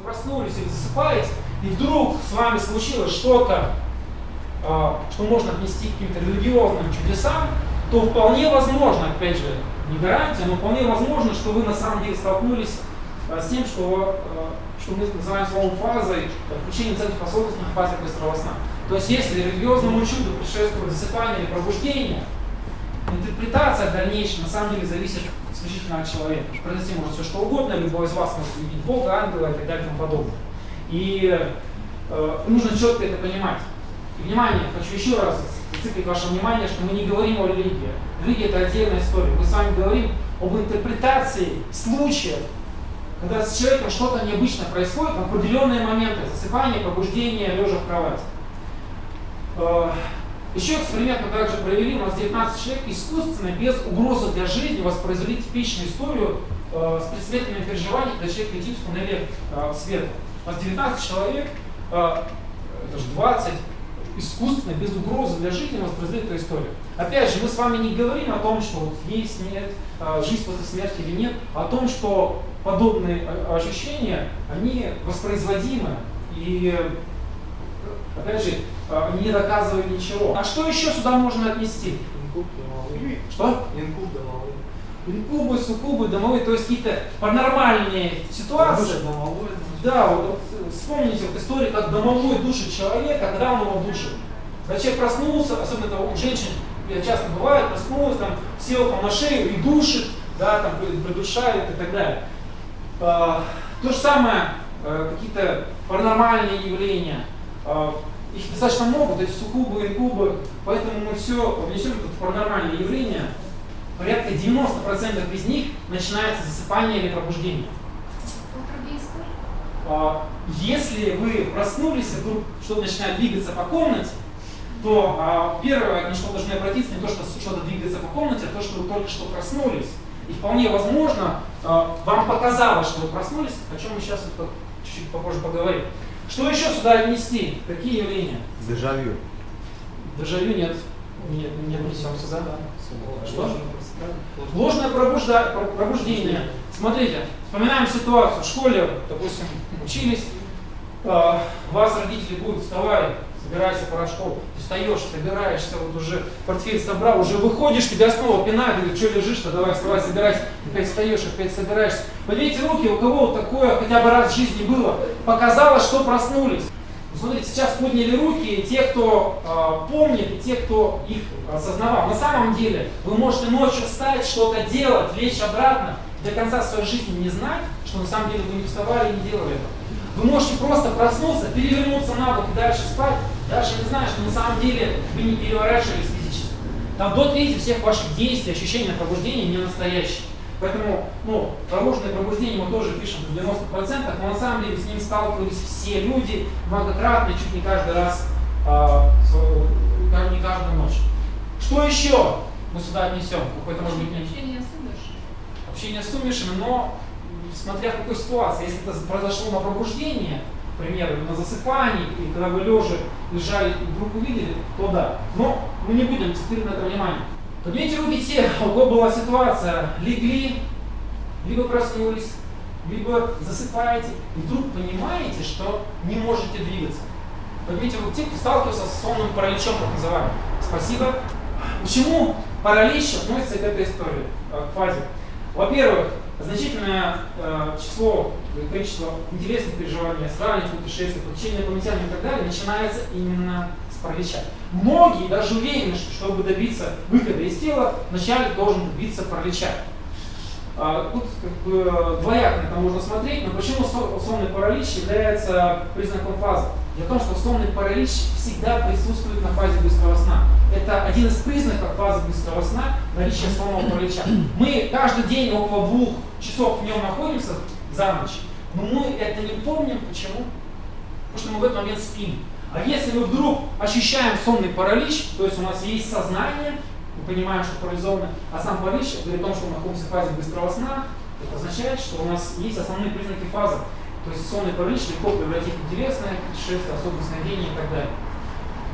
вы проснулись или засыпаете, и вдруг с вами случилось что-то, что можно отнести к каким-то религиозным чудесам, то вполне возможно, опять же, не гарантия, но вполне возможно, что вы на самом деле столкнулись с тем, что мы называем словом фазой включения центров способностей в фазе быстрого сна. То есть если религиозному чуду предшествует засыпание или пробуждение, интерпретация дальнейшая на самом деле зависит исключительно от человека. Произойти может все что угодно, любой из вас может видеть Бога, ангела и так далее и тому подобное. И нужно четко это понимать. И, внимание, хочу еще раз зациклить ваше внимание, что мы не говорим о религии. Религия — это отдельная история. Мы с вами говорим об интерпретации случаев, когда с человеком что-то необычное происходит в определенные моменты засыпания, пробуждения, лежа в кровати. Еще эксперимент мы также провели. У нас 19 человек искусственно, без угрозы для жизни, воспроизвели типичную историю с предсмертными переживаниями, когда человек летит в туннеле света. У нас 19 человек, это же 20, искусственно, без угрозы для жизни воспроизвели эту историю. Опять же, мы с вами не говорим о том, что вот есть, нет, жизнь после смерти или нет, а о том, что подобные ощущения, они воспроизводимы и, опять же, не доказывают ничего. А что еще сюда можно отнести? Инкуб домовой. Что? Инкуб домовой. Инкубы, суккубы, домовые, то есть какие-то паранормальные ситуации. Домовой. Да, вот вспомните вот историю, как домовой душит человека, когда он его душит. Когда человек проснулся, особенно у женщин часто бывает, проснулась, там, сел там на шею и душит, да, там придушает и так далее. То же самое, какие-то паранормальные явления. Их достаточно много, то есть суккубы, инкубы, поэтому мы все внесем в паранормальные явления. Порядка 90% из них начинается засыпание или пробуждение. Если вы проснулись, и вдруг что-то начинает двигаться по комнате, то первое, на что должны обратиться, не то, что что-то двигается по комнате, а то, что вы только что проснулись. И вполне возможно, вам показалось, что вы проснулись, о чем мы сейчас чуть-чуть попозже поговорим. Что еще сюда отнести? Какие явления? Дежавю. Дежавю нет. Не внесем сюда. Что? Ложное пробуждение. Смотрите, вспоминаем ситуацию. В школе, допустим, учились, вас родители будут: вставай, собирайся, пора в школу. Ты встаешь, собираешься, вот уже портфель собрал, уже выходишь, тебя снова пинают, говорят: что лежишь-то, давай вставай, собирайся. Опять встаешь, опять собираешься. Поднимите руки, у кого вот такое хотя бы раз в жизни было. Показалось, что проснулись. Смотрите, сейчас подняли руки те, кто помнит, и те, кто их осознавал. На самом деле, вы можете ночью встать, что-то делать, лечь обратно, до конца своей жизни не знать, что на самом деле вы не вставали и не делали этого. Вы можете просто проснуться, перевернуться на бок и дальше спать, даже не зная, что на самом деле вы не переворачивались физически. Там до трети всех ваших действий, ощущения пробуждения не настоящие. Поэтому, ложное пробуждение мы тоже пишем в 90%, но на самом деле с ним сталкивались все люди многократно, чуть не каждый раз, не каждую ночь. Что еще мы сюда отнесем? Какой-то, может быть, общение с умершими. Общение с умершими, но смотря в какой ситуации. Если это произошло на пробуждение, к примеру, на засыпании, и когда вы лежали и вдруг увидели, то да. Но мы не будем акцентировать на это внимание. Поднимите руки те, у кого была ситуация: легли, либо проснулись, либо засыпаете, и вдруг понимаете, что не можете двигаться. Поднимите руки те, кто сталкивался с сонным параличом, так называемым. Спасибо. Почему паралич относится к этой истории, к фазе? Во-первых, значительное количество интересных переживаний, странных путешествий, подключения инопланетян и так далее начинается именно с паралича. Многие даже уверены, что чтобы добиться выхода из тела, вначале должен добиться паралича. Тут двояко на это можно смотреть, но почему сонный паралич является признаком фазы? Дело в том, что сонный паралич всегда присутствует на фазе быстрого сна. Это один из признаков фазы быстрого сна – наличие сонного паралича. Мы каждый день около 2 часов в нем находимся за ночь, но мы это не помним. Почему? Потому что мы в этот момент спим. А если мы вдруг ощущаем сонный паралич, то есть у нас есть сознание, мы понимаем, что парализовано, а сам паралич говорит о том, что мы находимся в фазе быстрого сна, это означает, что у нас есть основные признаки фазы. То есть сонный паралич легко превратить в интересное путешествие, особые сновидения и так далее.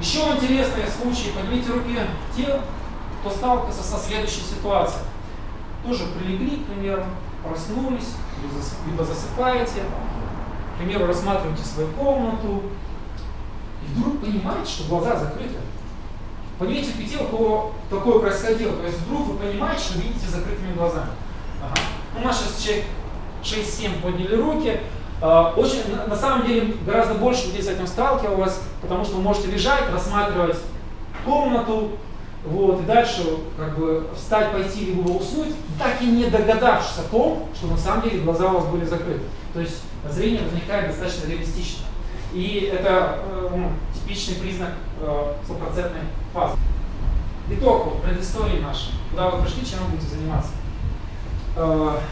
Еще интересные случаи. Поднимите руки те, кто сталкивался со следующей ситуацией. Тоже прилегли, к примеру, проснулись, либо засыпаете, к примеру, рассматриваете свою комнату, и вдруг понимаете, что глаза закрыты. Понимаете, в Пяти, у кого такое происходило, то есть вдруг вы понимаете, что видите закрытыми глазами. Ага. У нас сейчас человек 6-7 подняли руки. Очень, на самом деле, гораздо больше людей с этим сталкивалось, потому что вы можете лежать, рассматривать комнату, вот, и дальше как бы встать, пойти, либо уснуть, так и не догадавшись о том, что на самом деле глаза у вас были закрыты. То есть зрение возникает достаточно реалистично. И это типичный признак стопроцентной фазы. Итог предыстории нашей. Куда вы пришли, чем вы будете заниматься?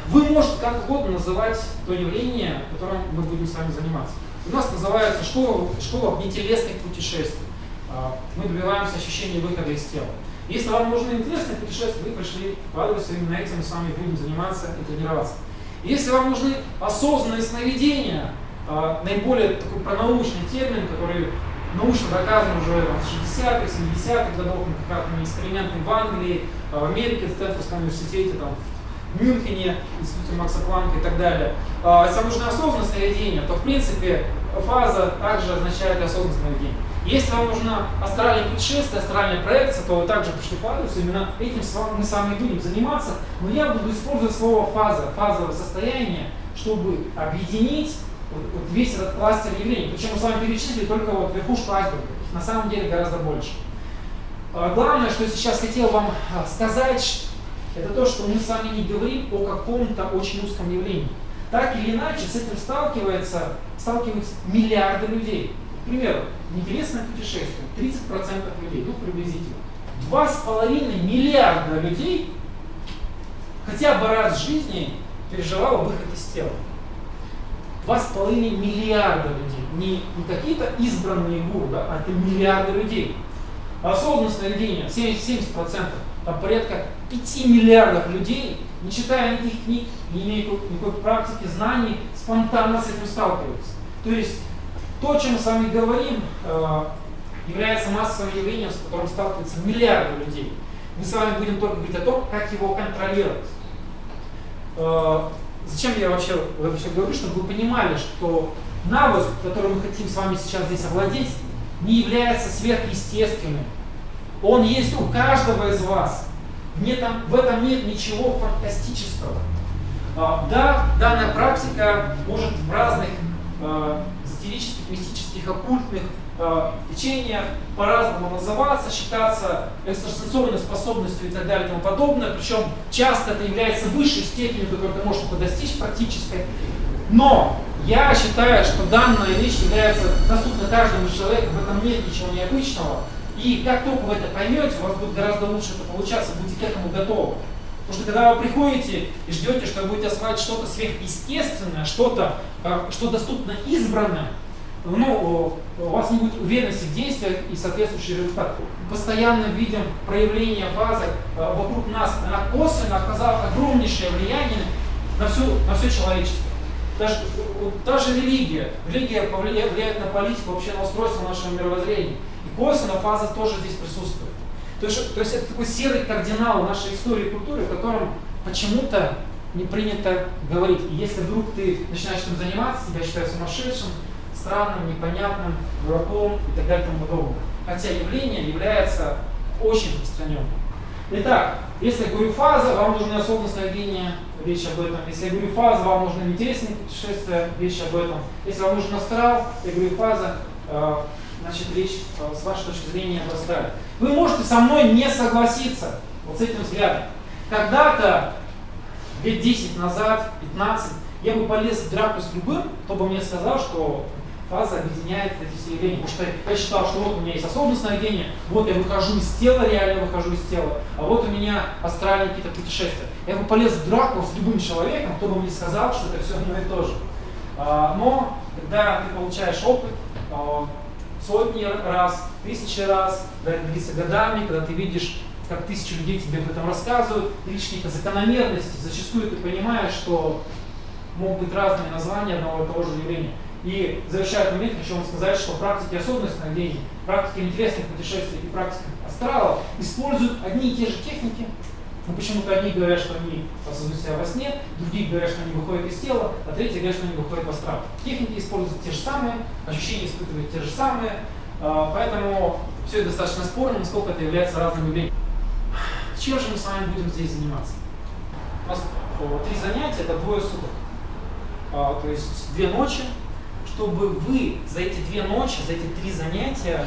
Вы можете как угодно называть то явление, которым мы будем с вами заниматься. У нас называется школа внетелесных путешествий. Мы добиваемся ощущения выхода из тела. Если вам нужны интересные путешествия, вы пришли по адресу, именно этим мы с вами будем заниматься и тренироваться. Если вам нужны осознанные сновидения, наиболее такой пронаучный термин, который научно доказан уже в 60-х, 70-х годах, как эксперименты в Англии, в Америке, в Стэнфордском университете, там, в Мюнхене, в институте Макса Планка и так далее. Если вам нужно осознанное сновидение, то в принципе фаза также означает и осознанное сновидение. Если вам нужно астральное путешествие, астральная проекция, то вы также пришли по адресу, именно этим мы с вами будем заниматься. Но я буду использовать слово фаза, фазовое состояние, чтобы объединить весь этот кластер явлений. Причем мы с вами перечислили только вот верхушку айсберга. На самом деле гораздо больше. Главное, что я сейчас хотел вам сказать, это то, что мы с вами не говорим о каком-то очень узком явлении. Так или иначе, с этим сталкиваются миллиарды людей. К примеру, интересное путешествие, 30% людей, ну приблизительно. 2,5 миллиарда людей хотя бы раз в жизни переживало выход из тела. 2,5 миллиарда людей. Не какие-то избранные гуру, да, а это миллиарды людей. Осознанное сновидение 70%. Там порядка 5 миллиардов людей, не читая никаких книг, не имея никакой практики, знаний, спонтанно с этим сталкиваются. То есть то, о чем мы с вами говорим, является массовым явлением, с которым сталкиваются миллиарды людей. Мы с вами будем только говорить о том, как его контролировать. Зачем я вообще это все говорю? Чтобы вы понимали, что навык, который мы хотим с вами сейчас здесь овладеть, не является сверхъестественным. Он есть у каждого из вас. В этом нет ничего фантастического. Да, данная практика может в разных эзотерических, мистических, оккультных течениях по-разному называться, считаться экстрасенсорной способностью и так далее и тому подобное. Причем часто это является высшей степенью, которую ты можешь достичь практической. Но я считаю, что данная вещь является доступна каждому человеку, в этом нет ничего необычного. И как только вы это поймете, у вас будет гораздо лучше это получаться, будете к этому готовы. Потому что когда вы приходите и ждете, что вы будете осваивать что-то сверхъестественное, что-то, что доступно избранным, у вас не будет уверенности в действиях и соответствующий результат. Мы постоянно видим проявление фазы вокруг нас. Она косвенно оказала огромнейшее влияние на все человечество. Даже религия влияет на политику, вообще на устройство нашего мировоззрения. И косвенно фаза тоже здесь присутствует. То есть это такой серый кардинал нашей истории и культуры, о котором почему-то не принято говорить. И если вдруг ты начинаешь этим заниматься, тебя считают сумасшедшим, странным, непонятным, дураком и так далее и тому подобное. Хотя явление является очень распространенным. Итак, если я говорю фаза, вам нужно осознанное сновидение, речь об этом. Если я говорю фаза, вам нужно интересное путешествие, речь об этом. Если вам нужен астрал, я говорю фаза, значит речь с вашей точки зрения об астрале. Вы можете со мной не согласиться вот с этим взглядом. Когда-то, лет 10 назад, 15, я бы полез в драку с любым, кто бы мне сказал, что фаза объединяет эти все явления. Потому что я считал, что вот у меня есть осознанное сновидение, вот я выхожу из тела, реально выхожу из тела, а вот у меня астральные какие-то путешествия. Я бы полез в драку с любым человеком, кто бы мне сказал, что это все одно и то же. Но когда ты получаешь опыт, сотни раз, тысячи раз, когда это длится годами, когда ты видишь, как тысячи людей тебе об этом рассказывают, ты видишь какие-то закономерности, зачастую ты понимаешь, что могут быть разные названия одного и того же явления. И завершая этот момент, хочу вам сказать, что практики осознанных сновидений, практики интересных путешествий и практики астрала используют одни и те же техники, Но почему-то одни говорят, что они осознают себя во сне, другие говорят, что они выходят из тела, а третьи говорят, что они выходят в астрал. Техники используют те же самые, ощущения испытывают те же самые, поэтому все это достаточно спорно, насколько это является разным явлением. Чем же мы с вами будем здесь заниматься? У нас 3 занятия, это 2 суток. То есть 2 ночи, чтобы вы за эти 2 ночи, за эти 3 занятия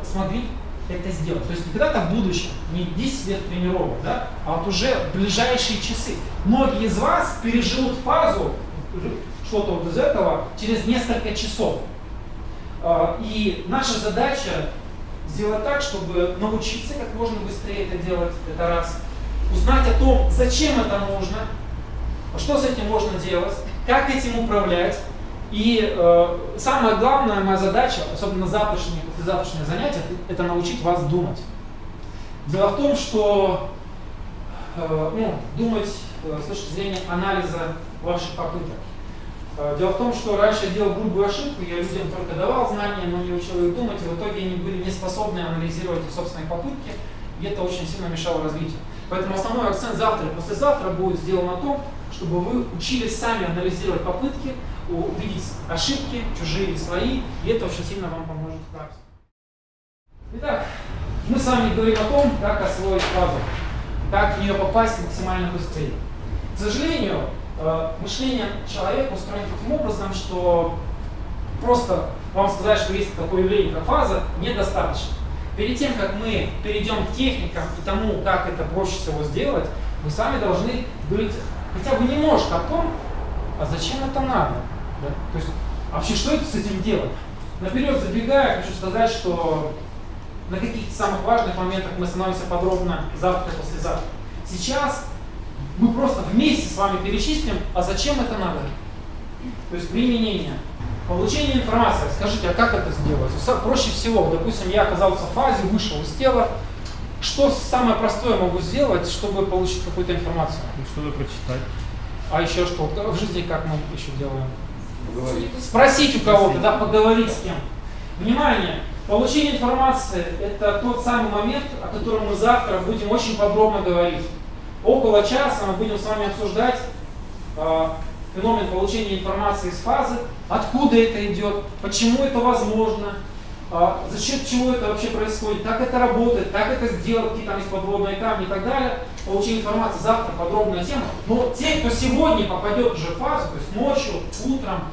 смогли это сделать. То есть не когда-то в будущем, не 10 лет тренировок, да, а вот уже в ближайшие часы. Многие из вас переживут фазу, что-то вот из этого, через несколько часов. И наша задача сделать так, чтобы научиться как можно быстрее это делать, это раз. Узнать о том, зачем это нужно, что с этим можно делать, как этим управлять. И самая главная моя задача, особенно завтрашнее, послезавтрашнее занятие, это научить вас думать. Дело в том, что думать с точки зрения анализа ваших попыток. Дело в том, что раньше я делал грубую ошибку, я людям только давал знания, но не учил их думать, и в итоге они были не способны анализировать их собственные попытки, и это очень сильно мешало развитию. Поэтому основной акцент завтра и послезавтра будет сделан на том, чтобы вы учились сами анализировать попытки, увидеть ошибки, чужие и свои, и это очень сильно вам поможет в практике. Итак, мы с вами говорим о том, как освоить фазу, как в нее попасть максимально быстрее. К сожалению, мышление человека устроено таким образом, что просто вам сказать, что есть такое явление, как фаза, недостаточно. Перед тем, как мы перейдем к техникам и тому, как это проще всего сделать, вы сами должны быть хотя бы немножко о том, а зачем это надо. Да? То есть, вообще, что это с этим делать? Наперед забегая, хочу сказать, что на каких-то самых важных моментах мы остановимся подробно завтра и послезавтра. Сейчас мы просто вместе с вами перечислим, а зачем это надо. То есть применение. Получение информации. Скажите, а как это сделать? Проще всего, допустим, я оказался в фазе, вышел из тела. Что самое простое могу сделать, чтобы получить какую-то информацию? Что-то прочитать. А еще что? В жизни как мы еще делаем? Поговорить. Спросить у кого-то, да, поговорить с кем. Внимание! Получение информации – это тот самый момент, о котором мы завтра будем очень подробно говорить. Около часа мы будем с вами обсуждать феномен получения информации из фазы, откуда это идет, почему это возможно, за счет чего это вообще происходит, как это работает, как это сделать, какие там есть подводные камни и так далее. Получение информации завтра, подробная тема. Но те, кто сегодня попадет уже в фазу, то есть ночью, утром,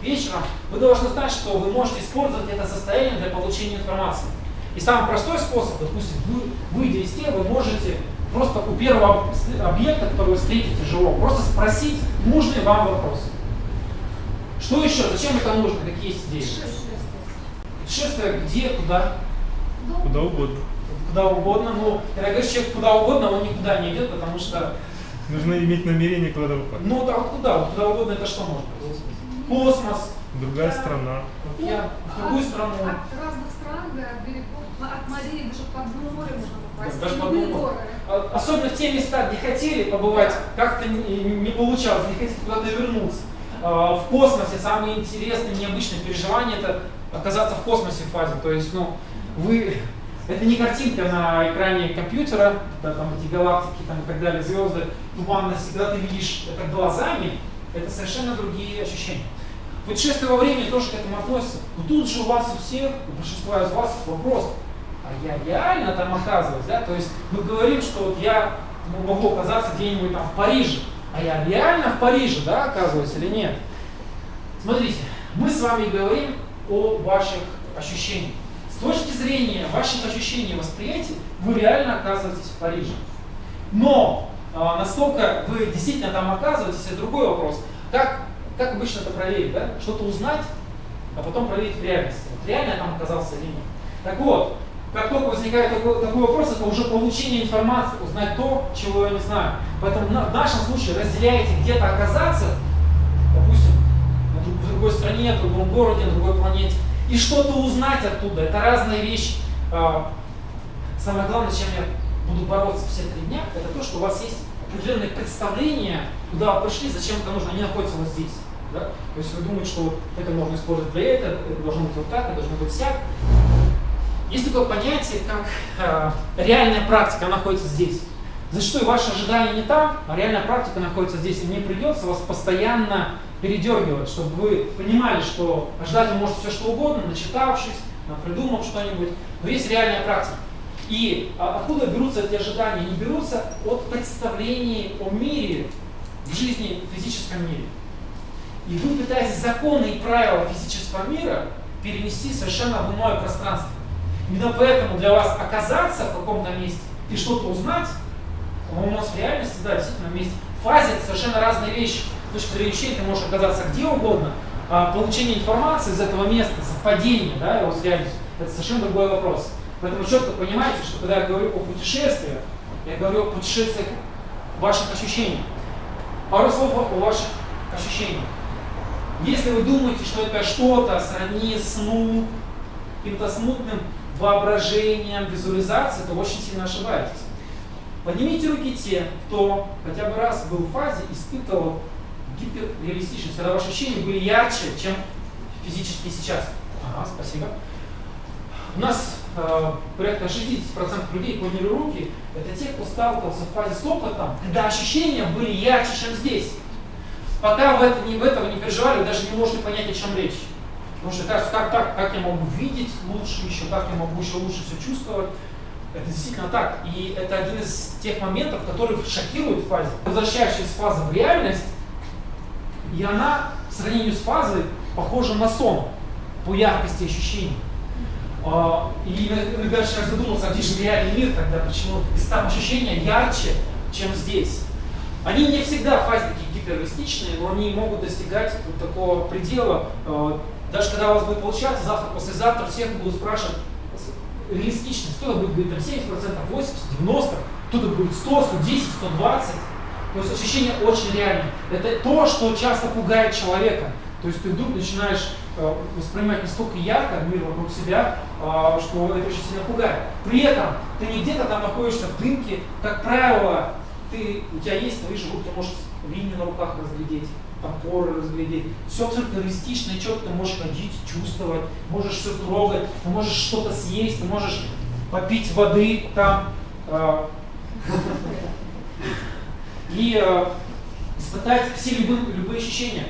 вечером, вы должны знать, что вы можете использовать это состояние для получения информации. И самый простой способ, допустим, выйдя из тела, вы можете просто у первого объекта, который вы встретите живого, просто спросить нужный вам вопрос. Что еще? Зачем это нужно? Какие есть идеи? Путешествие где, куда? Куда угодно. Куда угодно. Ну, когда говоришь человек куда угодно, он никуда не идет, потому что... Нужно иметь намерение куда-то попасть. Ну, да, куда? Вот куда угодно это что может быть? Космос. Другая страна. В какую страну? От разных стран, до берегов, от морей, даже под дно моря можно попасть. Даже под Любые дно. горы. Особенно в те места, где хотели побывать, как-то не получалось, не хотите куда-то вернуться. В космосе самые интересные, необычные переживания – это оказаться в космосе в фазе. То есть, это не картинка на экране компьютера, да, там эти галактики там, и так далее, звезды, туманности. Когда ты видишь это глазами, это совершенно другие ощущения. Путешествие во времени тоже к этому относится. Но тут же у вас у всех, у большинства из вас вопрос, а я реально там оказываюсь, да? То есть мы говорим, что вот я могу оказаться где-нибудь там в Париже, а я реально в Париже, да, оказываюсь или нет? Смотрите, мы с вами говорим о ваших ощущениях. С точки зрения ваших ощущений и восприятий, вы реально оказываетесь в Париже. Но насколько вы действительно там оказываетесь, это другой вопрос. Как обычно это проверить, да? Что-то узнать, а потом проверить в реальности. Вот реально я там оказался или нет. Так вот, как только возникает такой вопрос, это уже получение информации, узнать то, чего я не знаю. Поэтому в нашем случае разделяете где-то оказаться, допустим, в другой стране, в другом городе, на другой планете, и что-то узнать оттуда. Это разные вещи. Самое главное, с чем я буду бороться все 3 дня, это то, что у вас есть определенные представления, куда вы пришли, зачем это нужно, они находятся вот здесь. Да? То есть вы думаете, что вот это можно использовать для этого, это должно быть вот так, это должно быть сяк. Есть такое понятие, как реальная практика, она находится здесь. Зачастую ваши ожидания не там, а реальная практика находится здесь, и мне придется вас постоянно передергивать, чтобы вы понимали, что ожидать вы можете все что угодно, начитавшись, придумав что-нибудь, но есть реальная практика. И откуда берутся эти ожидания? Они берутся от представлений о мире в жизни, в физическом мире. И вы пытаетесь законы и правила физического мира перенести совершенно в иное пространство. Именно поэтому для вас оказаться в каком-то месте и что-то узнать, у нас в реальности, да, действительно, в месте, в фазе это совершенно разные вещи. С точки зрения вещей ты можешь оказаться где угодно, а получение информации из этого места, совпадение, да, его с реальностью, это совершенно другой вопрос. Поэтому четко понимаете, что когда я говорю о путешествиях, я говорю о путешествиях ваших ощущений. Пару слов о ваших ощущениях. Если вы думаете, что это что-то сродни сну, каким-то смутным воображением, визуализацией, то очень сильно ошибаетесь. Поднимите руки те, кто хотя бы раз был в фазе, испытывал гиперреалистичность, когда ваши ощущения были ярче, чем физически сейчас. Ага, спасибо. У нас порядка 60% людей подняли руки. Это те, кто сталкивался в фазе с опытом, когда ощущения были ярче, чем здесь. Пока вы этого не переживали, вы даже не можете понять, о чем речь. Потому что кажется, как я могу видеть лучше еще, как я могу еще лучше все чувствовать. Это действительно так. И это один из тех моментов, которые шокируют в фазе. Возвращаешься из фазы в реальность, и она в сравнении с фазой похожа на сон по яркости ощущений. И иногда я задумался, а где же реальный мир тогда, почему там ощущения ярче, чем здесь. Они не всегда в фазе такие гиперреалистичные, но они могут достигать вот такого предела. Даже когда у вас будет получаться, завтра, послезавтра всех будут спрашивать реалистичность. Кто-то будет говорить там 70%, 80%, 90%, кто-то будет 100, 110, 120%. То есть ощущение очень реальное. Это то, что часто пугает человека. То есть ты вдруг начинаешь воспринимать настолько ярко мир вокруг себя, что это очень сильно пугает. При этом ты не где-то там находишься в дымке, как правило, у тебя есть твои же руки, ты можешь линии на руках разглядеть, там поры разглядеть. Все абсолютно реалистично и четко, ты можешь ходить, чувствовать, можешь все трогать, ты можешь что-то съесть, ты можешь попить воды там. И испытать все любые ощущения.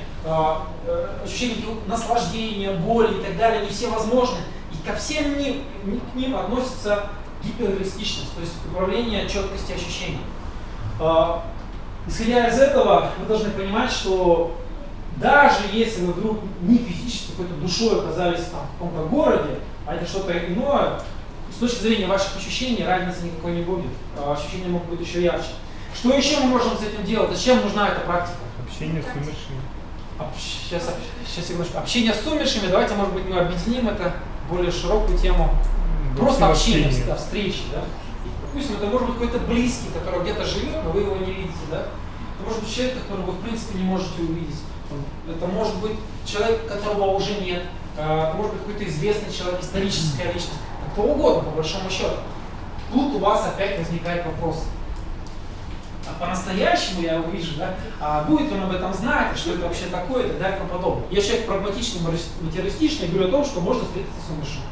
Ощущения наслаждения, боли и так далее, они все возможны. И ко всем к ним относится гиперреалистичность, то есть управление четкости ощущений. Исходя из этого, вы должны понимать, что даже если вы вдруг не физически, какой-то душой оказались там, в каком-то городе, а это что-то иное, с точки зрения ваших ощущений разницы никакой не будет. Ощущения могут быть еще ярче. Что еще мы можем с этим делать? Зачем нужна эта практика? Общение с умершими. Сейчас секундочку. Общение с умершими. Давайте, может быть, мы объединим это в более широкую тему. Просто общение, встречи. Да? Допустим, это может быть какой-то близкий, который где-то живет, но вы его не видите. Да? Это может быть человек, которого вы в принципе не можете увидеть. Это может быть человек, которого уже нет. Это может быть какой-то известный человек, историческая личность. Кто угодно, по большому счету. Тут у вас опять возникает вопрос. А по-настоящему я его вижу, да? Будет он об этом знать, что это вообще такое и так далее и тому подобное. Я человек прагматичный, материалистичный, говорю о том, что можно встретиться с умершим.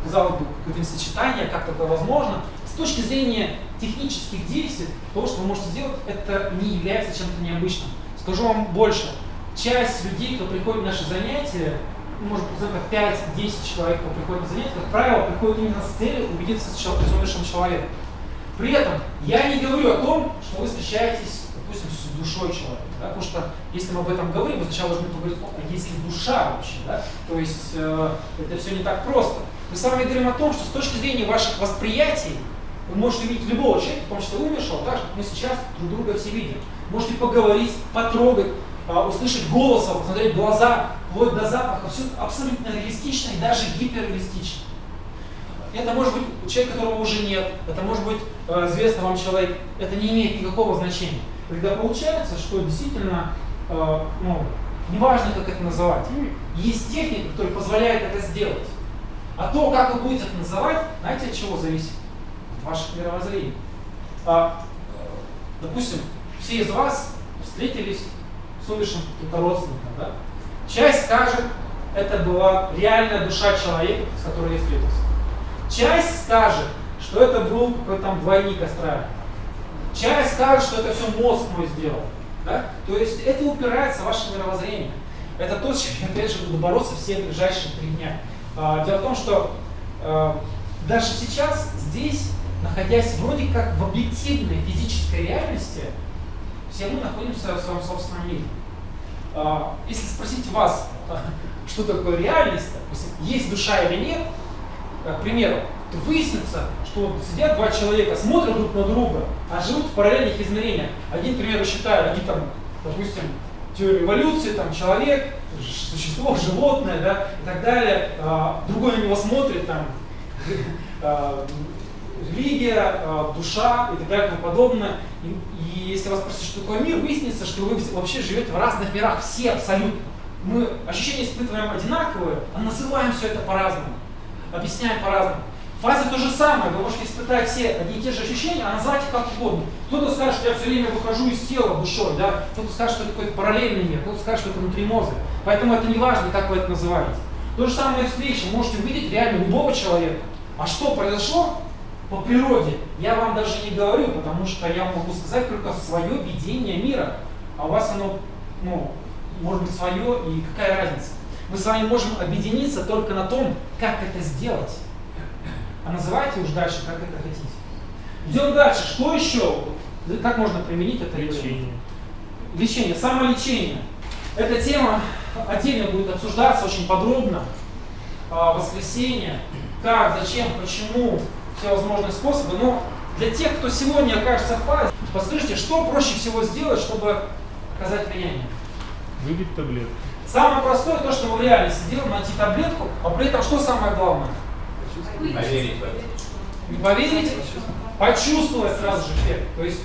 Казалось бы, какое-то сочетание, как такое возможно. С точки зрения технических действий, то, что вы можете сделать, это не является чем-то необычным. Скажу вам больше. Часть людей, кто приходит на наши занятия, может быть, 5-10 человек, кто приходит на занятия, как правило, приходят именно с целью увидеться с умершим человеком. При этом я не говорю о том, что вы встречаетесь, допустим, с душой человека, да? Потому что если мы об этом говорим, мы сначала должны поговорить, а есть ли душа вообще, да? То есть это все не так просто. Мы с вами говорим о том, что с точки зрения ваших восприятий вы можете видеть любого человека, в том числе умершего, так же, как мы сейчас друг друга все видим. Можете поговорить, потрогать, услышать голосом, посмотреть в глаза, вплоть до запаха, все абсолютно реалистично и даже гиперреалистично. Это может быть человек, которого уже нет, это может быть известный вам человек, это не имеет никакого значения. Когда получается, что действительно, неважно, как это называть, есть техника, которая позволяет это сделать. А то, как вы будете это называть, знаете, от чего зависит? От ваших мировоззрений. Допустим, все из вас встретились с умершим каким-то родственником, да? Часть скажет, это была реальная душа человека, с которой я встретился. Часть скажет, что это был какой-то там двойник астральный. Часть скажет, что это все мозг мой сделал. Да? То есть это упирается в ваше мировоззрение. Это то, с чем я, опять же, буду бороться все ближайшие 3 дня. Дело в том, что даже сейчас, здесь, находясь вроде как в объективной физической реальности, все мы находимся в своем собственном мире. Если спросить вас, что такое реальность, есть душа или нет, к примеру, то выяснится, что вот сидят 2 человека, смотрят друг на друга, а живут в параллельных измерениях. Один, к примеру, считает, один там, допустим, теорию эволюции, там человек, существо, животное, да, и так далее. Другой на него смотрит, там, религия, душа и так далее и тому подобное. И если вас спросить, что такое мир, выяснится, что вы вообще живете в разных мирах, все абсолютно. Мы ощущения испытываем одинаковые, а называем все это по-разному, объясняем по-разному. В фазе то же самое, вы можете испытать все одни и те же ощущения, а назвать их как угодно. Кто-то скажет, что я все время выхожу из тела душой, да? Кто-то скажет, что это какой-то параллельный мир, кто-то скажет, что это внутри мозга. Поэтому это не важно, как вы это называете. То же самое в встрече, вы можете увидеть реально любого человека. А что произошло по природе, я вам даже не говорю, потому что я могу сказать только свое видение мира. А у вас оно, может быть свое, и какая разница? Мы с вами можем объединиться только на том, как это сделать. А называйте уж дальше, как это хотите. Идем дальше. Что еще? Как можно применить это Лечение. Лечение, самолечение. Эта тема отдельно будет обсуждаться очень подробно. Воскресенье. Как, зачем, почему, все возможные способы. Но для тех, кто сегодня окажется в фазе, подскажите, что проще всего сделать, чтобы оказать влияние? Выпить таблетку. Самое простое, то, что мы в реальности делаем, найти таблетку, а при этом что самое главное? Поверить в это. Не поверить, почувствовать сразу же эффект. То есть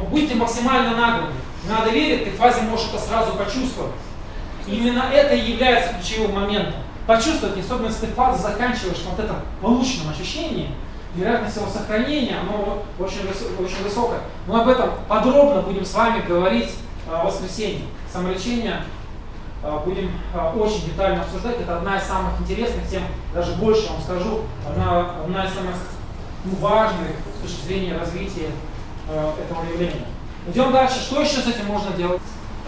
будьте максимально наглыми. Надо верить, ты в фазе можешь это сразу почувствовать. И именно это и является ключевым моментом. Почувствовать, особенно если ты фазу заканчиваешь вот это полученном ощущении, вероятность его сохранения, оно очень высокая. Мы об этом подробно будем с вами говорить в воскресенье. Самолечение будем очень детально обсуждать. Это одна из самых интересных тем, даже больше вам скажу, одна из самых важных с точки зрения развития этого явления. Идем дальше. Что еще с этим можно делать?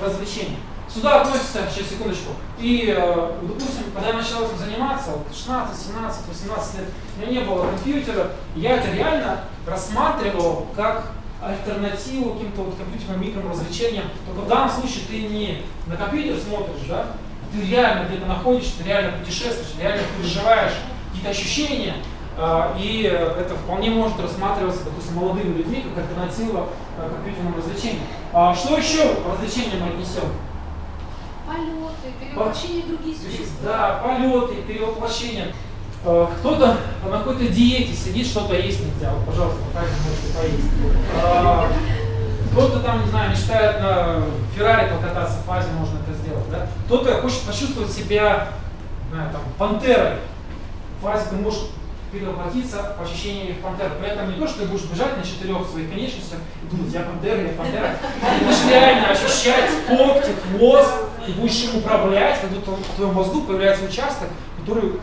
Развлечение. Сюда относится, сейчас секундочку, и, допустим, когда я начал этим заниматься, 16, 17, 18 лет, у меня не было компьютера, я это реально рассматривал как альтернативу каким-то вот компьютерным микроразвлечениям. Только в данном случае ты не на компьютер смотришь, да? Ты реально где-то находишься, ты реально путешествуешь, реально переживаешь какие-то ощущения, и это вполне может рассматриваться, допустим, молодыми людьми как альтернатива компьютерному развлечению. Что еще к развлечениям мы отнесем? Полеты, перевоплощение в другие существа. Да, полеты, перевоплощения. Кто-то на какой-то диете сидит, что-то есть нельзя. Вот, пожалуйста, так можете поесть. Кто-то там, не знаю, мечтает на Феррари покататься, в фазе можно это сделать. Да? Кто-то хочет почувствовать себя, не знаю, там, пантерой. В фазе ты можешь перевоплотиться по ощущениям в пантеру. При этом не то, что ты будешь бежать на 4 своих конечностях и думать, я пантера, я пантера. Ты будешь реально ощущать когти, хвост, ты будешь им управлять, когда в твоем мозгу появляется участок, который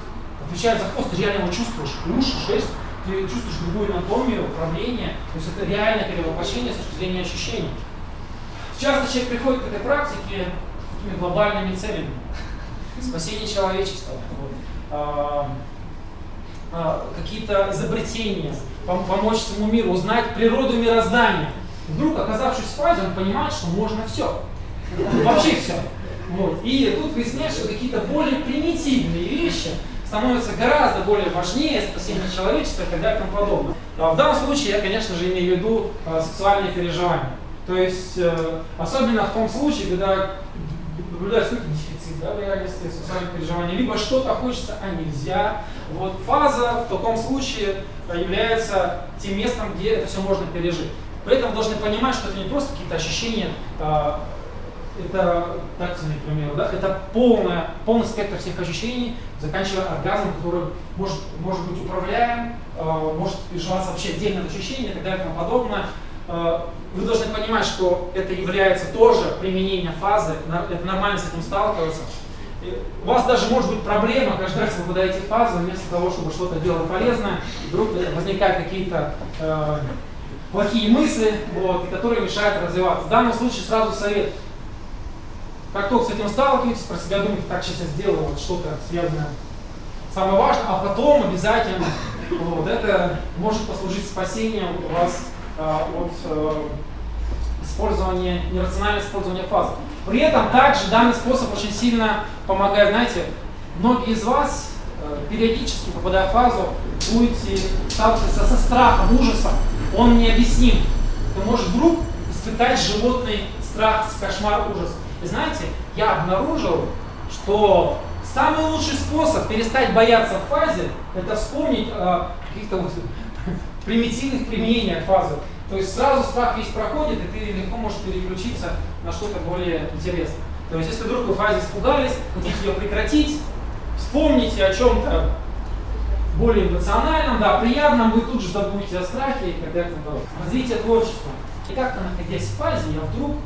отвечает за хвост, ты реально его чувствуешь, уши, шесть, ты чувствуешь другую анатомию, управление, то есть это реальное перевоплощение с точки зрения ощущений. Часто человек приходит к этой практике с такими глобальными целями, спасение человечества, какие-то изобретения, помочь своему миру, узнать природу мироздания. Вдруг, оказавшись в фазе, он понимает, что можно все. Вообще все. Вот. И тут выясняешь, что какие-то более примитивные вещи становятся гораздо более важнее спасения человечества и так далее и тому подобное. В данном случае я, конечно же, имею в виду сексуальные переживания. То есть, особенно в том случае, когда наблюдается какой-то дефицит, да, в реальности сексуальных переживаний, либо что-то хочется, а нельзя. Вот фаза в таком случае является тем местом, где это все можно пережить. При этом вы должны понимать, что это не просто какие-то ощущения, это, так например, да, это полный спектр всех ощущений, заканчивая оргазмом, который может быть управляем, может переживаться вообще отдельно от ощущения и так далее и тому подобное. Вы должны понимать, что это является тоже применением фазы, это нормально с этим сталкиваться. У вас даже может быть проблема, каждый раз вы выдаете фазу, вместо того, чтобы что-то делать полезное, вдруг возникают какие-то плохие мысли, вот, и которые мешают развиваться. В данном случае сразу совет. Как только с этим сталкиваетесь, про себя думаете, так, сейчас я сделаю вот что-то связанное самое важное, а потом обязательно вот, это может послужить спасением у вас от использования, нерационального использования фазы. При этом также данный способ очень сильно помогает, знаете, многие из вас периодически, попадая в фазу, будете сталкиваться со страхом, ужасом. Он необъясним. Ты можешь вдруг испытать животный страх, кошмар, ужас. И знаете, я обнаружил, что самый лучший способ перестать бояться в фазе, это вспомнить о каких-то вот примитивных применениях фазы. То есть сразу страх весь проходит, и ты легко можешь переключиться на что-то более интересное. То есть если вдруг вы в фазе испугались, хотите ее прекратить, вспомните о чем-то более эмоциональном, да, приятном, вы тут же забудете о страхе и так далее. Развитие творчества. И как-то находясь в фазе, я вдруг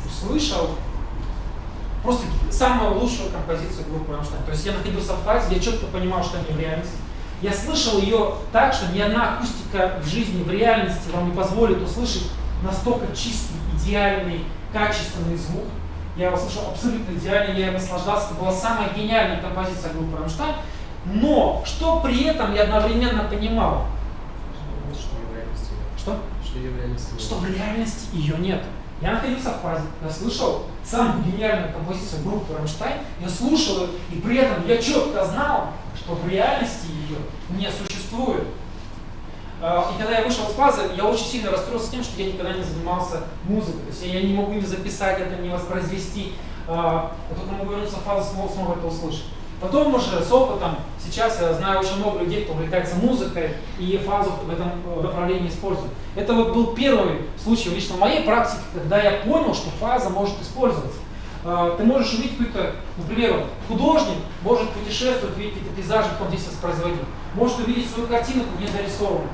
услышал просто самую лучшую композицию группы Рамштайн. То есть я находился в фазе, я четко понимал, что они в реальности. Я слышал ее так, что ни одна акустика в жизни, в реальности вам не позволит услышать настолько чистый, идеальный, качественный звук. Я его слышал абсолютно идеально, я наслаждался. Это была самая гениальная композиция группы Рамштайн. Но что при этом я одновременно понимал? Что? Что в реальности ее нет. Я находился в фазе, я слышал самую гениальную композицию группы Рамштайн, я слушал ее, и при этом я четко знал, что в реальности ее не существует. И когда я вышел из фазы, я очень сильно расстроился тем, что я никогда не занимался музыкой. То есть я не могу не записать это, не воспроизвести. Я только могу вернуться в фазу, снова это услышать. Потом уже с опытом, сейчас я знаю очень много людей, кто увлекается музыкой и фазу в этом направлении использует. Это вот был первый случай лично в моей практике, когда я понял, что фаза может использоваться. Ты можешь увидеть какой-то, например, художник может путешествовать, видеть какие-то пейзажи, как он здесь воспроизводил. Может увидеть свою картину, как где дорисована.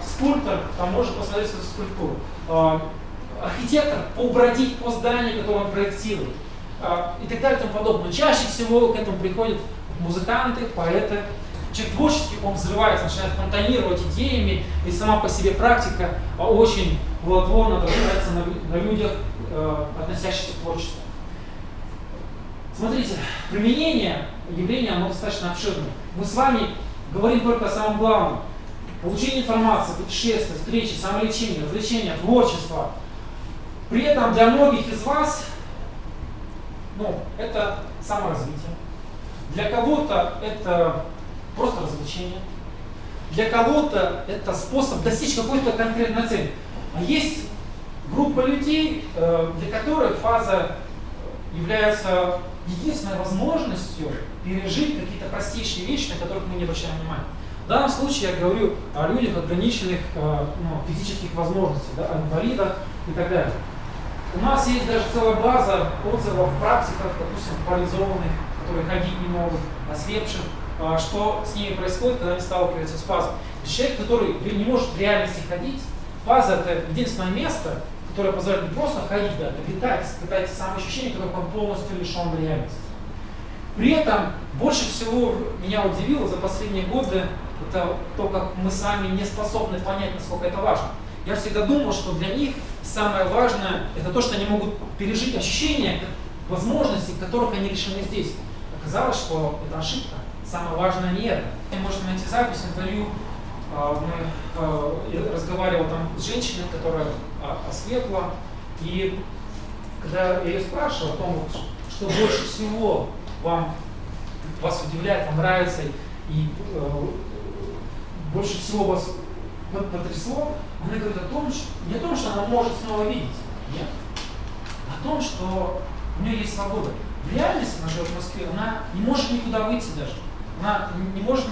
Скульптор там может посмотреть свою скульптуру. Архитектор побродить по зданию, которое он проектирует. И так далее и тому подобное. Но чаще всего к этому приходят музыканты, поэты. Человек творческий, он взрывается, начинает фонтанировать идеями, и сама по себе практика очень плодотворно отражается на людях, относящихся к творчеству. Смотрите, применение явления, оно достаточно обширное. Мы с вами говорим только о самом главном. Получение информации, путешествия, встречи, самолечение, развлечения, творчество. При этом для многих из вас это саморазвитие. Для кого-то это просто развлечение. Для кого-то это способ достичь какой-то конкретной цели. А есть группа людей, для которых фаза является единственной возможностью пережить какие-то простейшие вещи, на которых мы не обращаем внимания. В данном случае я говорю о людях, ограниченных физических возможностей, да, о инвалидах и так далее. У нас есть даже целая база отзывов практиков, допустим, парализованных, которые ходить не могут, ослепших, что с ними происходит, когда они сталкиваются с фазой. Человек, который не может в реальности ходить, фаза — это единственное место, которое позволяет не просто ходить, да, а летать, испытать самоощущение, которое он полностью лишен реальности. При этом больше всего меня удивило за последние годы это то, как мы сами не способны понять, насколько это важно. Я всегда думал, что для них самое важное это то, что они могут пережить ощущения, возможностей, которых они лишены здесь. Оказалось, что это ошибка. Самое важное не это. Вы можете найти запись, интервью. Я разговаривал там с женщиной, которая ослепла. И когда я ее спрашивал о том, что больше всего вас удивляет, вам нравится, и больше всего вас потрясло, она говорит не о том, что она может снова видеть, нет, а о том, что у нее есть свобода. В реальности она живет в Москве, она не может никуда выйти даже. Она не может,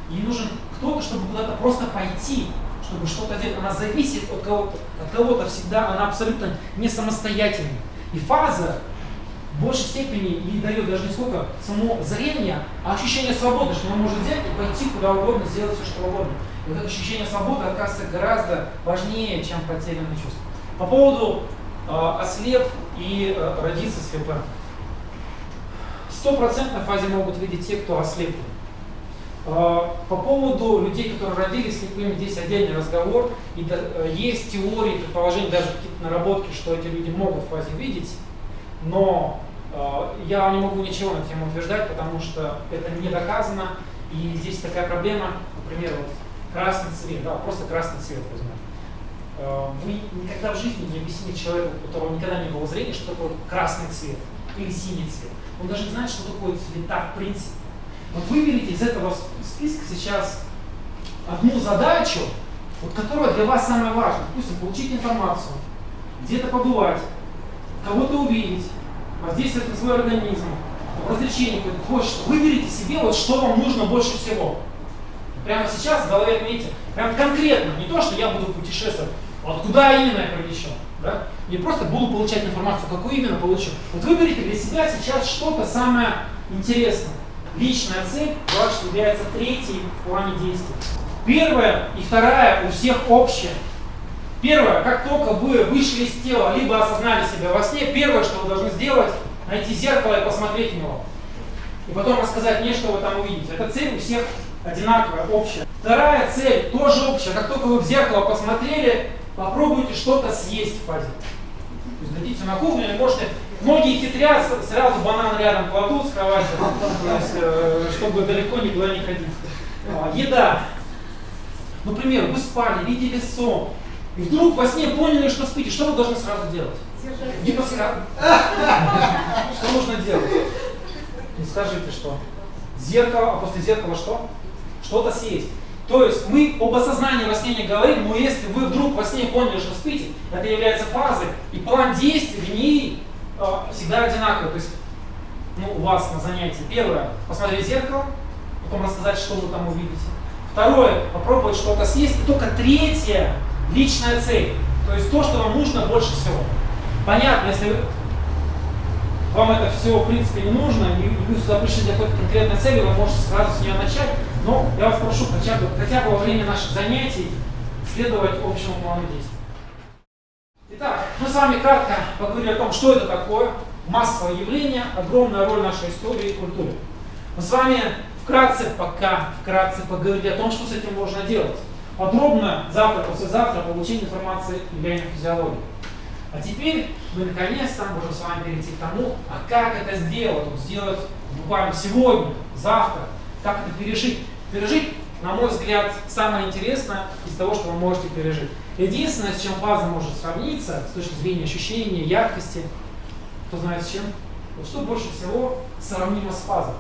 ей нужен кто-то, чтобы куда-то просто пойти, чтобы что-то делать. Она зависит от кого-то всегда, она абсолютно не самостоятельна. И фаза в большей степени ей дает даже не сколько само зрение, а ощущение свободы, что она может взять и пойти куда угодно, сделать все, что угодно. И вот это ощущение свободы, оказывается, гораздо важнее, чем потерянное чувство. По поводу ослеп и родиться слепым. 100% в фазе могут видеть те, кто ослепли. По поводу людей, которые родились слепыми, здесь отдельный разговор. И есть теории, предположения, даже какие-то наработки, что эти люди могут в фазе видеть, но я не могу ничего на эту тему утверждать, потому что это не доказано. И здесь такая проблема, например, вот красный цвет, да, просто красный цвет возьмем. Вы никогда в жизни не объясните человеку, у которого никогда не было зрения, что такое красный цвет или синий цвет. Он даже не знает, что такое цвета в принципе. Вот выберите из этого списка сейчас одну задачу, вот, которая для вас самая важная. Допустим, получить информацию, где-то побывать, кого-то увидеть, воздействовать на свой организм, развлечение какое-то, творчество. Выберите себе, вот, что вам нужно больше всего. Прямо сейчас в голове отметьте, прям конкретно, не то, что я буду путешествовать, вот куда именно я прилечу, да? Не просто буду получать информацию, какую именно получу. Вот выберите для себя сейчас что-то самое интересное. Личная цель ваша является третьей в плане действий. Первая и вторая у всех общая. Первое, как только вы вышли из тела, либо осознали себя во сне, первое, что вы должны сделать, найти зеркало и посмотреть в него. И потом рассказать мне, что вы там увидите. Эта цель у всех одинаковая, общая. Вторая цель тоже общая. Как только вы в зеркало посмотрели, попробуйте что-то съесть в фазе. То есть дадите на кухню, или можете. Многие хитрят, сразу банан рядом кладут с кроватью, чтобы далеко никуда не ходить. Еда. Например, вы спали, видели сон, и вдруг во сне поняли, что спите. Что вы должны сразу делать? Гипоскар. Что нужно делать? Ну, скажите, что? Зеркало, а после зеркала что? Что-то съесть. То есть мы об осознании во сне не говорим, но если вы вдруг во сне поняли, что спите, это является фазой, и план действий в ней всегда одинаковый. То есть у вас на занятии первое — посмотреть в зеркало, потом рассказать, что вы там увидите. Второе — попробовать что-то съесть. И только третье — личная цель. То есть то, что вам нужно больше всего. Понятно, если вам это все в принципе не нужно, и вы сюда пришли для какой-то конкретной цели, вы можете сразу с нее начать. Но я вас прошу хотя бы во время наших занятий следовать общему плану действий. Итак, мы с вами кратко поговорили о том, что это такое, массовое явление, огромная роль нашей истории и культуры. Мы с вами вкратце поговорили о том, что с этим можно делать. Подробно завтра, послезавтра получение информации о влиянии физиологии. А теперь мы наконец-то можем с вами перейти к тому, а как это сделать, сделать буквально сегодня, завтра, как это пережить. Пережить, на мой взгляд, самое интересное из того, что вы можете пережить. Единственное, с чем фаза может сравниться, с точки зрения ощущения, яркости, кто знает с чем, вот что больше всего сравнимо с фазой.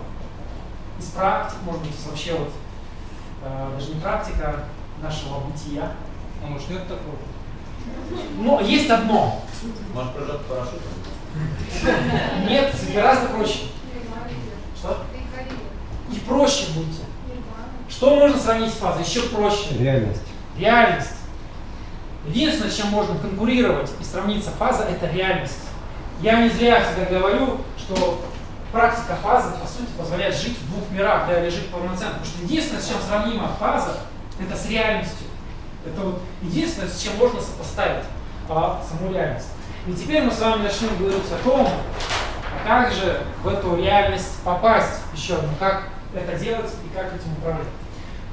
Из практик, может быть, вообще вот, даже не практика нашего бытия. А может нет такого? Но есть одно. Может прыжок парашютом? Нет, гораздо проще. Что? И проще будьте. Что можно сравнить с фазой? Еще проще. Реальность. Реальность. Единственное, с чем можно конкурировать и сравниться фаза, это реальность. Я не зря всегда говорю, что практика фазы, по сути, позволяет жить в двух мирах, да, или жить полноценно. Потому что единственное, с чем сравнима фаза, это с реальностью. Это вот единственное, с чем можно сопоставить саму реальность. И теперь мы с вами начнем говорить о том, как же в эту реальность попасть еще одну, как это делать и как этим управлять.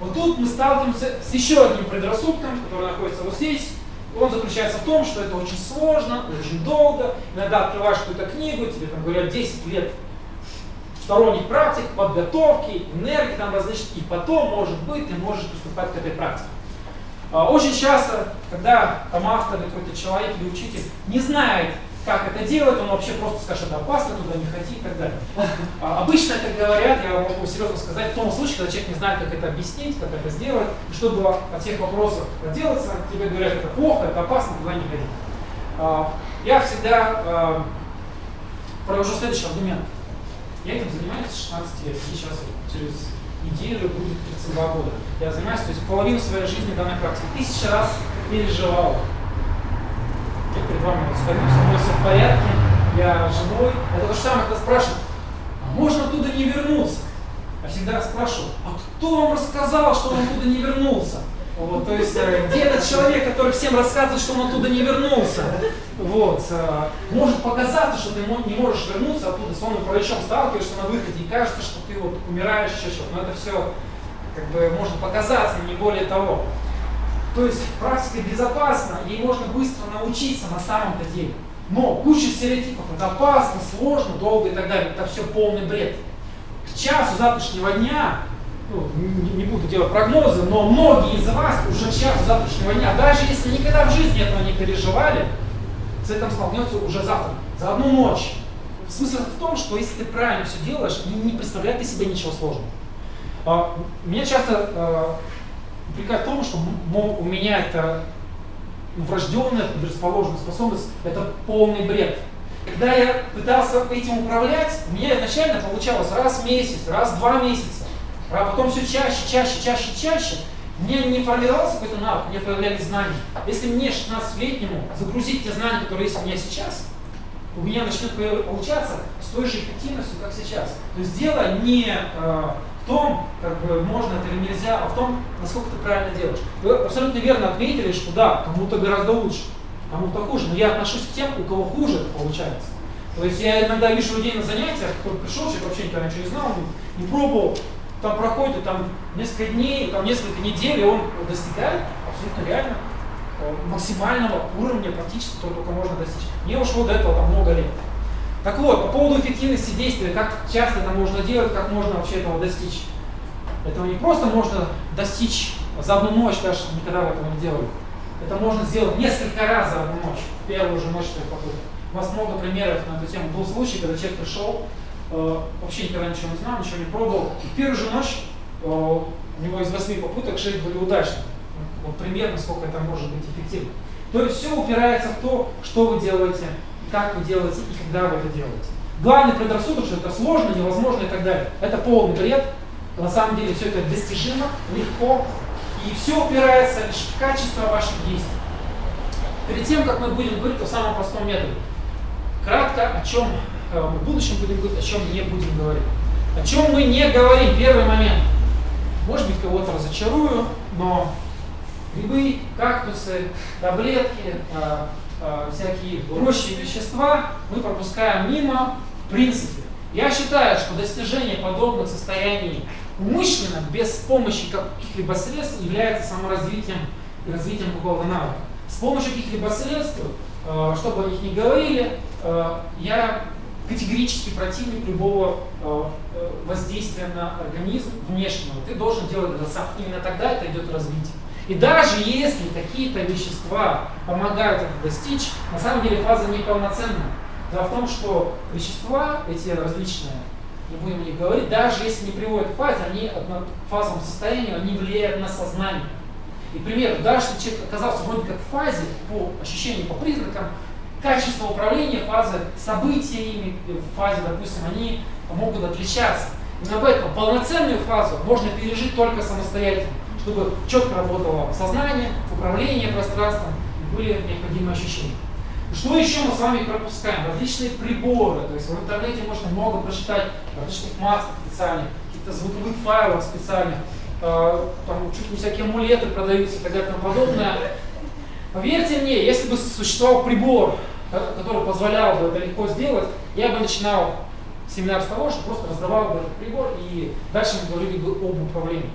Вот тут мы сталкиваемся с еще одним предрассудком, который находится вот здесь. Он заключается в том, что это очень сложно, очень долго. Иногда открываешь какую-то книгу, тебе там говорят 10 лет сторонних практик, подготовки, энергии там различных, и потом, может быть, ты можешь приступать к этой практике. Очень часто, когда там автор или какой-то человек или учитель не знает, как это делать, он вообще просто скажет, что это опасно, туда не ходи и так далее. Обычно это говорят, я могу серьезно сказать, в том случае, когда человек не знает, как это объяснить, как это сделать, и чтобы от всех вопросов отделаться, тебе говорят, это плохо, это опасно, туда не ходи. Я всегда провожу следующий аргумент. Я этим занимаюсь с 16 лет, сейчас через неделю будет 32 года. Я занимаюсь, то есть половину своей жизни данной практики 1000 раз переживал. Я перед вами стою, со мной все в порядке, я живой. Это то же самое, когда спрашивают, а можно оттуда не вернуться? Я всегда спрашиваю, а кто вам рассказал, что он оттуда не вернулся? Вот, то есть, где этот человек, который всем рассказывает, что он оттуда не вернулся? Вот, может показаться, что ты не можешь вернуться оттуда, с сонным параличом сталкиваешься на выходе, и кажется, что ты вот умираешь, еще что-то. Но это все как бы можно показаться, но не более того. То есть практика безопасна, ей можно быстро научиться на самом-то деле. Но куча стереотипов, это опасно, сложно, долго и так далее, это все полный бред. К часу завтрашнего дня, ну, не буду делать прогнозы, но многие из вас уже к часу завтрашнего дня, даже если никогда в жизни этого не переживали, с этим столкнется уже завтра, за одну ночь. Смысл в том, что если ты правильно все делаешь, не представляет из себя ничего сложного. Меня часто упрекают в том, что мол, у меня это врожденная предрасположенная способность, это полный бред. Когда я пытался этим управлять, у меня изначально получалось раз в месяц, раз в 2 месяца, а потом все чаще. У меня не формировался какой-то навык, у меня появлялись знания. Если мне 16-летнему загрузить те знания, которые есть у меня сейчас, у меня начнет получаться с той же эффективностью, как сейчас. То есть дело не в том, как бы можно это или нельзя, а в том, насколько ты правильно делаешь. Вы абсолютно верно отметили, что да, кому-то гораздо лучше, кому-то хуже, но я отношусь к тем, у кого хуже это получается. То есть я иногда вижу людей на занятиях, кто пришел, человек вообще никогда ничего не знал, не пробовал, там проходит там несколько дней, там несколько недель, и он достигает абсолютно реально максимального уровня практически, который только можно достичь. Мне ушло до этого там много лет. Так вот, по поводу эффективности действия, как часто это можно делать, как можно вообще этого достичь. Этого не просто можно достичь за одну ночь, даже никогда вы этого не делали. Это можно сделать несколько раз за одну ночь, в первую же ночь своей попытки. У нас много примеров на эту тему. Был случай, когда человек пришел, вообще никогда ничего не знал, ничего не пробовал. И в первую же ночь у него из 8 попыток 6 были удачны. Вот примерно сколько это может быть эффективно. То есть все упирается в то, что вы делаете, как вы делаете и когда вы это делаете. Главный предрассудок, что это сложно, невозможно и так далее. Это полный бред. На самом деле все это достижимо, легко. И все упирается лишь в качество ваших действий. Перед тем, как мы будем говорить о самом простом методе, кратко, о чем мы в будущем будем говорить, о чем не будем говорить. О чем мы не говорим, первый момент. Может быть, кого-то разочарую, но грибы, кактусы, таблетки, всякие прочие вещества мы пропускаем мимо в принципе. Я считаю, что достижение подобных состояний умышленно, без помощи каких-либо средств, является саморазвитием и развитием какого-то навыка. С помощью каких-либо средств, чтобы о них не говорили, я категорически противник любого воздействия на организм внешнего. Ты должен делать это сам. Именно тогда это идет развитие. И даже если какие-то вещества помогают это достичь, на самом деле фаза неполноценная. Дело в том, что вещества, эти различные, не будем о них говорить, даже если не приводят к фазе, они в фазовом состоянии, они влияют на сознание. И, к примеру, даже если человек оказался вроде как в фазе, по ощущениям, по признакам, качество управления фазы, событиями в фазе, допустим, они могут отличаться. Именно поэтому полноценную фазу можно пережить только самостоятельно, чтобы четко работало сознание, управление пространством и были необходимые ощущения. Что еще мы с вами пропускаем? Различные приборы. То есть в интернете можно много прочитать различных масках специальных, каких-то звуковых файлов специальных, там чуть не всякие амулеты продаются и так далее и тому подобное. Поверьте мне, если бы существовал прибор, который позволял бы это легко сделать, я бы начинал семинар с того, что просто раздавал бы этот прибор и дальше мы говорили бы об управлении.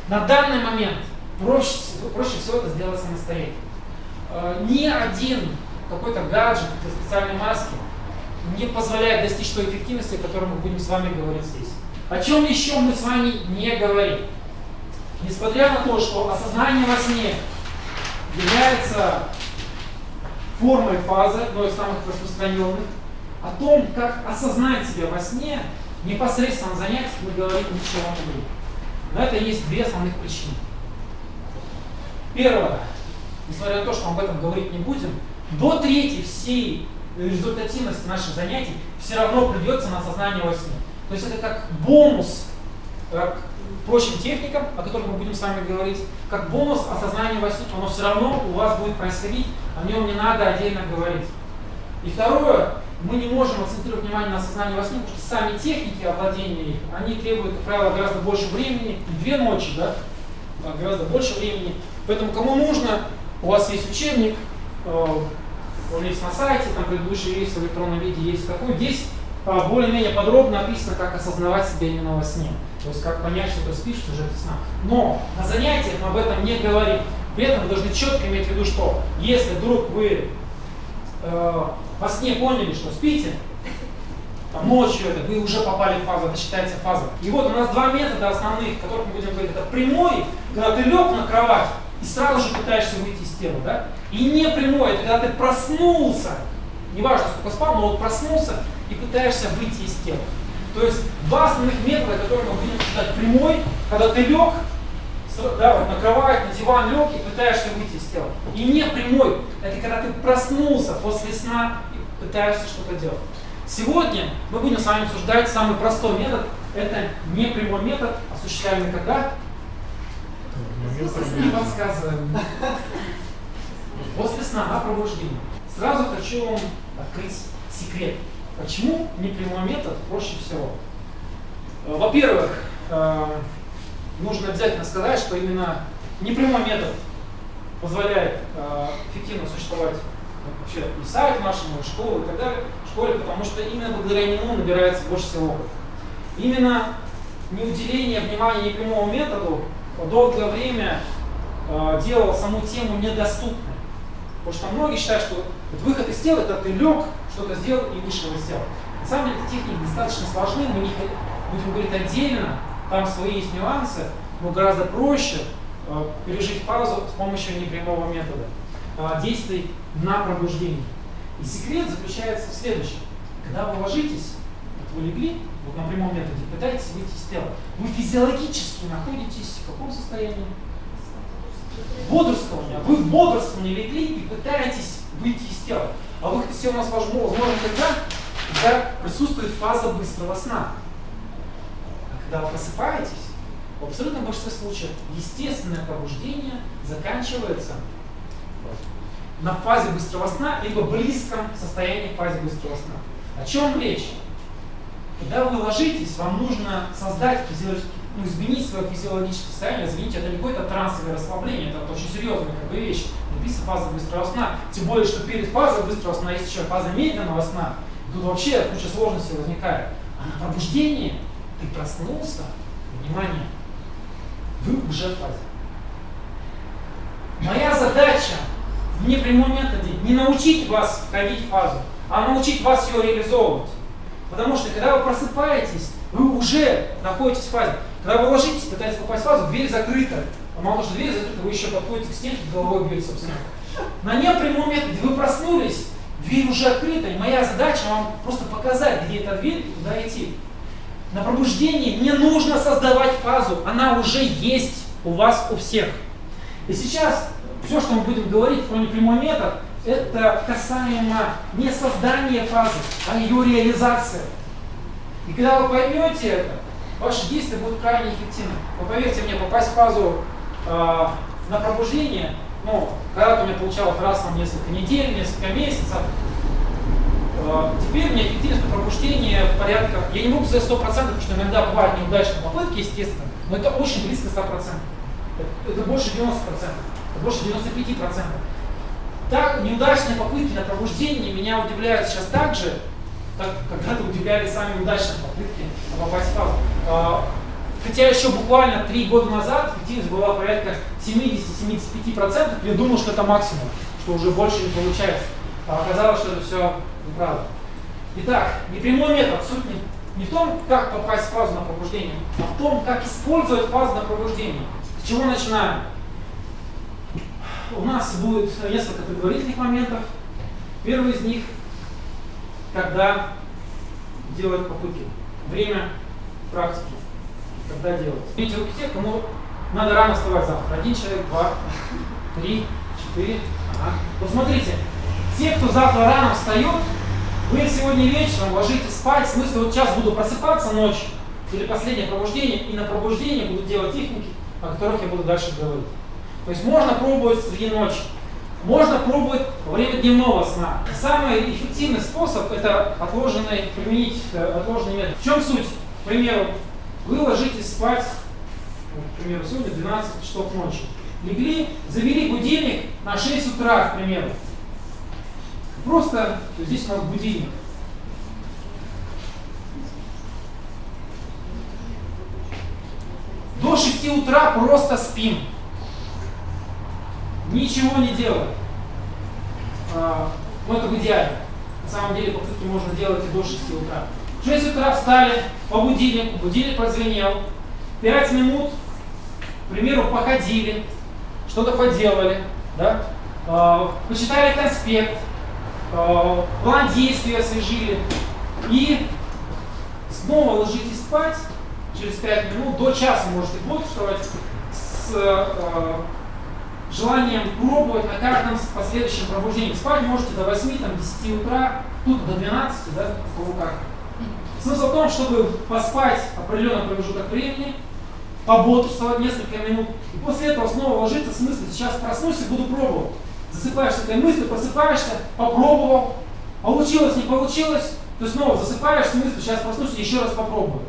На данный момент проще всего это сделать самостоятельно. Ни один какой-то гаджет, какие-то специальные маски не позволяет достичь той эффективности, о которой мы будем с вами говорить здесь. О чем еще мы с вами не говорим? Несмотря на то, что осознание во сне является формой фазы, одной из самых распространенных, о том, как осознать себя во сне, непосредственно на занятиях мы говорить ничего не будем. На это есть 2 основных причины. Первое, несмотря на то, что мы об этом говорить не будем, до трети всей результативности наших занятий все равно придется на осознание во сне. То есть это как бонус к прочим техникам, о которых мы будем с вами говорить, как бонус осознания во сне, оно все равно у вас будет происходить, о нем не надо отдельно говорить. И второе, мы не можем акцентировать внимание на осознании во сне, потому что сами техники овладения их, они требуют, как правило, гораздо больше времени, и 2 ночи, да, гораздо больше времени. Поэтому кому нужно, у вас есть учебник, он есть на сайте, там предыдущий есть в электронном виде, есть такой. Здесь более-менее подробно описано, как осознавать себя именно во сне. То есть как понять, что ты спишь в сюжете сна. Но на занятиях мы об этом не говорим. При этом вы должны четко иметь в виду, что если вдруг вы во сне поняли, что спите, там, ночью вы уже попали в фазу, это считается фаза. И вот у нас два метода основных, о которых мы будем говорить. Это прямой, когда ты лег на кровать и сразу же пытаешься выйти из тела, да? И не прямой, это когда ты проснулся, неважно сколько спал, но вот проснулся и пытаешься выйти из тела. То есть два основных метода, которые мы будем обсуждать. Прямой, когда ты лег, да, вот на кровать, на диван лег и пытаешься выйти из тела. И не прямой, это когда ты проснулся после сна и пытаешься что-то делать. Сегодня мы будем с вами обсуждать самый простой метод. Это не прямой метод, осуществляемый когда? Не подсказываем. После сна, на пробуждение. Сразу хочу вам открыть секрет. Почему непрямой метод проще всего? Во-первых, нужно обязательно сказать, что именно непрямой метод позволяет эффективно существовать вообще и сайт нашему, и школу, и так далее, в школе, потому что именно благодаря нему набирается больше всего опыта. Именно неуделение внимания непрямому методу долгое время делало саму тему недоступной. Потому что многие считают, что выход из тела — это ты лег, что-то сделал и вышел из тела. На самом деле эти техники достаточно сложны, мы не будем говорить отдельно, там свои есть нюансы, но гораздо проще пережить фазу с помощью непрямого метода действий на пробуждение. И секрет заключается в следующем. Когда вы ложитесь, вот вы легли, вот на прямом методе, пытаетесь выйти из тела, вы физиологически находитесь в каком состоянии? Бодрствование. Вы в бодрствовании легли и пытаетесь выйти из тела. А выход из тела у нас возможен когда присутствует фаза быстрого сна. А когда вы просыпаетесь, в абсолютном большинстве случаев естественное пробуждение заканчивается на фазе быстрого сна, либо близком состоянии к фазе быстрого сна. О чем речь? Когда вы ложитесь, вам нужно создать изменить свое физиологическое состояние. Извините, это не какой-то трансовое расслабление, это очень серьезная вещь. Написано фаза быстрого сна. Тем более, что перед фазой быстрого сна есть еще фаза медленного сна. Тут вообще куча сложностей возникает. А на пробуждении ты проснулся, внимание, вы уже в фазе. Моя задача в непрямом методе не научить вас входить в фазу, а научить вас ее реализовывать. Потому что когда вы просыпаетесь, вы уже находитесь в фазе. Когда вы ложитесь, пытаетесь попасть в фазу, дверь закрыта. А мало что дверь закрыта, вы еще подходите к стенке, головой бьете, собственно. На непрямом методе вы проснулись, дверь уже открыта, и моя задача вам просто показать, где эта дверь и куда идти. На пробуждении не нужно создавать фазу, она уже есть у вас у всех. И сейчас все, что мы будем говорить про непрямой метод, это касаемо не создания фазы, а ее реализации. И когда вы поймете это, ваши действия будут крайне эффективны. Вы поверьте мне, попасть в фазу на пробуждение, когда-то у меня получалось раз в несколько недель, несколько месяцев, теперь у меня эффективность на пробуждение порядка, я не могу сказать 100%, потому что иногда бывают неудачные попытки, естественно, но это очень близко 100%. Это больше 90%, это больше 95%. Так, неудачные попытки на пробуждение меня удивляют сейчас так же, как когда-то удивляли сами удачные попытки попасть в фазу. Хотя еще буквально 3 года назад эффективность была порядка 70-75%, я думал, что это максимум, что уже больше не получается. А оказалось, что это все неправда. Итак, непрямой метод, суть не в том, как попасть в фазу на пробуждение, а в том, как использовать фазу на пробуждение. С чего начинаем? У нас будет несколько предварительных моментов. Первый из них, когда делать попытки. Время практики. Когда делать. Видите руки тех, кому надо рано вставать завтра. 1 человек, 2, 3, 4. Ага. Вот смотрите, те, кто завтра рано встает, вы сегодня вечером ложитесь спать, в смысле вот сейчас буду просыпаться ночью, или последнее пробуждение, и на пробуждение буду делать техники, о которых я буду дальше говорить. То есть можно пробовать среди ночи, можно пробовать во время дневного сна. Самый эффективный способ — это применить отложенный метод. В чем суть? К примеру, вы ложитесь спать, к примеру, сегодня 12 часов ночи. Легли, завели будильник на 6 утра, к примеру. Просто здесь у нас будильник. До 6 утра просто спим. Ничего не делаем. Ну это в идеале. На самом деле попытки можно делать и до 6 утра. В 6 утра встали по будильнику, будильник прозвенел. 5 минут, к примеру, походили, что-то поделали, да? Почитали конспект, план действий освежили. И снова ложитесь спать через 5 минут, до часа можете бодрствовать с желанием пробовать на каждом последующем пробуждении. Спать можете до 8, там, 10 утра, тут до 12, да, в кого как. Смысл в том, чтобы поспать определенный промежуток времени, пободрствовать несколько минут, и после этого снова ложиться с мыслью: сейчас проснусь и буду пробовать. Засыпаешь с этой мыслью, просыпаешься, попробовал, получилось, не получилось, ты снова засыпаешь с мыслью: сейчас проснусь и еще раз попробую.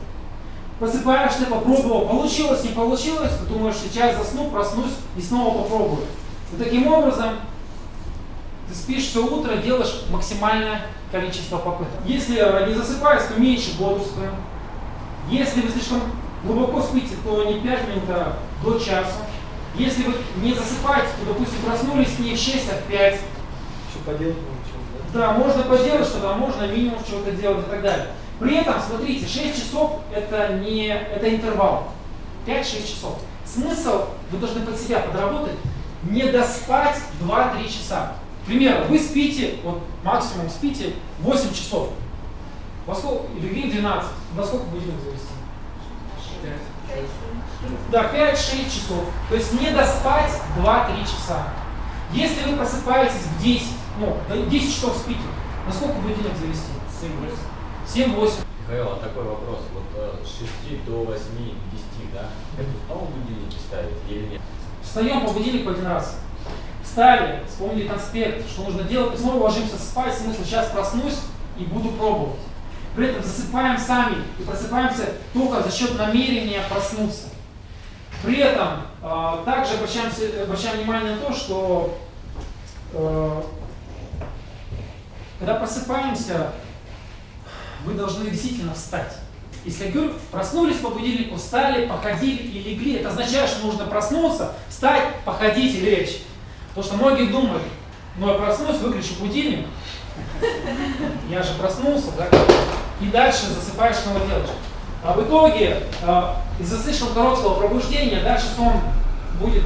Просыпаешься, попробовал, получилось, не получилось, ты думаешь: сейчас засну, проснусь и снова попробую. И таким образом ты спишь все утро, делаешь максимальное количество попыток. Если не засыпаешь, то меньше бодрствуем. Если вы слишком глубоко спите, то не 5 минут, а до часа. Если вы не засыпаете, то, допустим, проснулись не в 6, а в 5. Еще поделать можно. Да, можно поделать что-то, а можно минимум чего-то делать и так далее. При этом, смотрите, 6 часов это интервал. 5-6 часов. Смысл, вы должны под себя подработать, не доспать 2-3 часа. К примеру, вы спите, вот максимум спите 8 часов. Во сколько? Или 12. Во сколько будильник завести? 5. Да, 5-6 часов. То есть не доспать 2-3 часа. Если вы просыпаетесь в 10, 10 часов спите, на сколько будильник завести? 7-8. Михаил, а такой вопрос. Вот с 6 до 8, 10, да? Это снова будильники ставить или нет? Встаем по будильнику один раз. Встали, вспомнили конспект, что нужно делать, и снова ложимся спать, в смысле: сейчас проснусь и буду пробовать. При этом засыпаем сами и просыпаемся только за счет намерения проснуться. При этом также обращаем внимание на то, что когда просыпаемся, вы должны действительно встать. Если я говорю, проснулись по будильнику, встали, походили и легли, это означает, что нужно проснуться, встать, походить и лечь. Потому что многие думают: ну я проснусь, выключу будильник, я же проснулся, да? И дальше засыпаешь, снова делаешь. А в итоге из-за слишком короткого пробуждения дальше сон будет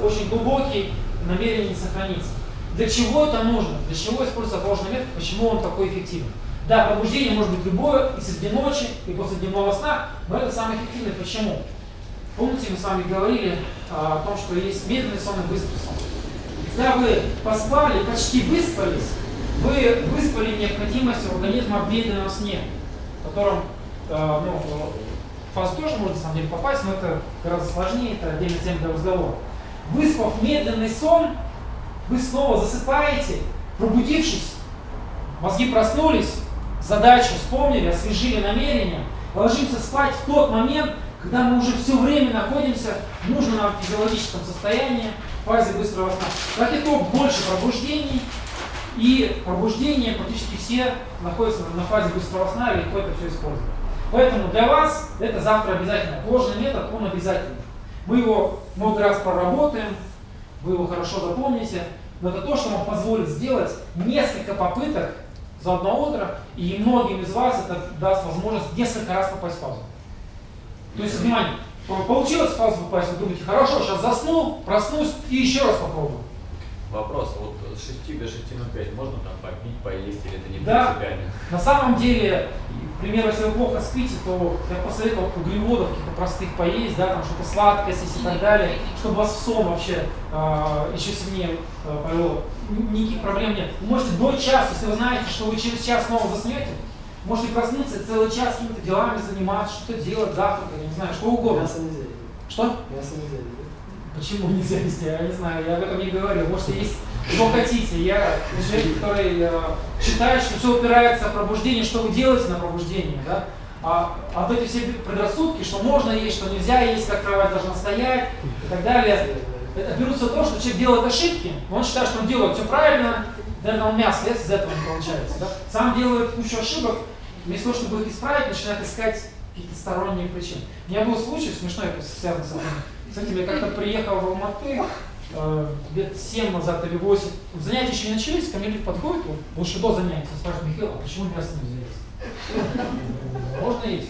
очень глубокий, намерение не сохранится. Для чего это нужно? Для чего используется отложенный метод? Почему он такой эффективный? Да, пробуждение может быть любое, и среди ночи, и после дневного сна, но это самое эффективное. Почему? Помните, мы с вами говорили о том, что есть медленный сон и быстрый сон. Когда вы поспали, почти выспались, вы выспали необходимость организма в медленном сне, в котором фазу тоже можно на самом деле попасть, но это гораздо сложнее, это отдельная тема для разговора. Выспав медленный сон, вы снова засыпаете, пробудившись, мозги проснулись, задачу вспомнили, освежили намерение, ложимся спать в тот момент, когда мы уже все время находимся в нужном нам физиологическом состоянии, в фазе быстрого сна. Как итог, больше пробуждений, и пробуждения практически все находятся на фазе быстрого сна, и легко это все использует. Поэтому для вас это завтра обязательно. Отложенный метод, он обязательный. Мы его много раз проработаем, вы его хорошо запомните, но это то, что вам позволит сделать несколько попыток за одно утро, и многим из вас это даст возможность несколько раз попасть в фазу. То есть, внимание, получилось в фазу попасть, вы думаете: хорошо, сейчас засну, проснусь и еще раз попробую. Вопрос, вот с 6 до 6:05 можно там попить, поесть, или это не Да. принципиально? На самом деле, к примеру, если вы плохо спите, то я посоветовал углеводов каких-то простых поесть, да, там что-то сладкое съесть и так далее, чтобы вас в сон вообще еще сильнее повело. Никаких проблем нет. Вы можете до часа, если вы знаете, что вы через час снова заснете, можете проснуться и целый час какими-то делами заниматься, что-то делать, завтракать, я не знаю, что угодно. Мясо нельзя. Что? Мясо нельзя. Почему нельзя вести? Я не знаю, я об этом не говорил. Можете есть что хотите. Я человек, который считает, что все упирается в пробуждение, что вы делаете на пробуждении. Да? А вот эти все предрассудки, что можно есть, что нельзя есть, как кровать должна стоять и так далее, это берутся то, что человек делает ошибки, он считает, что он делает все правильно, наверное, он мясо ест, из этого не получается. Да? Сам делает кучу ошибок, вместо того, чтобы их исправить, начинает искать каких-то сторонних причин. У меня был случай смешной, связан с этим. Кстати, я как-то приехал в Алматы лет 7 назад или 8. Занятия еще не начались, ко мне люди подходят, вот, лучше до занятия, спрашивают: Михаил, а почему мясо нельзя есть? Можно есть.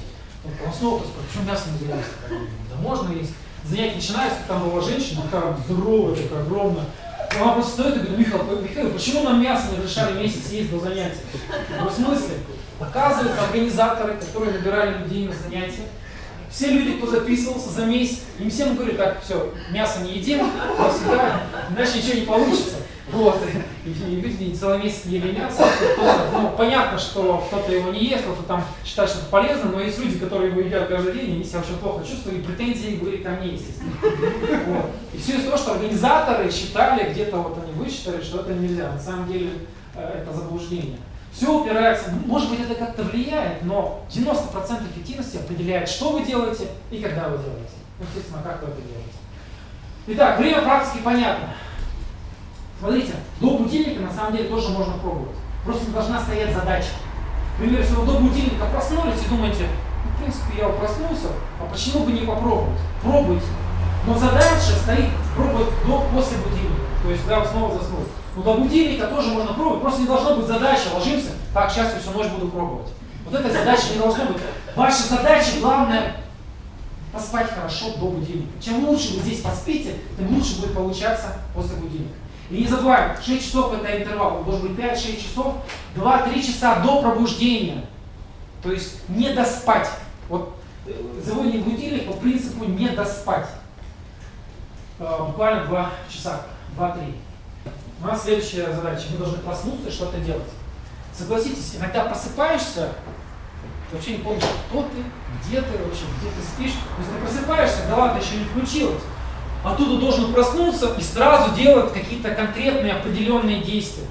Он снова спрашивает: почему мясо нельзя есть? Да можно есть. Занятие начинается, там была женщина, такая здоровая, такая огромная. Она просто стоит и говорит: Михаил, почему нам мясо не разрешали месяц есть до занятия? В смысле? Оказывается, организаторы, которые набирали людей на занятия, все люди, кто записывался за месяц, им всем говорят: так, все, мясо не едим, всегда, иначе ничего не получится. Вот. И люди целый месяц не ели мясо. Ну, понятно, что кто-то его не ест, кто-то там считает, что это полезно, но есть люди, которые его едят каждый день, и они себя очень плохо чувствуют, и претензии были ко мне, естественно. Вот. И все из-за того, что организаторы считали, где-то вот они высчитали, что это нельзя. На самом деле это заблуждение. Все упирается, может быть, это как-то влияет, но 90% эффективности определяет, что вы делаете и когда вы делаете. Ну, естественно, как вы это делаете. Итак, время практики понятно. Смотрите, до будильника на самом деле тоже можно пробовать. Просто не должна стоять задача. Например, если вы до будильника проснулись и думаете: ну, в принципе, я проснулся, а почему бы не попробовать? Пробуйте. Но задача стоит пробовать после будильника. То есть, когда вы снова заснули. Но до будильника тоже можно пробовать. Просто не должно быть задача: ложимся, так, сейчас я всю ночь буду пробовать. Вот этой задачи не должно быть. Ваша задача главное поспать хорошо до будильника. Чем лучше вы здесь поспите, тем лучше будет получаться после будильника. И не забываем, 6 часов это интервал, должен быть 5-6 часов, 2-3 часа до пробуждения. То есть не доспать. Вот заводить будильник по принципу не доспать. Буквально 2 часа, 2-3. У нас следующая задача. Мы должны проснуться и что-то делать. Согласитесь, иногда просыпаешься, ты вообще не помнишь, кто ты, где ты вообще, где ты спишь. То есть ты просыпаешься, голова еще не включилась. Оттуда должен проснуться и сразу делать какие-то конкретные определенные действия.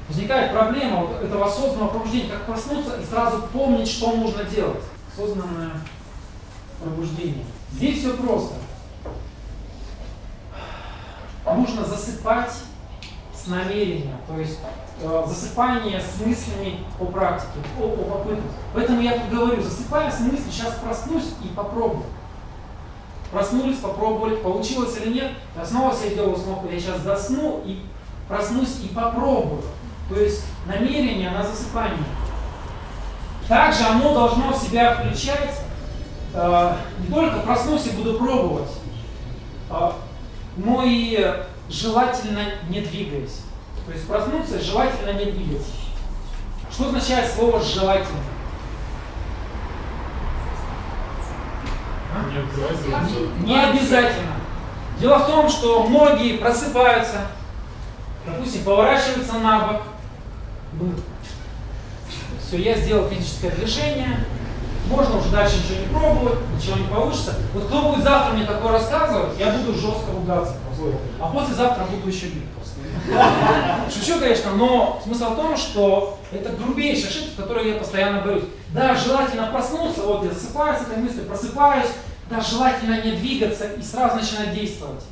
Возникает проблема вот этого осознанного пробуждения, как проснуться и сразу помнить, что нужно делать. Осознанное пробуждение. Здесь все просто. Нужно засыпать с намерением, то есть засыпание с мыслями о практике, о попытках. Поэтому я тут говорю: засыпая с мыслью, сейчас проснусь и попробую. Проснулись, попробовали, получилось или нет, я снова себе делаю установку: я сейчас засну и проснусь и попробую. То есть намерение на засыпание. Также оно должно в себя включать не только проснусь и буду пробовать, но и желательно не двигаясь. То есть проснуться желательно не двигаться. Что означает слово «желательно»? Не обязательно. Дело в том, что многие просыпаются, допустим, поворачиваются на бок. Все, я сделал физическое движение, можно уже дальше ничего не пробовать, ничего не получится. Вот кто будет завтра мне такое рассказывать, я буду жестко ругаться. А послезавтра буду еще бить просто. Шучу, конечно, но смысл в том, что это грубейшая ошибка, с которой я постоянно борюсь. Да, желательно проснуться, вот я засыпаю с этой мыслью, просыпаюсь, да, желательно не двигаться и сразу начинать действовать.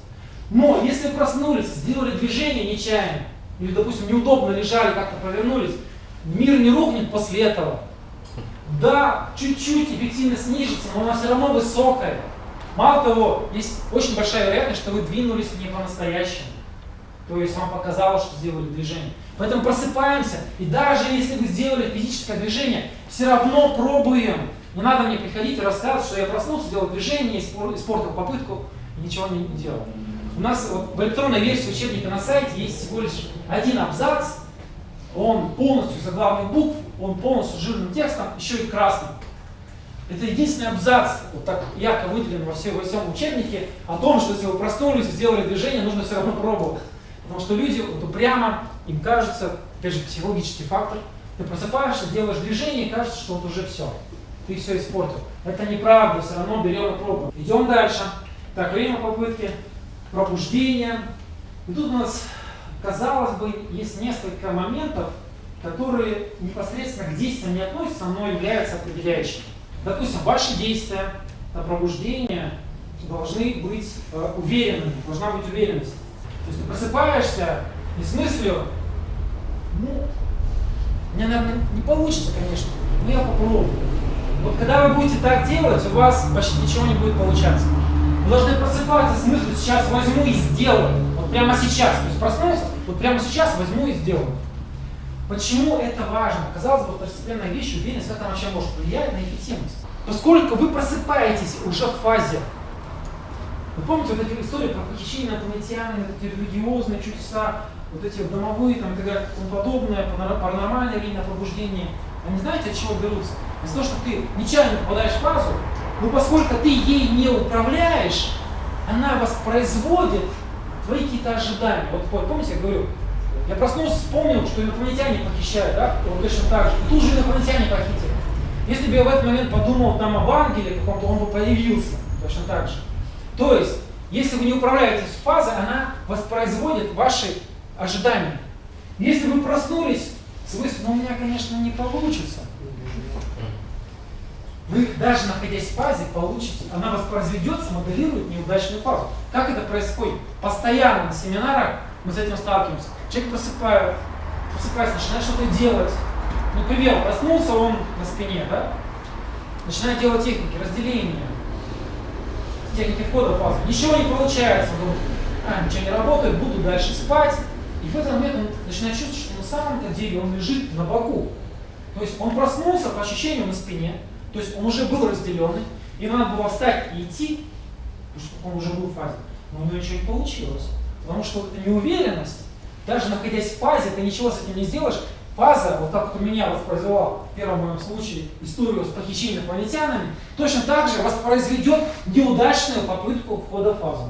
Но если проснулись, сделали движение нечаянно, или, допустим, неудобно лежали, как-то повернулись, мир не рухнет после этого. Да, чуть-чуть эффективность снижится, но она все равно высокая. Мало того, есть очень большая вероятность, что вы двинулись не по-настоящему. То есть вам показалось, что сделали движение. Поэтому просыпаемся, и даже если вы сделали физическое движение, все равно пробуем. Не надо мне приходить и рассказывать, что я проснулся, сделал движение, испортил попытку и ничего не делал. У нас вот в электронной версии учебника на сайте есть всего лишь один абзац. Он полностью заглавных букв, он полностью жирным текстом, еще и красным. Это единственный абзац, вот так ярко выделен во всем учебнике, о том, что если вы проснулись, сделали движение, нужно все равно пробовать. Потому что люди вот упрямо, им кажется, опять же, психологический фактор, ты просыпаешься, делаешь движение, и кажется, что вот уже все, ты все испортил. Это неправда, все равно берем и пробуем. Идем дальше. Так, время попытки, пробуждение. И тут у нас, казалось бы, есть несколько моментов, которые непосредственно к действиям не относятся, но являются определяющими. Допустим, ваши действия на пробуждение должны быть уверенными, должна быть уверенность. То есть ты просыпаешься не с мыслью, ну, мне, наверное, не получится, конечно, но я попробую. Вот когда вы будете так делать, у вас почти ничего не будет получаться. Вы должны просыпаться с мыслью, сейчас возьму и сделаю. Вот прямо сейчас. То есть проснулся, вот прямо сейчас возьму и сделаю. Почему это важно? Казалось бы, второстепенная вещь, уверенность, как она вообще может влиять на эффективность. Поскольку вы просыпаетесь уже в фазе. Вы помните вот эти истории про похищение инопланетян, эти религиозные чудеса, вот эти домовые там, и так далее, и тому подобное, паранормальное линия пробуждения. Они знаете, от чего берутся? Из-за того, что ты нечаянно попадаешь в фазу, но поскольку ты ей не управляешь, она воспроизводит твои какие-то ожидания. Вот помните, я говорю, я проснулся, вспомнил, что инопланетяне похищают, да? Вот точно так же. И тут же инопланетяне похитили. Если бы я в этот момент подумал там об ангеле каком-то, он бы появился точно так же. То есть, если вы не управляете фазой, она воспроизводит ваши ожидания. Если вы проснулись с мыслью, ну у меня, конечно, не получится. Вы даже находясь в фазе получите, она воспроизведет, смоделирует неудачную фазу. Как это происходит? Постоянно на семинарах мы с этим сталкиваемся. Человек просыпается, начинает что-то делать. Например, проснулся он на спине, да? Начинает делать техники разделения, техники входа в фазу. Ничего не получается. Он думает, ничего не работает, буду дальше спать. И в этот момент он начинает чувствовать, что на самом-то деле он лежит на боку. То есть он проснулся по ощущению на спине, то есть он уже был разделенный, и надо было встать и идти, потому что он уже был в фазе. Но у него ничего не получилось. Потому что это неуверенность. Даже находясь в фазе, ты ничего с этим не сделаешь. Фаза, вот как вот у меня воспроизвела в первом моем случае историю с похищением инопланетянами, точно так же воспроизведет неудачную попытку входа в фазу.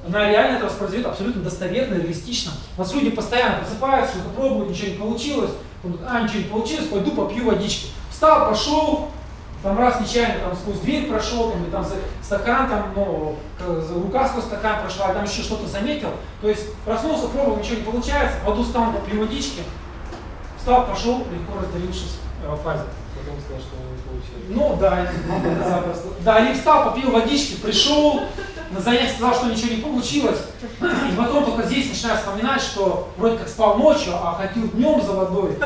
Она реально это воспроизведет абсолютно достоверно, реалистично. У нас люди постоянно просыпаются, что-то пробуют, ничего не получилось. Ничего не получилось, пойду попью водички. Встал, пошел, там раз нечаянно там, сквозь дверь прошел, там, или там стакан, там, ну, рука сквозь стакан прошла, а там еще что-то заметил. То есть проснулся, пробовал, ничего не получается, пойду встану, попью водички. Встал, пошел, легко разделившись в фазе. Потом сказал, что не получилось. Ну да, это запросто. Да, или встал, попил водички, пришел, на занятие сказал, что ничего не получилось. И потом только здесь начинаю вспоминать, что вроде как спал ночью, а ходил днем за водой.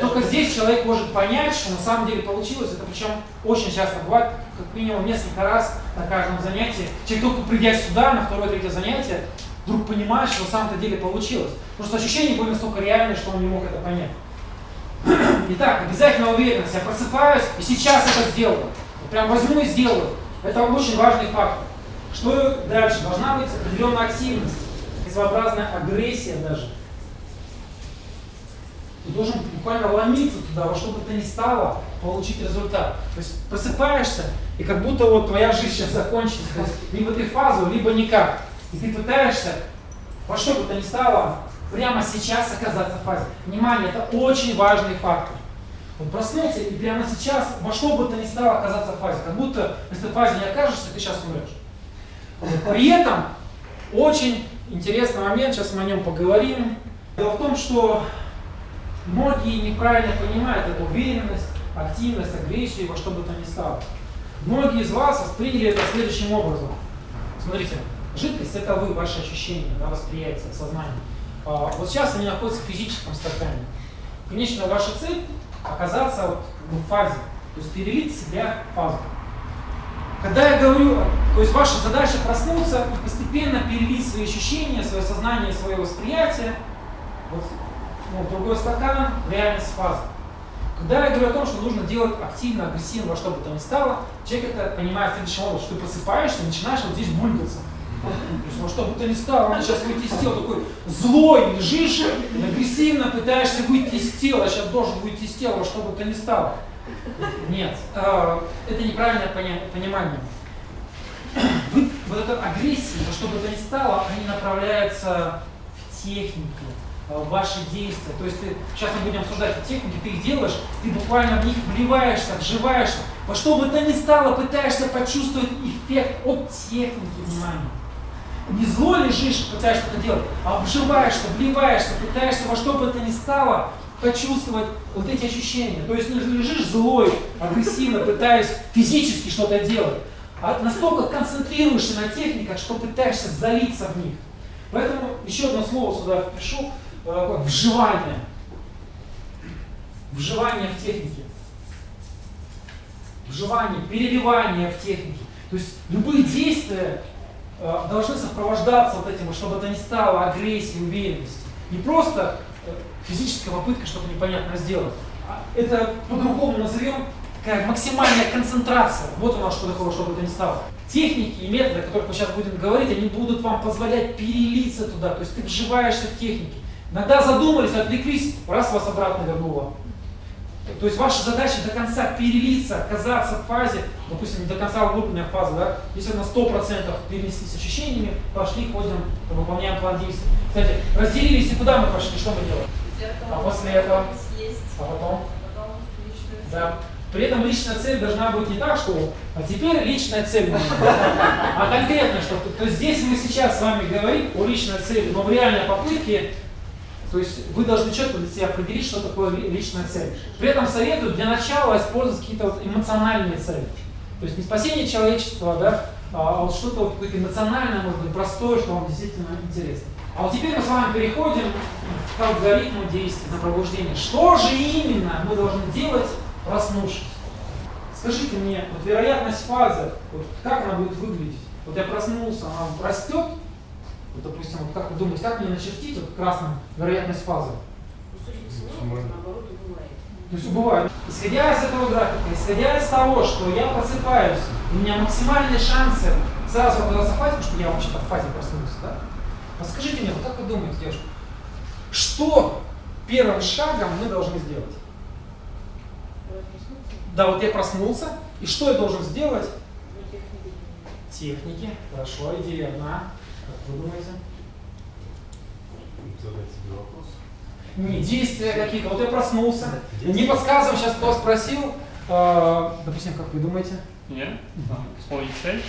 Только здесь человек может понять, что на самом деле получилось. Это причем очень часто бывает, как минимум несколько раз на каждом занятии. Человек только придя сюда, на второе-третье занятие, вдруг понимает, что на самом-то деле получилось. Потому что ощущения были настолько реальные, что он не мог это понять. Итак, обязательно уверенность. Я просыпаюсь и сейчас это сделаю. Вот прям возьму и сделаю. Это очень важный фактор. Что дальше? Должна быть определенная активность, своеобразная агрессия даже. Ты должен буквально ломиться туда, во что бы то ни стало, получить результат. То есть просыпаешься, и как будто вот твоя жизнь сейчас закончится. То есть либо ты фазу, либо никак. И ты пытаешься во что бы то ни стало прямо сейчас оказаться в фазе. Внимание, это очень важный фактор. Он проснулся и прямо сейчас во что бы то ни стало оказаться в фазе. Как будто, если ты в фазе не окажешься, ты сейчас умрешь. При этом очень интересный момент, сейчас мы о нем поговорим. Дело в том, что многие неправильно понимают эту уверенность, активность, агрессию, во что бы то ни стало. Многие из вас восприняли это следующим образом. Смотрите, жидкость — это вы, ваши ощущения, да, восприятие, сознание. Вот сейчас они находятся в физическом стакане. Конечная ваша цель — оказаться вот в фазе, то есть перелить себя в фазу. Когда я говорю, то есть ваша задача проснуться и постепенно перелить свои ощущения, свое сознание, свое восприятие вот, в другой стакан, в реальность фазы. Когда я говорю о том, что нужно делать активно, агрессивно, во что бы то ни стало, человек это понимает следующим образом, что ты просыпаешься и начинаешь вот здесь булькаться. То есть во что бы то ни стало, надо сейчас выйти из тела, такой злой, лежишь, агрессивно пытаешься выйти из тела, сейчас должен выйти из тела, во что бы то ни стало. Нет, это неправильное понимание. Вот эта агрессия, во что бы то ни стало, они направляются в технику, в ваши действия. То есть сейчас мы будем обсуждать эти техники, ты их делаешь, ты буквально в них вливаешься, вживаешься. Во что бы то ни стало, пытаешься почувствовать эффект от техники, внимания. Не зло лежишь, пытаешься это делать, а вживаешься, вливаешься, пытаешься во что бы то ни стало почувствовать вот эти ощущения. То есть не лежишь злой, агрессивно, пытаясь физически что-то делать, а настолько концентрируешься на техниках, что пытаешься залиться в них. Поэтому еще одно слово сюда впишу, вживание. Вживание в технике. вживание, переливание в технике. То есть любые действия должны сопровождаться вот этим, чтобы это не стало агрессией, уверенностью. Не просто физическая попытка что-то непонятное сделать. Это по-другому назовем такая максимальная концентрация. Вот у нас что такое, чтобы это не стало. Техники и методы, о которых мы сейчас будем говорить, они будут вам позволять перелиться туда. То есть ты вживаешься в техники. Иногда задумались, отвлеклись, раз вас обратно вернуло. То есть ваша задача до конца перелиться, оказаться в фазе, допустим, не до конца углубленная фаза, да? Если на 100% перенеслись ощущениями, пошли, ходим, выполняем план действий. Кстати, разделились и куда мы пошли, что мы делаем? А после этого? А потом? Да. При этом личная цель должна быть не так, что а теперь личная цель, а конкретно что-то. То есть здесь мы сейчас с вами говорим о личной цели, но в реальной попытке, то есть вы должны четко для себя определить, что такое личная цель. При этом советую для начала использовать какие-то вот эмоциональные цели. То есть не спасение человечества, да, а вот что-то вот какое-то эмоциональное, может быть, простое, что вам действительно интересно. А вот теперь мы с вами переходим к алгоритму действий на пробуждение. Что же именно мы должны делать, проснувшись? Скажите мне, вот вероятность фазы, вот как она будет выглядеть? Вот я проснулся, она растет? Вот, допустим, вот как вы думаете, как мне начертить вот красным вероятность фазы? То есть убывает. Исходя из этого графика, исходя из того, что я просыпаюсь, у меня максимальные шансы сразу оказаться в фазе, потому что я вообще-то в фазе проснулся, да? Подскажите мне, вот как вы думаете, девушка, что первым шагом мы должны сделать? Да, вот я проснулся, и что я должен сделать? Техники. Хорошо, идея одна. Как вы думаете? Задать себе вопрос. Не, действия какие-то. Вот я проснулся. Не подсказываем, сейчас кто спросил. Допустим, как вы думаете? Нет? Вспомнить цель?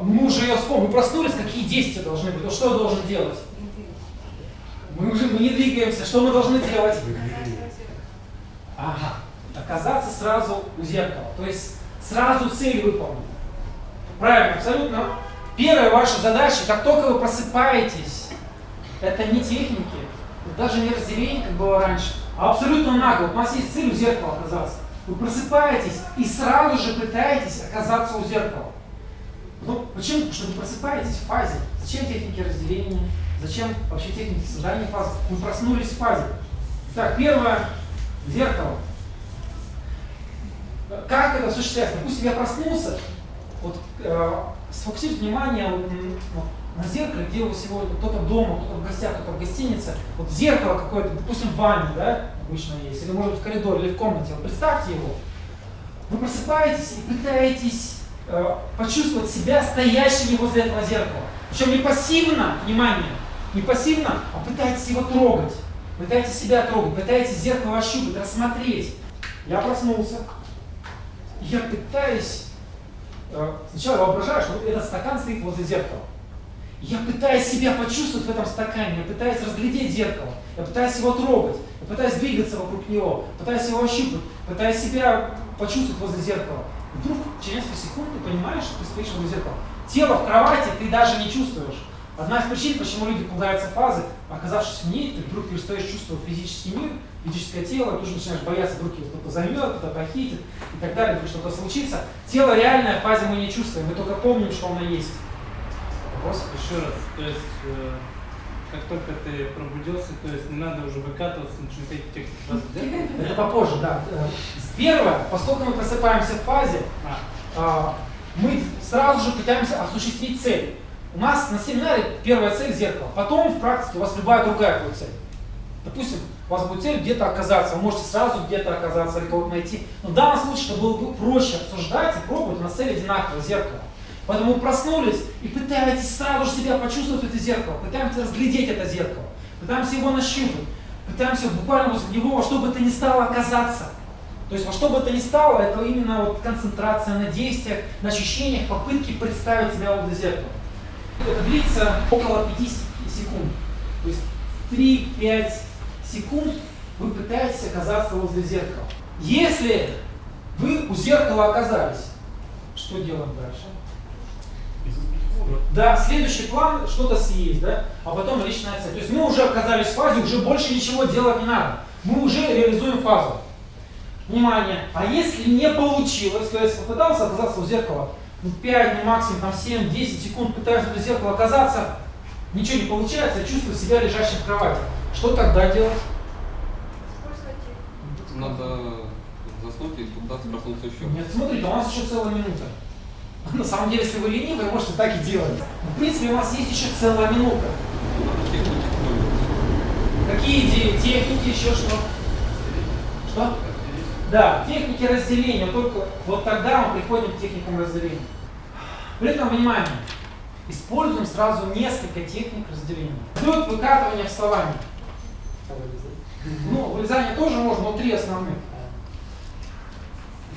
Мы уже ее вспомнили. Мы проснулись, какие действия должны быть? Вот что я должен делать? Мы не двигаемся. Что мы должны делать? Ага. Оказаться сразу у зеркала. То есть сразу цель выполнена. Правильно, абсолютно. Первая ваша задача, как только вы просыпаетесь, это не техники, это даже не разделение, как было раньше, а абсолютно нагло. У вас есть цель у зеркала оказаться. Вы просыпаетесь и сразу же пытаетесь оказаться у зеркала. Ну, почему? Потому что вы просыпаетесь в фазе. Зачем техники разделения? Зачем вообще техники создания фазы? Вы проснулись в фазе. Так, первое, зеркало. Как это осуществляется? Допустим, я проснулся, вот, сфокусируйте внимание вот, на зеркале, где вы сегодня, кто-то дома, кто-то в гостях, кто-то в гостинице, вот зеркало какое-то, допустим, в ванне, да, обычно есть, или может быть в коридоре, или в комнате, вот представьте его. Вы просыпаетесь и пытаетесь почувствовать себя стоящими возле этого зеркала. Причем не пассивно, внимание, не пассивно, а пытаетесь его трогать, пытаетесь себя трогать, пытаетесь зеркало ощупать, рассмотреть. Я проснулся. Я пытаюсь, сначала воображаю, что этот стакан стоит возле зеркала. Я пытаюсь себя почувствовать в этом стакане, я пытаюсь разглядеть зеркало, я пытаюсь его трогать, я пытаюсь двигаться вокруг него, пытаюсь его ощупать, пытаюсь себя почувствовать возле зеркала. И вдруг через несколько секунд ты понимаешь, что ты стоишь возле зеркала. Тело в кровати ты даже не чувствуешь. Одна из причин, почему люди пугаются фазы, оказавшись в ней, ты вдруг перестаешь чувствовать физический мир, физическое тело, ты уже начинаешь бояться, вдруг его кто-то займет, кто-то похитит и так далее, вдруг что-то случится. Тело реальное в фазе мы не чувствуем, мы только помним, что оно есть. Вопрос? Еще раз, то есть, как только ты пробудился, то есть не надо уже выкатываться, начинать эти Это попозже, да. Первое, поскольку мы просыпаемся в фазе, мы сразу же пытаемся осуществить цель. У нас на семинаре первая цель – зеркало. Потом в практике у вас любая другая будет цель. Допустим, у вас будет цель где-то оказаться, вы можете сразу где-то оказаться или кого-то найти. Но в данном случае, чтобы было бы проще обсуждать и пробовать, у нас цель одинаковая – зеркало. Поэтому вы проснулись и пытаетесь сразу же себя почувствовать это зеркало, пытаемся разглядеть это зеркало, пытаемся его нащупать, пытаемся буквально возле него во что бы это ни стало оказаться. То есть во что бы это ни стало, это именно вот концентрация на действиях, на ощущениях, попытки представить себя возле зеркала. Это длится около 5 секунд. То есть 3-5 секунд вы пытаетесь оказаться возле зеркала. Если вы у зеркала оказались, что делаем дальше? Да, следующий план что-то съесть, да, а потом личная цель. То есть мы уже оказались в фазе, уже больше ничего делать не надо. Мы уже реализуем фазу. Внимание. А если не получилось, то есть попытался оказаться у зеркала, 5, ну, максимум там 7-10 секунд пытаюсь в зеркало оказаться, ничего не получается, я чувствую себя лежащим в кровати. Что тогда делать? Использовать технику. Надо заснуть и попытаться проснуться еще. Нет, смотрите, у нас еще целая минута. На самом деле, если вы ленивы, вы можете так и делать. В принципе, у нас есть еще целая минута. Надо техники вновь. Какие идеи? Техники, еще что? Что? Да, техники разделения. Только вот тогда мы приходим к техникам разделения. При этом, внимание, используем сразу несколько техник разделения. Идет выкатывание вставания. Ну, вылезание тоже можно, но 3 основных.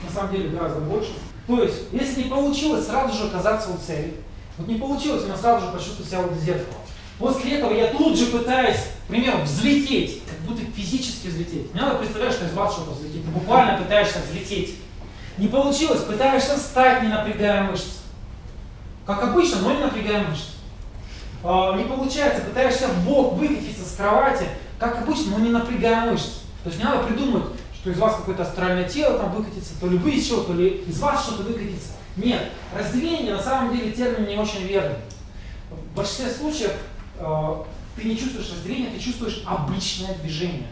На самом деле гораздо больше. То есть, если не получилось, сразу же оказаться у цели. Вот не получилось, у нас сразу же почувствовать себя вот в зеркало. После этого я тут же пытаюсь, к примеру, взлететь, как будто физически взлететь. Не надо представлять, что из вас что-то взлетит. Ты буквально пытаешься взлететь. Не получилось, пытаешься встать, не напрягая мышцы. Как обычно, но не напрягая мышцы. Не получается, пытаешься в бок выкатиться с кровати, как обычно, но не напрягая мышцы. То есть не надо придумать, что из вас какое-то астральное тело там выкатится, то ли вы из чего, то ли из вас что-то выкатится. Нет, разделение на самом деле термин не очень верный. В большинстве случаев ты не чувствуешь разделения, ты чувствуешь обычное движение.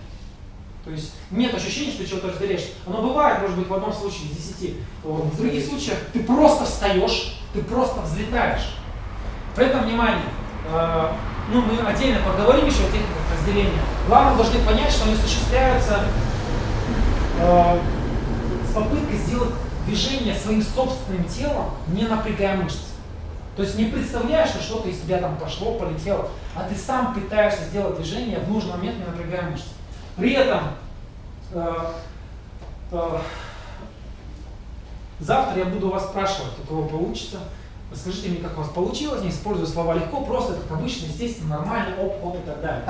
То есть нет ощущения, что ты чего-то разделяешь. Оно бывает, может быть, в одном случае из 10. В других случаях ты просто встаешь, ты просто взлетаешь. При этом, внимание, ну, мы отдельно поговорим еще о техниках разделения. Главное, должны понять, что они осуществляются с попыткой сделать движение своим собственным телом, не напрягая мышцы. То есть не представляешь, что что-то из тебя там пошло, полетело, а ты сам пытаешься сделать движение в нужный момент, не напрягая мышцы. При этом завтра я буду вас спрашивать, у кого получится. Расскажите мне, как у вас получилось, не используя слова легко, просто как обычно, естественно, нормально, оп, и так далее.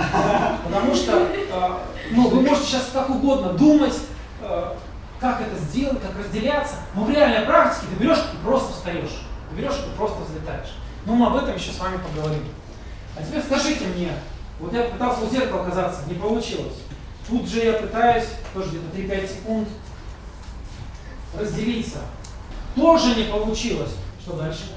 Потому что ну, вы можете сейчас как угодно думать, как это сделать, как разделяться, но в реальной практике ты берешь и просто встаешь. Ты берешь и просто взлетаешь. Но мы об этом еще с вами поговорим. А теперь скажите мне, вот я пытался у зеркала оказаться, не получилось. Тут же я пытаюсь, тоже где-то 3-5 секунд, разделиться. Тоже не получилось. Что дальше?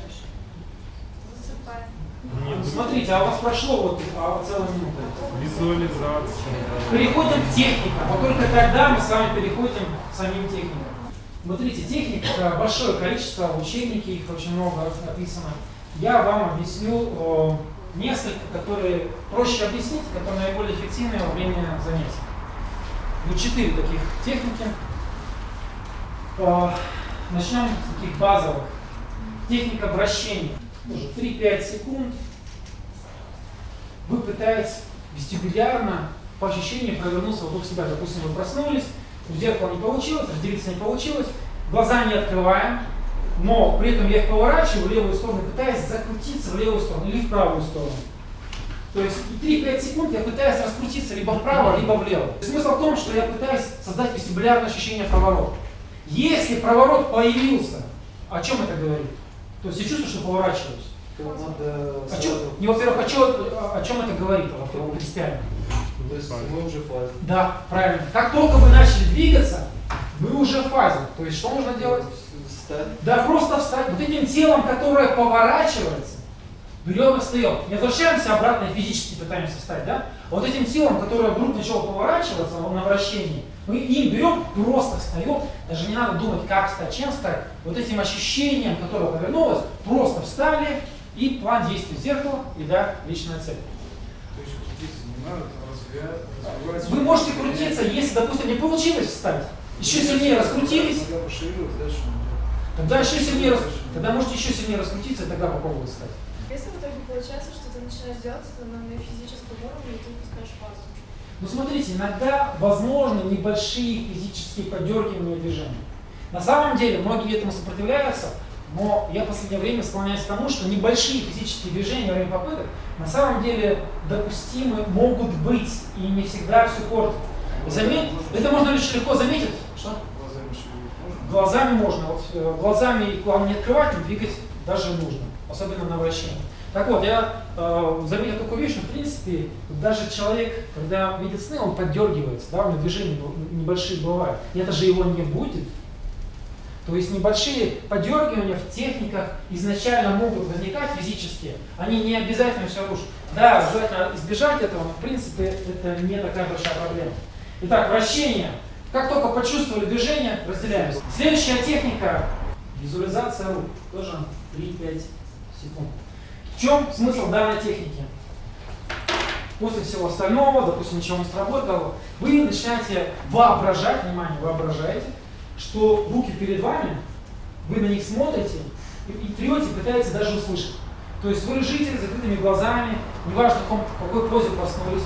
Засыпаем. Смотрите, а у вас прошло вот целая минута. Визуализация. Переходим к техникам. Вот только тогда мы с вами переходим к самим техникам. Смотрите, техник большое количество, в учебнике их очень много написано. Я вам объясню несколько, которые проще объяснить, которые наиболее эффективны во время занятий. Вот 4 таких техники. Начнем с таких базовых. Техника вращения. Тоже 3-5 секунд. Вы пытаетесь вестибулярно, по ощущениям, провернуться вокруг себя. Допустим, вы проснулись, у зеркала не получилось, разделиться не получилось, глаза не открываем, но при этом я их поворачиваю в левую сторону, пытаясь закрутиться в левую сторону или в правую сторону. То есть 3-5 секунд я пытаюсь раскрутиться либо вправо, либо влево. Смысл в том, что я пытаюсь создать вестибулярное ощущение проворота. Если проворот появился, о чем это говорит? То есть я чувствую, что поворачиваюсь. Надо Во-первых, о чем это говорит, во-первых, принципиально. То есть мы уже в фазе. Да, правильно. Как только вы начали двигаться, вы уже в фазе. То есть что нужно делать? Встать. Да, просто встать. Вот этим телом, которое поворачивается, берем и встаем. Не возвращаемся обратно и физически пытаемся встать, да? Вот этим телом, которое вдруг начало поворачиваться на вращении, мы им берем, просто встаем. Даже не надо думать, как встать, чем встать. Вот этим ощущением, которое повернулось, просто встали, и план действий зеркала, и да, личная цель. То есть крутиться не надо, развивать. Вы можете крутиться, если, допустим, не получилось встать. Еще сильнее раскрутились. Когда пошевелилась, дальше Тогда еще сильнее, тогда можете еще сильнее раскрутиться и тогда попробовать встать. Если в итоге получается, что ты начинаешь делать это на физическом уровне, и ты упускаешь фазу. Ну смотрите, иногда возможны небольшие физические подергивания движения. На самом деле многие этому сопротивляются, но я в последнее время склоняюсь к тому, что небольшие физические движения во время попыток на самом деле допустимы, могут быть, и не всегда все портят. Это можно очень легко заметить. Что? глазами шевелить можно? Глазами можно. Вот, глазами, главное, не открывать, но двигать даже нужно, особенно на вращении. Так вот, я заметил такую вещь, что в принципе даже человек, когда видит сны, он поддергивается, да, у него движения небольшие бывают, и это же его не будет. То есть небольшие подергивания в техниках изначально могут возникать физически, они не обязательно все рушат. Да, желательно избежать этого, но в принципе это не такая большая проблема. Итак, вращение. Как только почувствовали движение, разделяемся. Следующая техника – визуализация рук. Тоже 3-5 секунд. В чем смысл данной техники? После всего остального, допустим, ничего не сработало, вы начинаете воображать, внимание, воображаете, что руки перед вами, вы на них смотрите и трете, пытаетесь даже услышать. То есть вы лежите с закрытыми глазами, неважно в какой позе проснулись.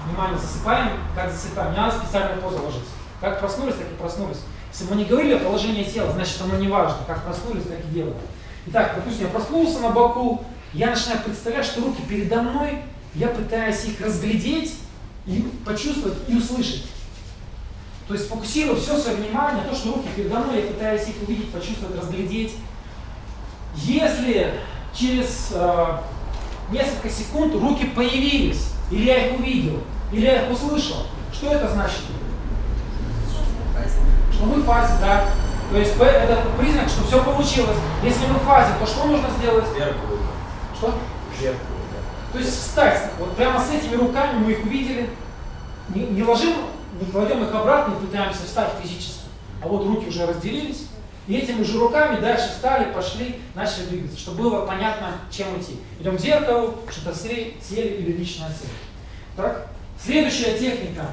Внимание, засыпаем, как засыпаем. Не надо специальная поза ложиться. Как проснулись, так и проснулись. Если мы не говорили о положении тела, значит оно не важно. Как проснулись, так и делаем. Итак, допустим, я проснулся на боку, я начинаю представлять, что руки передо мной, я пытаюсь их разглядеть, и почувствовать и услышать. То есть фокусирую все свое внимание на то, что руки передо мной, я пытаюсь их увидеть, почувствовать, разглядеть. Если через несколько секунд руки появились, или я их увидел, или я их услышал, что это значит? Что мы в фазе, да. То есть это признак, что все получилось. Если мы в фазе, то что нужно сделать? Зеркало. Что? Зеркало. То есть встать. Вот прямо с этими руками мы их увидели. Не ложим, не кладем их обратно и пытаемся встать физически. А вот руки уже разделились. И этими же руками дальше встали, пошли, начали двигаться, чтобы было понятно, чем идти. Идем к зеркалу, что-то сели или лично отсели. Так. Следующая техника.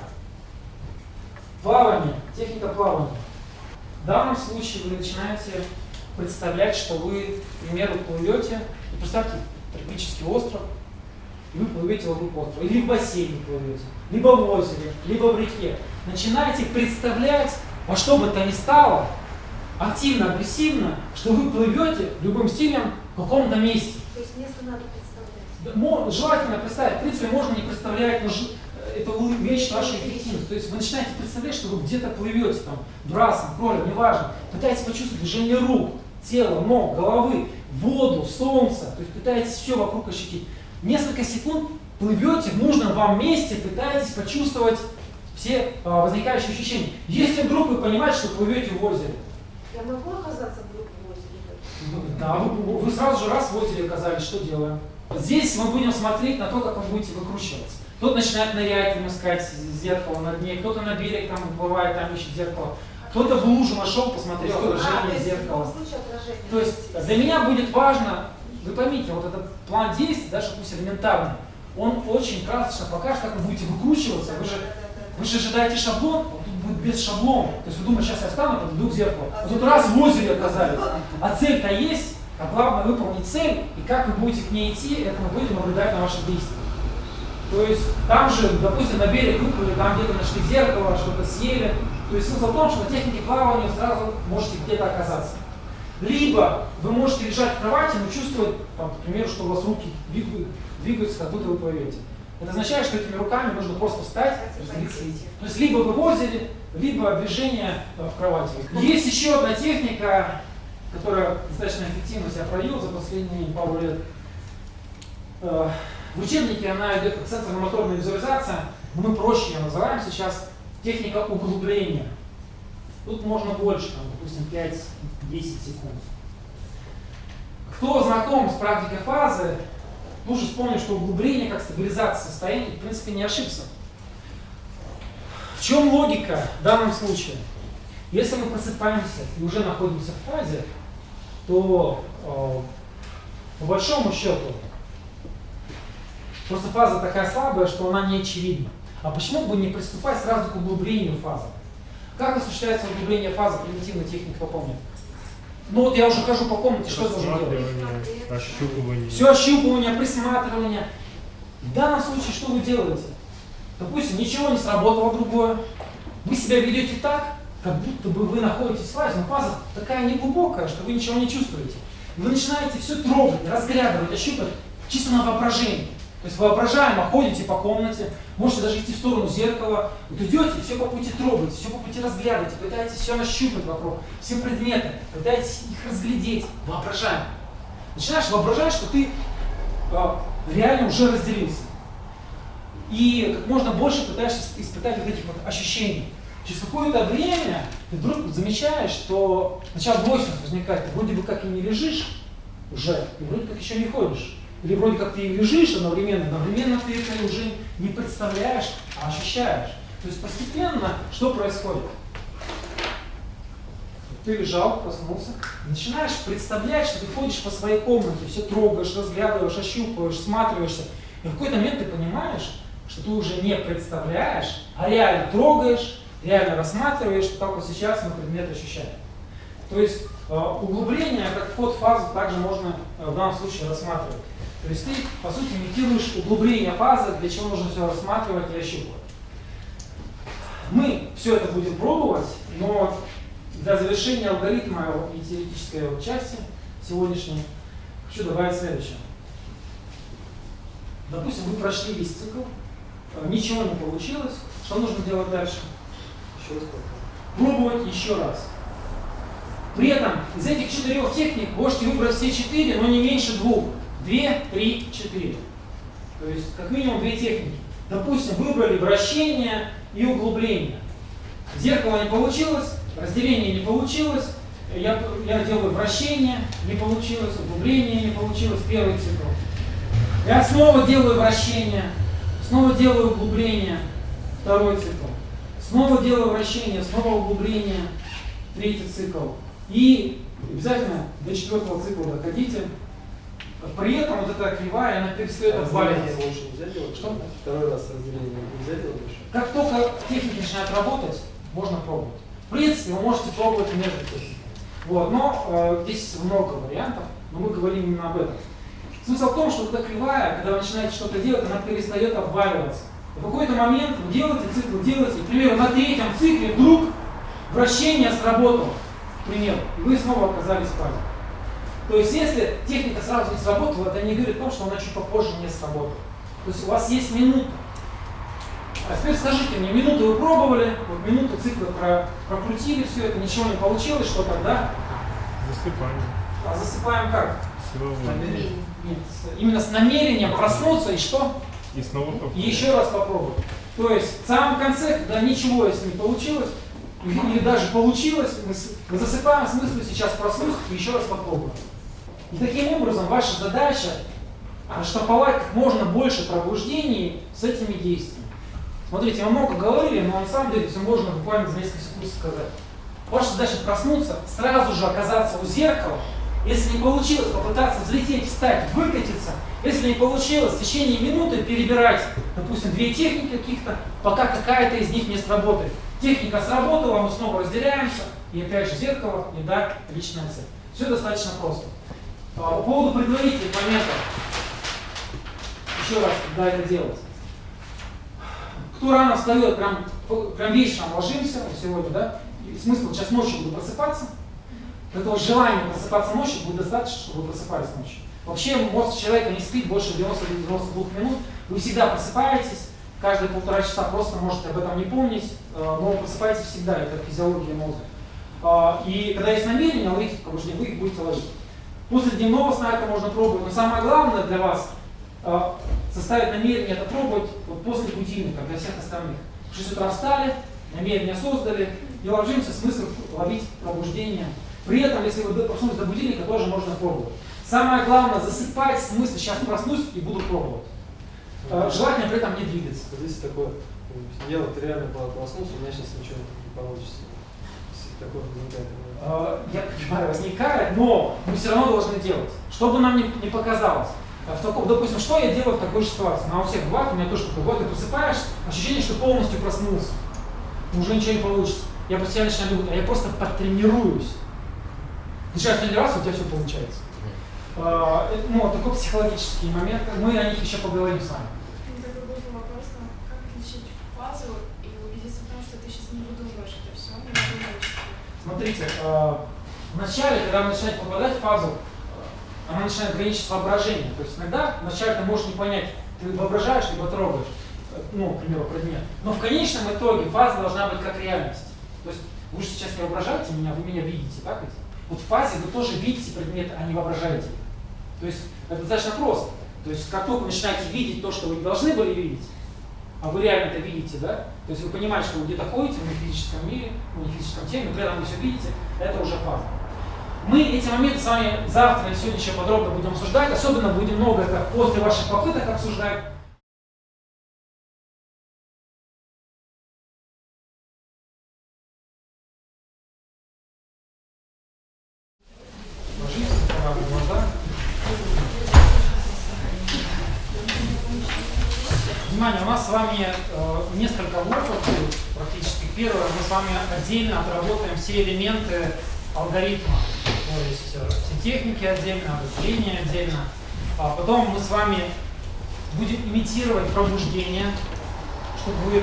Плавание. Техника плавания. В данном случае вы начинаете представлять, что вы, к примеру, плывете. И представьте, тропический остров, и вы плывете вокруг острова. Или в бассейне плывете, либо в озере, либо в реке. Начинайте представлять, во что бы то ни стало, активно, агрессивно, что вы плывете любым стилем в каком-то месте. То есть место надо представлять. Желательно представить. В принципе, можно не представлять, но это увеличит вашу эффективность. То есть вы начинаете представлять, что вы где-то плывете, там, брасом, кролем, неважно. Пытаетесь почувствовать движение рук, тела, ног, головы, воду, солнце. То есть пытаетесь все вокруг ощутить. Несколько секунд плывете в нужном вам месте, пытаетесь почувствовать все возникающие ощущения. Если вдруг вы понимаете, что плывете в озере, Я могу оказаться вдруг в озере? да, вы сразу же раз в озере оказались, что делаем? Здесь мы будем смотреть на то, как вы будете выкручиваться. Кто-то начинает нырять, там, искать зеркало на дне, кто-то на берег там выплывает, там ищет зеркало. Кто-то в лужу нашел, посмотреть, что отражение зеркала. То есть для меня будет важно, вы поймите, вот этот план действий, даже пусть элементарный, он очень красочно покажет, как вы будете выкручиваться. Вы же ожидаете шаблон, а тут будет без шаблона. То есть вы думаете, сейчас я встану, подойду к зеркалу. А тут раз в озере оказались. А цель-то есть, а главное выполнить цель, и как вы будете к ней идти, это мы будем наблюдать на ваших действиях. То есть там же, допустим, на берег выплыли, там где-то нашли зеркало, что-то съели. То есть смысл в том, что на технике плавания сразу можете где-то оказаться. Либо вы можете лежать в кровати, но чувствовать, там, к примеру, что у вас руки двигаются, как будто вы плывете. Это означает, что этими руками нужно просто встать, разделиться и идти. То есть либо вы в озере, либо движение в кровати. Есть еще одна техника, которая достаточно эффективно себя проявила за последние пару лет. В учебнике она идет как сенсорно-моторная визуализация, но мы проще ее называем сейчас техника углубления. Тут можно больше, там, допустим, 5-10 секунд. Кто знаком с практикой фазы, лучше вспомнить, что углубление как стабилизация состояния, в принципе, не ошибся. В чем логика в данном случае? Если мы просыпаемся и уже находимся в фазе, то по большому счету просто фаза такая слабая, что она не очевидна. А почему бы не приступать сразу к углублению фазы? Как осуществляется углубление фазы, примитивная техника, кто помнит? Ну вот я уже хожу по комнате, что я должен делать? Ощупывание. Все ощупывание, присматривание. В данном случае что вы делаете? Допустим, ничего не сработало другое. Вы себя ведете так, как будто бы вы находитесь в фазе, но фаза такая неглубокая, что вы ничего не чувствуете. Вы начинаете все трогать, разглядывать, ощупать чисто на воображение. То есть воображаемо ходите по комнате, можете даже идти в сторону зеркала, вот идете, все по пути трогаете, все по пути разглядываете, пытаетесь все нащупать вокруг, все предметы, пытаетесь их разглядеть, воображаемо. Начинаешь воображать, что ты реально уже разделился. И как можно больше пытаешься испытать вот этих вот ощущений. Через какое-то время ты вдруг замечаешь, что сначала двойственность возникает, ты вроде бы как и не лежишь уже, и вроде как еще не ходишь. Или вроде как ты и лежишь одновременно ты это уже не представляешь, а ощущаешь. То есть постепенно что происходит? Ты лежал, проснулся, начинаешь представлять, что ты ходишь по своей комнате, все трогаешь, разглядываешь, ощупываешь, всматриваешься. И в какой-то момент ты понимаешь, что ты уже не представляешь, а реально трогаешь, реально рассматриваешь, что так вот сейчас мы предмет ощущаем. То есть углубление, как вход в фазу, также можно в данном случае рассматривать. То есть ты, по сути, имитируешь углубление фазы, для чего нужно все рассматривать и ощупывать. Мы все это будем пробовать, но для завершения алгоритма и теоретической части сегодняшней хочу добавить следующее. Допустим, вы прошли весь цикл, ничего не получилось. Что нужно делать дальше? Еще раз Пробовать еще раз. При этом из этих 4 техник можете выбрать все 4, но не меньше 2. 2, 3, 4. То есть как минимум 2 техники. Допустим, выбрали вращение и углубление. Зеркало не получилось, разделение не получилось, я делаю вращение, не получилось, углубление не получилось, первый цикл. Я снова делаю вращение, снова делаю углубление, второй цикл. Снова делаю вращение, снова углубление, третий цикл. И обязательно до 4-го цикла доходите. При этом вот эта кривая, она перестает обваливаться. больше нельзя делать? Что? Второй раз разделение нельзя делать больше? Как только техника начинает работать, можно пробовать. В принципе, вы можете пробовать между техниками. Вот, но здесь много вариантов, но мы говорим именно об этом. Смысл в том, что когда кривая, когда вы начинаете что-то делать, она перестает обваливаться. В какой-то момент вы делаете цикл, делаете, к примеру, на 3-м цикле вдруг вращение сработало, к примеру, и вы снова оказались в фазе. То есть, если техника сразу не сработала, это не говорит о том, что она чуть попозже не сработала. То есть, у вас есть минута. А теперь скажите мне, минуту вы пробовали, вот минуту цикла прокрутили все это, ничего не получилось, что тогда? Засыпание. А засыпаем как? Силовое. Нет, именно с намерением проснуться и что? И снова И попробовать. еще раз попробовать. То есть в самом конце, когда ничего если не получилось, или даже получилось, мы засыпаем в смысле сейчас проснусь и еще раз попробуем. И таким образом ваша задача штамповать как можно больше пробуждений с этими действиями. Смотрите, мы много говорили, но на самом деле все можно буквально за несколько секунд сказать. Ваша задача проснуться, сразу же оказаться у зеркала. Если не получилось, попытаться взлететь, встать, выкатиться. Если не получилось, в течение минуты перебирать, допустим, 2 техники каких-то, пока какая-то из них не сработает. Техника сработала, мы снова разделяемся, и опять же зеркало, еда, личная цель. Все достаточно просто. По поводу предварительных моментов, еще раз, когда это делать. Кто рано встает, прям вечером ложимся, сегодня, да, и смысл, сейчас ночью буду просыпаться. Этого желания просыпаться ночью будет достаточно, чтобы вы просыпались ночью. Вообще мозг человека не спит больше 90-92 минут. Вы всегда просыпаетесь, каждые 1,5 часа просто можете об этом не помнить, но просыпаетесь всегда, это физиология мозга. И когда есть намерение ловить пробуждение, вы их будете ловить. После дневного сна это можно пробовать, но самое главное для вас составить намерение это пробовать вот после будильника для всех остальных. В 6 утра встали, намерение создали и ложимся, смысл ловить пробуждение. При этом, если вы проснулись до будильника, тоже можно пробовать. Самое главное засыпать с мыслью, сейчас проснусь и буду пробовать. Желательно при этом не двигаться. Здесь такое, я вот реально проснулся, у меня сейчас ничего не получится. Такое возникает. Я понимаю, возникает, но мы все равно должны делать. Что бы нам не показалось. Допустим, что я делаю в такой же ситуации? У всех бывает, у меня тоже такое бывает, ты просыпаешься, ощущение, что полностью проснулся. Уже ничего не получится. Я просто себя начинаю думать, а я просто потренируюсь. Начинаешь тренироваться, у тебя все получается. Ну, такой психологический момент, мы о них еще поговорим с вами. Такой был вопрос, как отличить фазу и убедиться в том, что ты сейчас не выдумываешь это все, не выдумываешь. Смотрите, вначале, когда вы начинаете попадать в фазу, она начинает граничить с воображением. То есть иногда вначале ты можешь не понять, ты воображаешь, либо трогаешь, ну, к примеру, предмет. Но в конечном итоге фаза должна быть как реальность. То есть вы же сейчас не воображаете меня, вы меня видите, так ведь? Вот в фазе вы тоже видите предмет, а не воображаете. То есть это достаточно просто. То есть как только вы начинаете видеть то, что вы не должны были видеть, а вы реально это видите, да? То есть вы понимаете, что вы где-то ходите в нефизическом мире, в нефизическом теле, но при этом вы все видите, это уже фаза. Мы эти моменты с вами завтра и сегодня еще подробно будем обсуждать, особенно будем много это после ваших попыток обсуждать. Ложитесь, закрываем глаза. Внимание, у нас с вами несколько блоков, практически. Первое, мы с вами отдельно отработаем все элементы алгоритма, то есть все техники отдельно, разделение отдельно. А потом мы с вами будем имитировать пробуждение, чтобы вы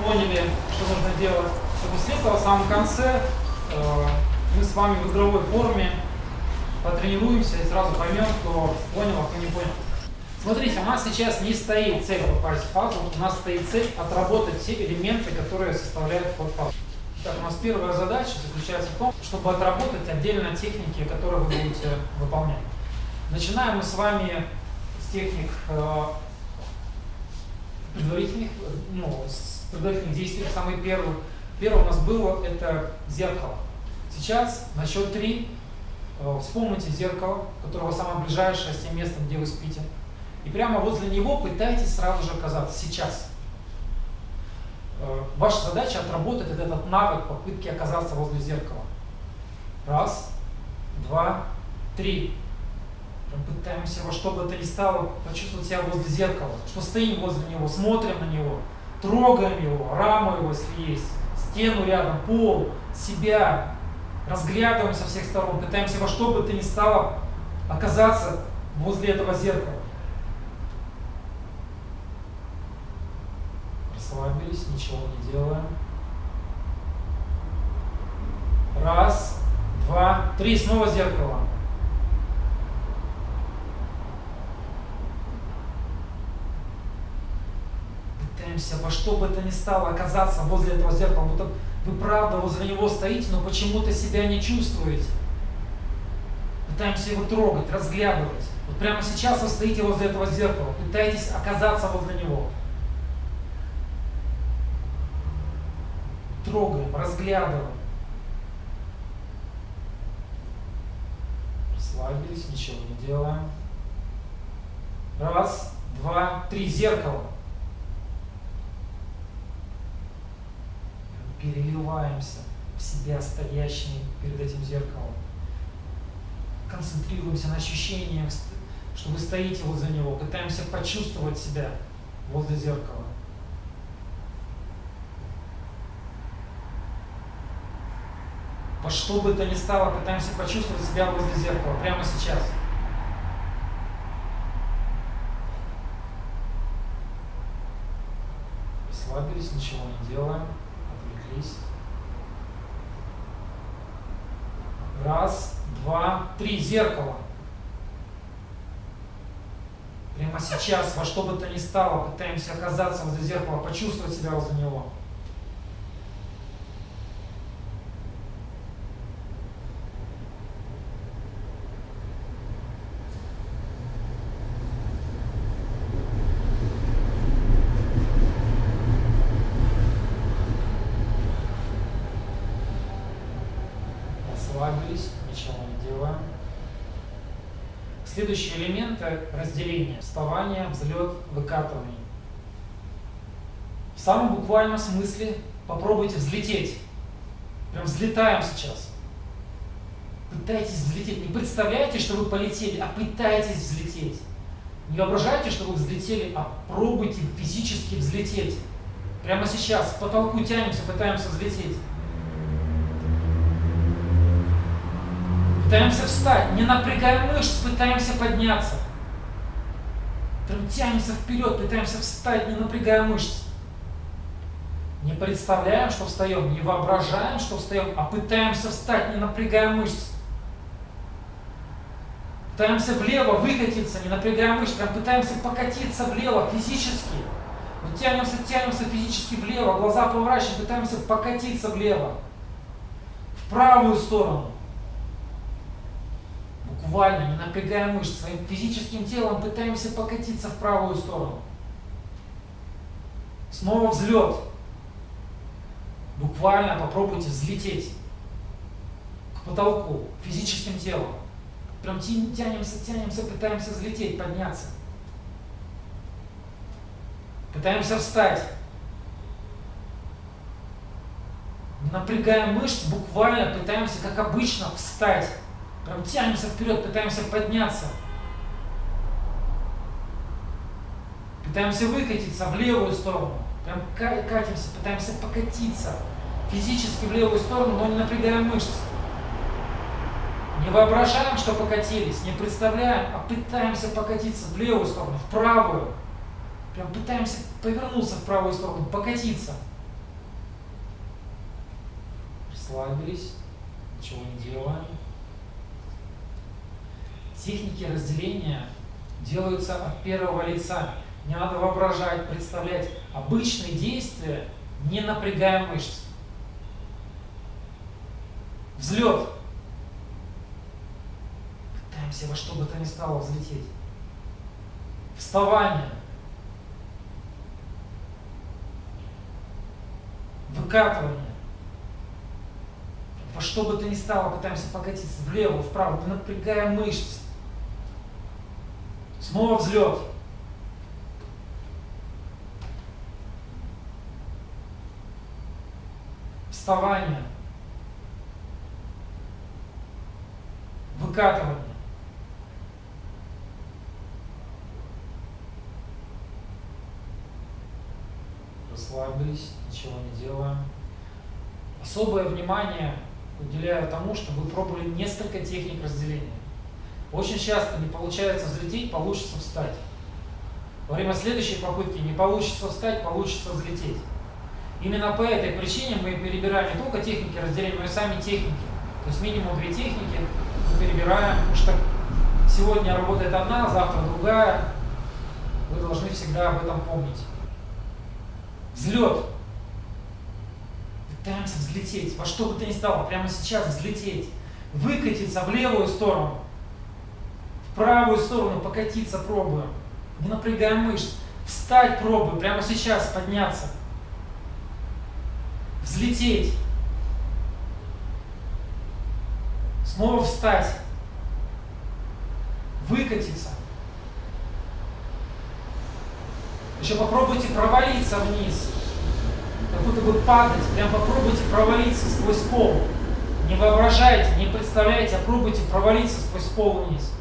поняли, что нужно делать. И после этого в самом конце мы с вами в игровой форме потренируемся и сразу поймем, кто понял, а кто не понял. Смотрите, у нас сейчас не стоит цель попасть в фазу, у нас стоит цель отработать все элементы, которые составляют подфазу. Так, у нас первая задача заключается в том, чтобы отработать отдельно техники, которые вы будете выполнять. Начинаем мы с вами с техник предварительных, с предварительных действий. Самый первый у нас было это зеркало. Сейчас на счет 3 вспомните зеркало, которое самое ближайшее с тем местом, где вы спите. И прямо возле него пытайтесь сразу же оказаться. Сейчас. Ваша задача отработать этот навык попытки оказаться возле зеркала. 1, 2, 3. Пытаемся во что бы это ни стало почувствовать себя возле зеркала. Что стоим возле него, смотрим на него, трогаем его, раму его, если есть, стену рядом, пол, себя. Разглядываем со всех сторон, пытаемся во что бы то ни стало оказаться возле этого зеркала. Расслабились, ничего не делаем. 1, 2, 3, снова зеркало. Пытаемся во что бы то ни стало оказаться возле этого зеркала. Вот вы правда возле него стоите, но почему-то себя не чувствуете. Пытаемся его трогать, разглядывать. Вот прямо сейчас вы стоите возле этого зеркала, пытаетесь оказаться возле него. Трогаем, разглядываем. Расслабились, ничего не делаем. 1, 2, 3, зеркало. Переливаемся в себя стоящими перед этим зеркалом. Концентрируемся на ощущениях, что вы стоите возле него. Пытаемся почувствовать себя возле зеркала. Во что бы то ни стало, пытаемся почувствовать себя возле зеркала прямо сейчас. Расслабились, ничего не делаем. Отвлеклись. 1, 2, 3, зеркало. Прямо сейчас, во что бы то ни стало, пытаемся оказаться возле зеркала, почувствовать себя возле него. Расслабились, ничего не делаем. Следующие элементы разделения. Вставание, взлет, выкатывание. В самом буквальном смысле попробуйте взлететь. Прям взлетаем сейчас. Пытайтесь взлететь. Не представляете, что вы полетели, а пытайтесь взлететь. Не воображайте, что вы взлетели, а пробуйте физически взлететь. Прямо сейчас к потолку тянемся, пытаемся взлететь. Пытаемся встать, не напрягаем мышц, пытаемся подняться. Прям тянемся вперед, пытаемся встать, не напрягая мышц. Не представляем, что встаем, не воображаем, что встаем, а пытаемся встать, не напрягая мышц. Пытаемся влево выкатиться, не напрягая мышц, прям пытаемся покатиться влево физически. Вот тянемся физически влево, глаза поворачиваем, пытаемся покатиться влево. В правую сторону. буквально, не напрягая мышц, своим физическим телом пытаемся покатиться в правую сторону. Снова взлет. Буквально попробуйте взлететь к потолку физическим телом. Прям тянемся, тянемся, пытаемся взлететь, подняться. Пытаемся встать. Напрягаем мышцы, буквально пытаемся, как обычно, встать. Прям тянемся вперед, пытаемся подняться. Пытаемся выкатиться в левую сторону. Прям катимся, пытаемся покатиться физически в левую сторону, но не напрягаем мышцы. Не воображаем, что покатились, не представляем, а пытаемся покатиться в левую сторону, в правую. Прям пытаемся повернуться в правую сторону, покатиться. Расслабились, ничего не делаем. Техники разделения делаются от первого лица. Не надо воображать, представлять. Обычные действия, не напрягая мышц. Взлет. Пытаемся во что бы то ни стало взлететь. Вставание. Выкатывание. Во что бы то ни стало пытаемся покатиться влево, вправо, не напрягая мышцы. Снова взлет. Вставание. Выкатывание. Расслабились, ничего не делаем. Особое внимание уделяю тому, что вы пробовали несколько техник разделения. Очень часто не получается взлететь, получится встать. Во время следующей попытки не получится встать, получится взлететь. Именно по этой причине мы перебираем не только техники разделения, но и сами техники. То есть минимум 2 техники мы перебираем, потому что сегодня работает одна, завтра другая. Вы должны всегда об этом помнить. Взлет. Пытаемся взлететь, во что бы то ни стало, прямо сейчас взлететь. Выкатиться в левую сторону, в правую сторону покатиться пробуем. Не напрягаем мышц. Встать пробуем, прямо сейчас подняться. Взлететь. Снова встать. Выкатиться. Еще попробуйте провалиться вниз. Как будто бы падать. Прям попробуйте провалиться сквозь пол. Не воображайте, не представляете, а пробуйте провалиться сквозь пол вниз.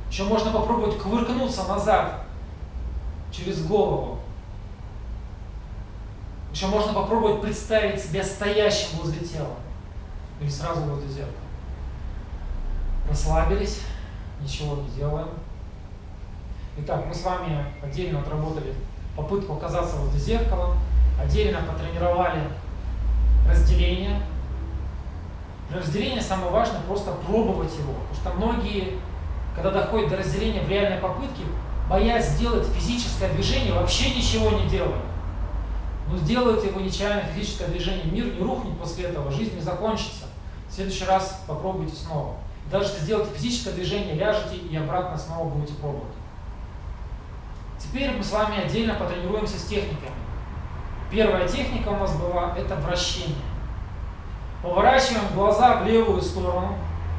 Еще можно попробовать кувыркнуться назад через голову. Еще можно попробовать представить себя стоящим возле тела. Или сразу возле зеркала. Расслабились, ничего не делаем. Итак, мы с вами отдельно отработали попытку оказаться возле зеркала, отдельно потренировали разделение. Для разделения самое важное просто пробовать его, потому что многие, когда доходят до разделения в реальной попытке, боясь сделать физическое движение, вообще ничего не делают. Но сделают его нечаянно физическое движение, мир не рухнет после этого, жизнь не закончится. В следующий раз попробуйте снова. Даже если сделаете физическое движение, ляжете и обратно снова будете пробовать. Теперь мы с вами отдельно потренируемся с техниками. Первая техника у нас была – это вращение. Поворачиваем глаза в левую сторону,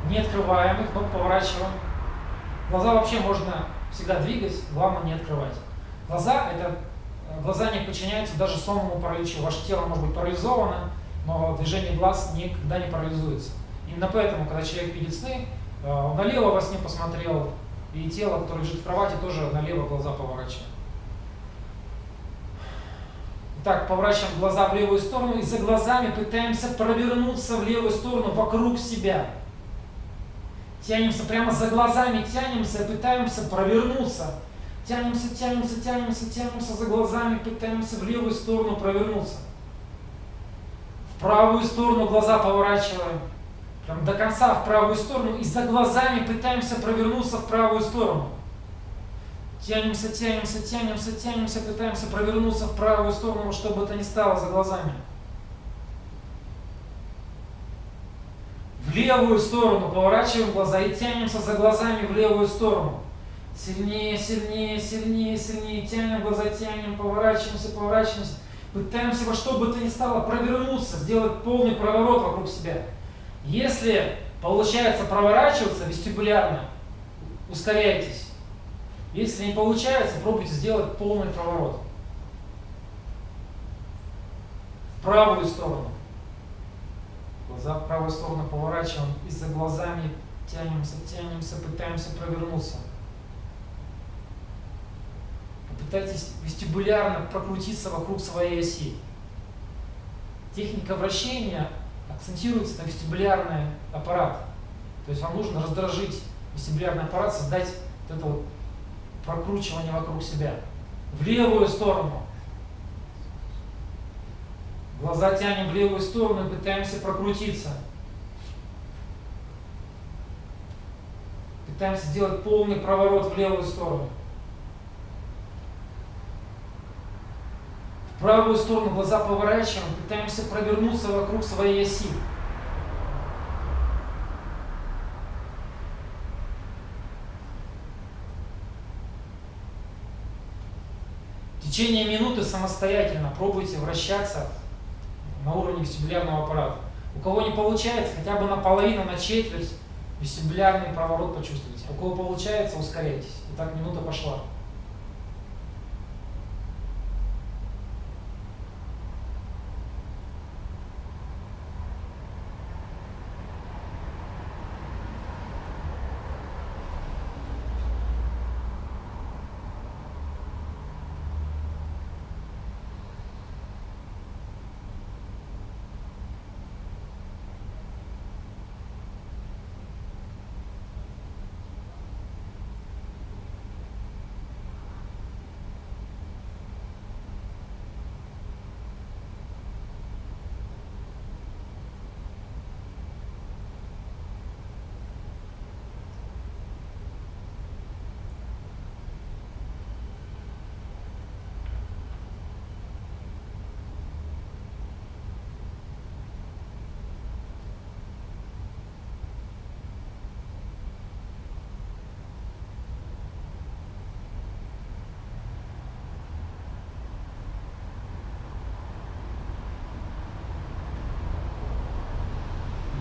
не открываем их, но поворачиваем. Глаза вообще можно всегда двигать, главное не открывать. Глаза не подчиняются даже сонному параличу. Ваше тело может быть парализовано, но движение глаз никогда не парализуется. Именно поэтому, когда человек видит сны, он налево во сне посмотрел, и тело, которое лежит в кровати, тоже налево глаза поворачиваем. Итак, поворачиваем глаза в левую сторону и за глазами пытаемся провернуться в левую сторону вокруг себя. Тянемся прямо за глазами, тянемся, пытаемся провернуться. Тянемся, тянемся, тянемся, тянемся за глазами, пытаемся в левую сторону провернуться. В правую сторону глаза поворачиваем. Прям до конца в правую сторону и за глазами пытаемся провернуться в правую сторону. Тянемся, тянемся, тянемся, тянемся, пытаемся провернуться в правую сторону, что бы то ни стало за глазами. В левую сторону поворачиваем глаза и тянемся за глазами в левую сторону. Сильнее, сильнее, сильнее, сильнее. Тянем глаза, тянем, поворачиваемся, поворачиваемся. Пытаемся во что бы то ни стало провернуться, сделать полный проворот вокруг себя. Если получается проворачиваться вестибулярно, ускоряйтесь. Если не получается, пробуйте сделать полный проворот. В правую сторону. Глаза в правую сторону поворачиваем и за глазами тянемся, тянемся, пытаемся провернуться. Попытайтесь вестибулярно прокрутиться вокруг своей оси. Техника вращения акцентируется на вестибулярный аппарат. То есть вам нужно раздражить вестибулярный аппарат, создать вот это вот прокручивание вокруг себя. В левую сторону. Глаза тянем в левую сторону и пытаемся прокрутиться. Пытаемся сделать полный проворот в левую сторону. В правую сторону глаза поворачиваем, пытаемся провернуться вокруг своей оси. В течение минуты самостоятельно пробуйте вращаться на уровне вестибулярного аппарата. У кого не получается, хотя бы наполовину, на четверть вестибулярный проворот почувствуйте. У кого получается, ускоряйтесь. Итак, минута пошла.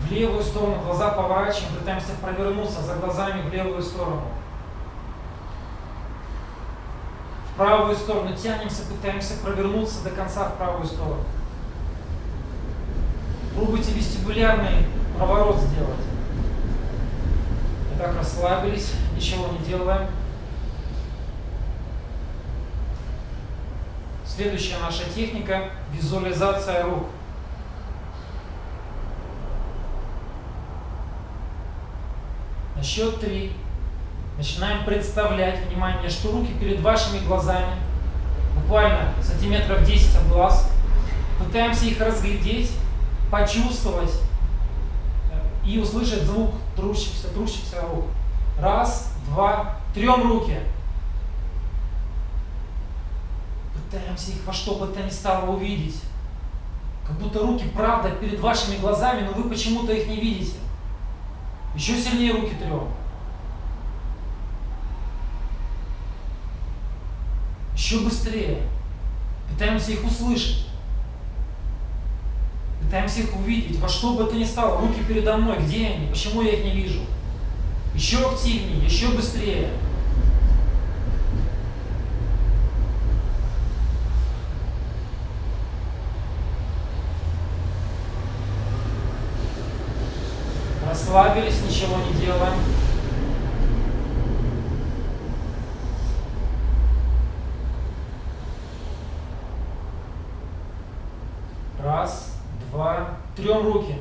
В левую сторону глаза поворачиваем, пытаемся провернуться за глазами в левую сторону. В правую сторону тянемся, пытаемся провернуться до конца в правую сторону. Пробуйте вестибулярный проворот сделать. Итак, расслабились, ничего не делаем. Следующая наша техника – визуализация рук. На счет 3 начинаем представлять, внимание, что руки перед вашими глазами, буквально сантиметров 10 от глаз. Пытаемся их разглядеть, почувствовать и услышать звук трущихся рук. Раз, два, трем руки. Пытаемся их во что бы то ни стало увидеть. Как будто руки правда перед вашими глазами, но вы почему-то их не видите. Еще сильнее руки трем. Еще быстрее. Пытаемся их услышать. Пытаемся их увидеть. Во что бы то ни стало. Руки передо мной. Где они? Почему я их не вижу? Еще активнее, еще быстрее. Расслабились, ничего не делаем. Раз, два, трем руки.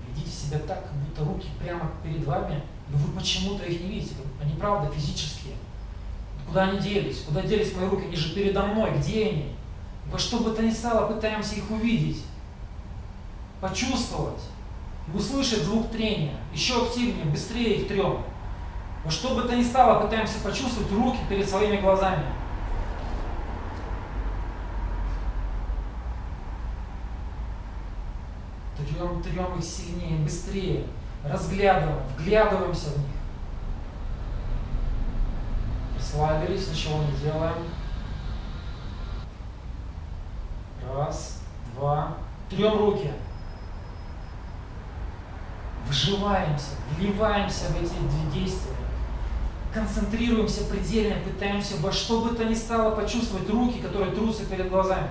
Ведите себя так, как будто руки прямо перед вами, но вы почему-то их не видите. Они правда физические. Куда они делись? Куда делись мои руки? Они же передо мной. Где они? Во что бы то ни стало, пытаемся их увидеть. Почувствовать и услышать звук трения. Еще активнее, быстрее их трем. Во что бы то ни стало, пытаемся почувствовать руки перед своими глазами. трем их сильнее, быстрее. Разглядываем, вглядываемся в них. Расслабились, ничего не делаем. Раз, два. Трем руки. Вживаемся, вливаемся в эти действия. Концентрируемся предельно, пытаемся во что бы то ни стало почувствовать руки, которые трутся перед глазами.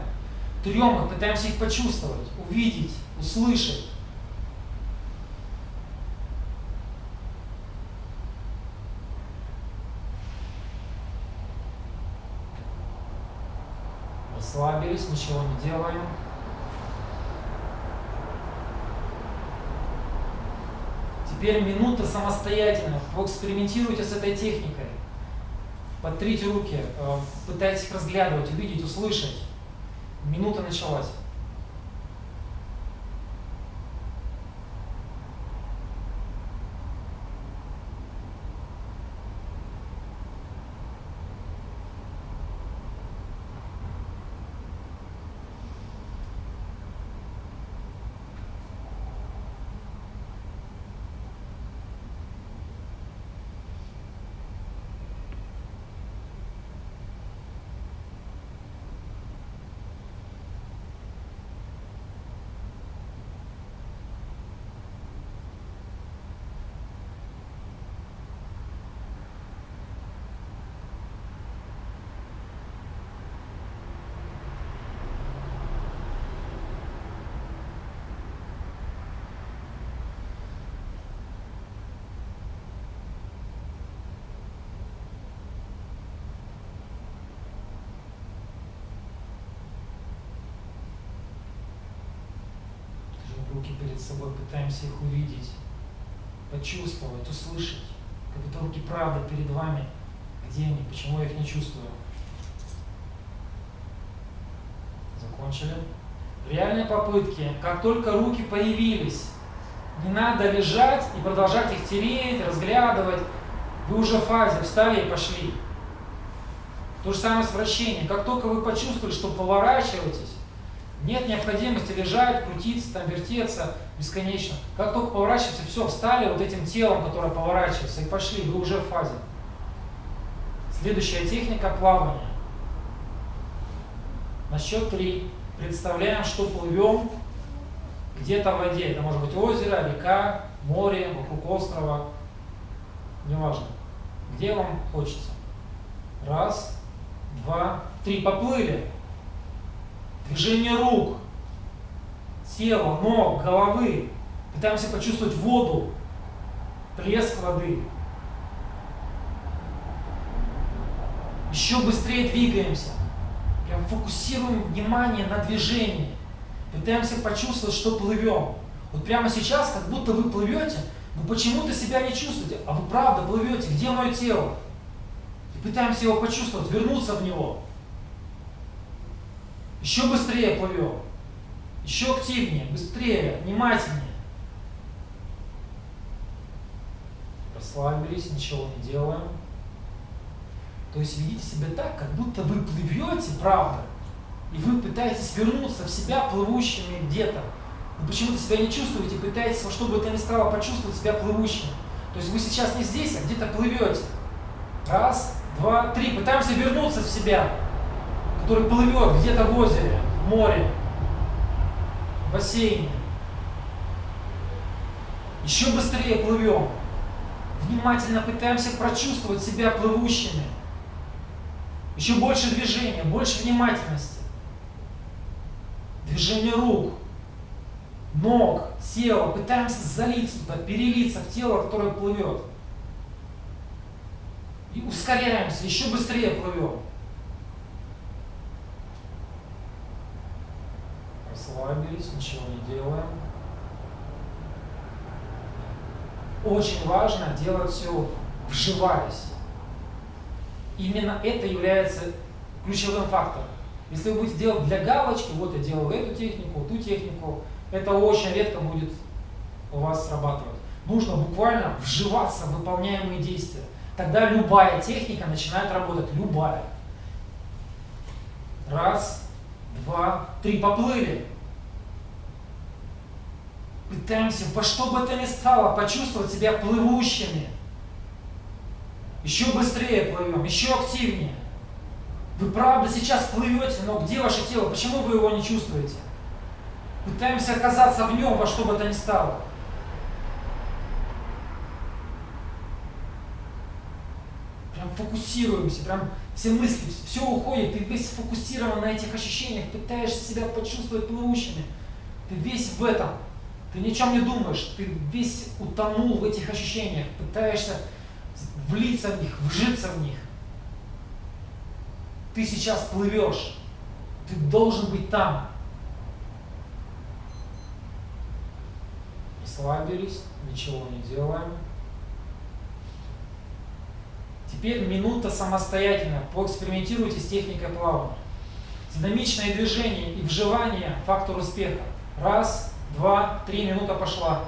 Трем их, пытаемся их почувствовать, увидеть, услышать. Расслабились, ничего не делаем. Теперь минута самостоятельно. Поэкспериментируйте с этой техникой. Подтрите руки, пытайтесь их разглядывать, увидеть, услышать. Минута началась. Руки перед собой, пытаемся их увидеть, почувствовать, услышать. Как будто руки правда перед вами. Где они? Почему я их не чувствую? Закончили. В реальной попытке, как только руки появились, не надо лежать и продолжать их тереть, разглядывать. Вы уже в фазе, встали и пошли. То же самое с вращением. Как только вы почувствовали, что поворачиваетесь, нет необходимости лежать, крутиться, там, вертеться бесконечно. Как только поворачиваемся, все, встали вот этим телом, которое поворачивается, и пошли, вы уже в фазе. Следующая техника – плавание. На счет 3 представляем, что плывем где-то в воде. Это может быть озеро, река, море, вокруг острова. Неважно. Где вам хочется. Раз, два, три. Поплыли. Движение рук, тела, ног, головы. Пытаемся почувствовать воду, плеск воды. Еще быстрее двигаемся. Прям фокусируем внимание на движении. Пытаемся почувствовать, что плывем. Вот прямо сейчас, как будто вы плывете, но почему-то себя не чувствуете. А вы правда плывете. Где мое тело? И пытаемся его почувствовать, вернуться в него. Еще быстрее плывем. Еще активнее, быстрее, внимательнее. Расслабились, ничего не делаем. То есть ведите себя так, как будто вы плывете, правда, и вы пытаетесь вернуться в себя плывущими где-то. Вы почему-то себя не чувствуете, пытаетесь во что бы то ни стало почувствовать себя плывущим. То есть вы сейчас не здесь, а где-то плывете. Раз, два, три. Пытаемся вернуться в себя, который плывет где-то в озере, в море, в бассейне. Еще быстрее плывем. Внимательно пытаемся прочувствовать себя плывущими. Еще больше движения, больше внимательности. Движение рук, ног, тела. Пытаемся залиться туда, перелиться в тело, которое плывет. И ускоряемся, еще быстрее плывем. Расслабились, ничего не делаем. Очень важно делать все вживаясь. Именно это является ключевым фактором. Если вы будете делать для галочки, вот я делал эту технику, ту технику, это очень редко будет у вас срабатывать. Нужно буквально вживаться в выполняемые действия. Тогда любая техника начинает работать. Любая. Раз, два, три. Поплыли. Пытаемся во что бы то ни стало почувствовать себя плывущими. Еще быстрее плывем, еще активнее. Вы правда сейчас плывете, но где ваше тело? Почему вы его не чувствуете? Пытаемся оказаться в нем во что бы то ни стало. Прям фокусируемся, прям все мысли, все уходит, ты весь сфокусирован на этих ощущениях, пытаешься себя почувствовать плывущими. Ты весь в этом, ты ни о чем не думаешь, ты весь утонул в этих ощущениях, пытаешься влиться в них, вжиться в них. Ты сейчас плывешь, ты должен быть там. Расслабились, ничего не делаем. Теперь минута самостоятельно. Поэкспериментируйте с техникой плавания. Динамичное движение и вживание – фактор успеха. 1, 2, 3, минута пошла.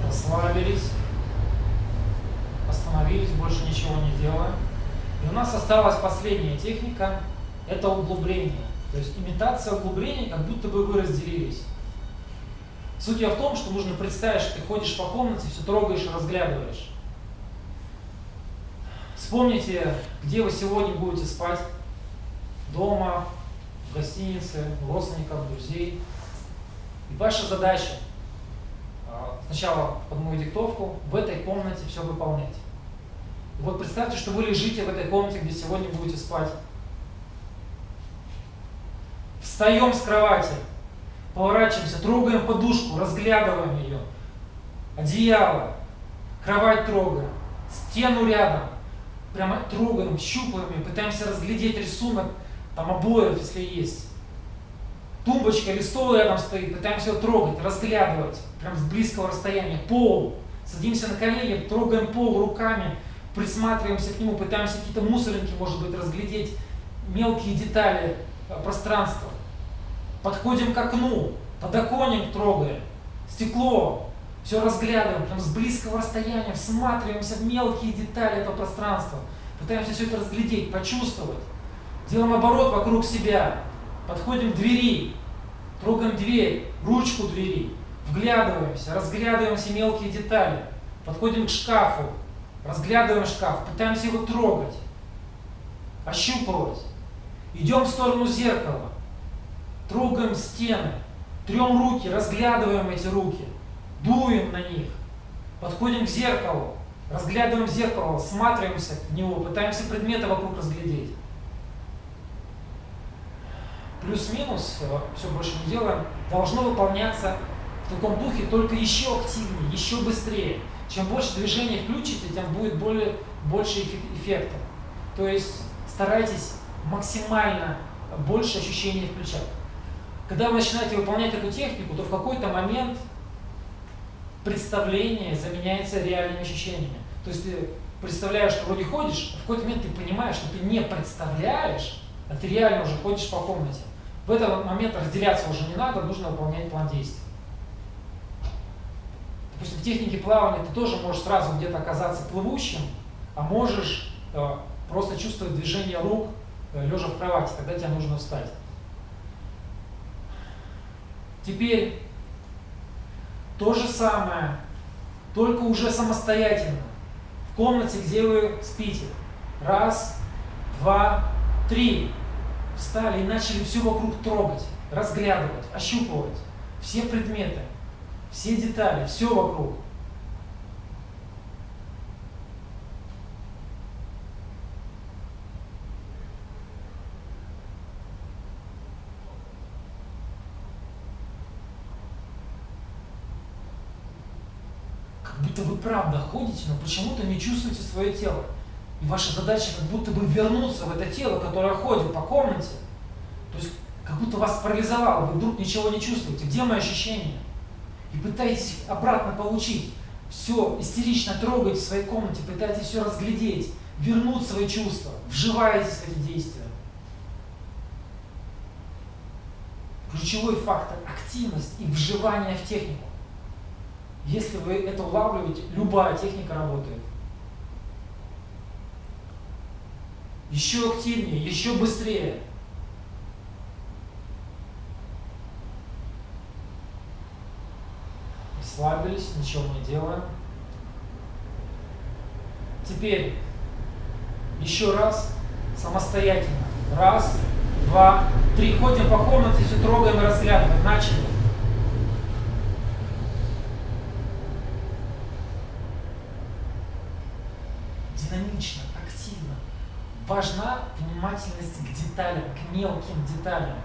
Расслабились, остановились, больше ничего не делаем. И у нас осталась последняя техника – это углубление. То есть имитация углубления, как будто бы вы разделились. Суть ее в том, что нужно представить, что ты ходишь по комнате, все трогаешь и разглядываешь. Вспомните, где вы сегодня будете спать. Дома, в гостинице, у родственников, друзей. И ваша задача сначала под мою диктовку в этой комнате все выполнять. И вот представьте, что вы лежите в этой комнате, где сегодня будете спать. Встаем с кровати, поворачиваемся, трогаем подушку, разглядываем ее. Одеяло, кровать трогаем, стену рядом. Прямо трогаем, щупаем ее, пытаемся разглядеть рисунок, там обоев, если есть. Тумбочка или стол рядом стоит, пытаемся его трогать, разглядывать, прям с близкого расстояния. Пол. Садимся на колени, трогаем пол руками, присматриваемся к нему, пытаемся какие-то мусоринки, может быть, разглядеть, мелкие детали пространства. Подходим к окну, подоконник трогаем, стекло, все разглядываем, прям с близкого расстояния, всматриваемся в мелкие детали этого пространства, пытаемся все это разглядеть, почувствовать. Делаем оборот вокруг себя. Подходим к двери, трогаем дверь, ручку двери, вглядываемся, разглядываем все мелкие детали. Подходим к шкафу, разглядываем шкаф, пытаемся его трогать, ощупывать. Идем в сторону зеркала, трогаем стены, трем руки, разглядываем эти руки, дуем на них. Подходим к зеркалу, разглядываем зеркало, всматриваемся в него, пытаемся предметы вокруг разглядеть. Плюс-минус, все больше не делаем, должно выполняться в таком духе, только еще активнее, еще быстрее. Чем больше движений включите, тем будет больше эффекта. То есть старайтесь максимально больше ощущений включать. Когда вы начинаете выполнять эту технику, то в какой-то момент представление заменяется реальными ощущениями. То есть ты представляешь, что вроде ходишь, а в какой-то момент ты понимаешь, что ты не представляешь, а ты реально уже ходишь по комнате. В этот момент разделяться уже не надо, нужно выполнять план действий. Допустим, в технике плавания ты тоже можешь сразу где-то оказаться плывущим, а можешь просто чувствовать движение рук, лежа в кровати, тогда тебе нужно встать. Теперь то же самое, только уже самостоятельно, в комнате, где вы спите. 1, 2, 3. Встали и начали все вокруг трогать, разглядывать, ощупывать. Все предметы, все детали, все вокруг. Как будто вы правда ходите, но почему-то не чувствуете свое тело. И ваша задача как будто бы вернуться в это тело, которое ходит по комнате. То есть как будто вас парализовало, вы вдруг ничего не чувствуете. Где мои ощущения? И пытаетесь обратно получить. Все истерично трогаете в своей комнате, пытаетесь все разглядеть, вернуть свои чувства, вживаетесь в эти действия. Ключевой фактор – активность и вживание в технику. Если вы это улавливаете, любая техника работает. Еще активнее, еще быстрее. Расслабились, ничего не делаем. Теперь еще раз самостоятельно. Раз, два, три. Ходим по комнате, все трогаем и разглядываем. Начали. Динамично, активно. Важна внимательность к деталям, к мелким деталям.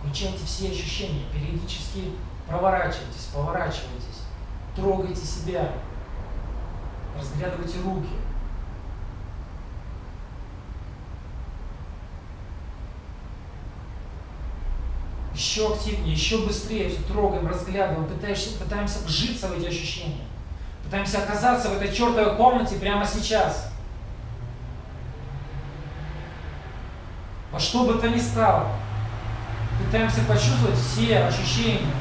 Включайте все ощущения, периодически проворачивайтесь, поворачивайтесь, трогайте себя, разглядывайте руки. Еще активнее, еще быстрее все трогаем, разглядываем, пытаемся вжиться в эти ощущения. Пытаемся оказаться в этой чертовой комнате прямо сейчас. Во что бы то ни стало. Пытаемся почувствовать все ощущения.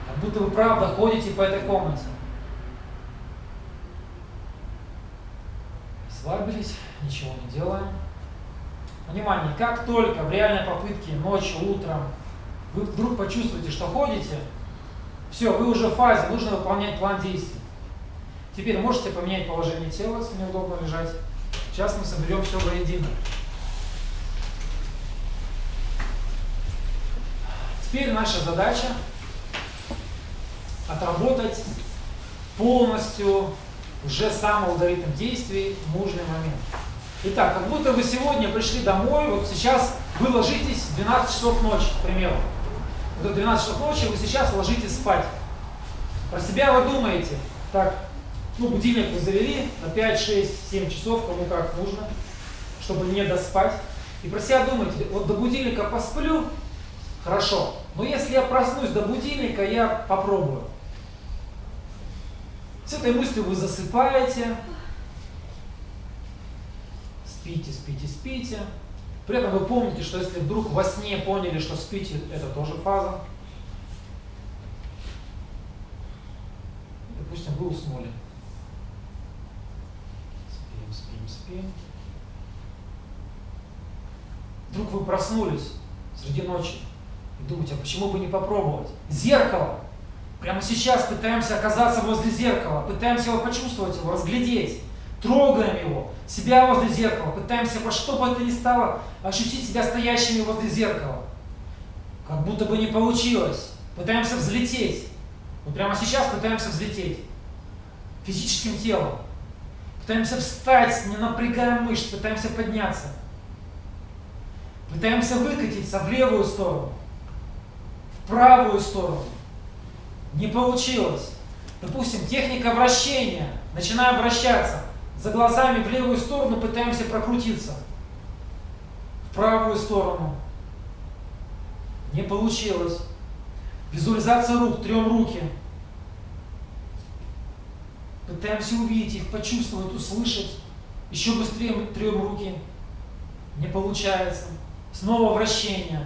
Как будто вы правда ходите по этой комнате. Расслабились, ничего не делаем. Внимание, как только в реальной попытке ночью, утром вы вдруг почувствуете, что ходите, все, вы уже в фазе, нужно выполнять план действий. Теперь можете поменять положение тела, если неудобно лежать. Сейчас мы соберем все воедино. Теперь наша задача отработать полностью уже сам алгоритм действий в нужный момент. Итак, как будто вы сегодня пришли домой, вот сейчас вы ложитесь в 12 часов ночи, к примеру. Вот в 12 часов ночи вы сейчас ложитесь спать. Про себя вы думаете, так, будильник вы завели на 5, 6, 7 часов, кому как нужно, чтобы не доспать. И про себя думаете, вот до будильника посплю, хорошо, но если я проснусь до будильника, я попробую. С этой мыслью вы засыпаете. Спите, спите, спите. При этом вы помните, что если вдруг во сне поняли, что спите, это тоже фаза. Допустим, вы уснули. Спим, спим, спим. Вдруг вы проснулись среди ночи и думаете, а почему бы не попробовать? Зеркало. Прямо сейчас пытаемся оказаться возле зеркала, пытаемся его почувствовать, его разглядеть. Трогаем его, себя возле зеркала, пытаемся во что бы это ни стало ощутить себя стоящими возле зеркала. Как будто бы не получилось. Пытаемся взлететь. Вот прямо сейчас пытаемся взлететь. Физическим телом. Пытаемся встать, не напрягая мышц, пытаемся подняться. Пытаемся выкатиться в левую сторону, в правую сторону. Не получилось. Допустим, техника вращения. Начинаем вращаться. За глазами в левую сторону пытаемся прокрутиться. В правую сторону. Не получилось. Визуализация рук, трем руки. Пытаемся увидеть их, почувствовать, услышать. Еще быстрее трем руки. Не получается. Снова вращение.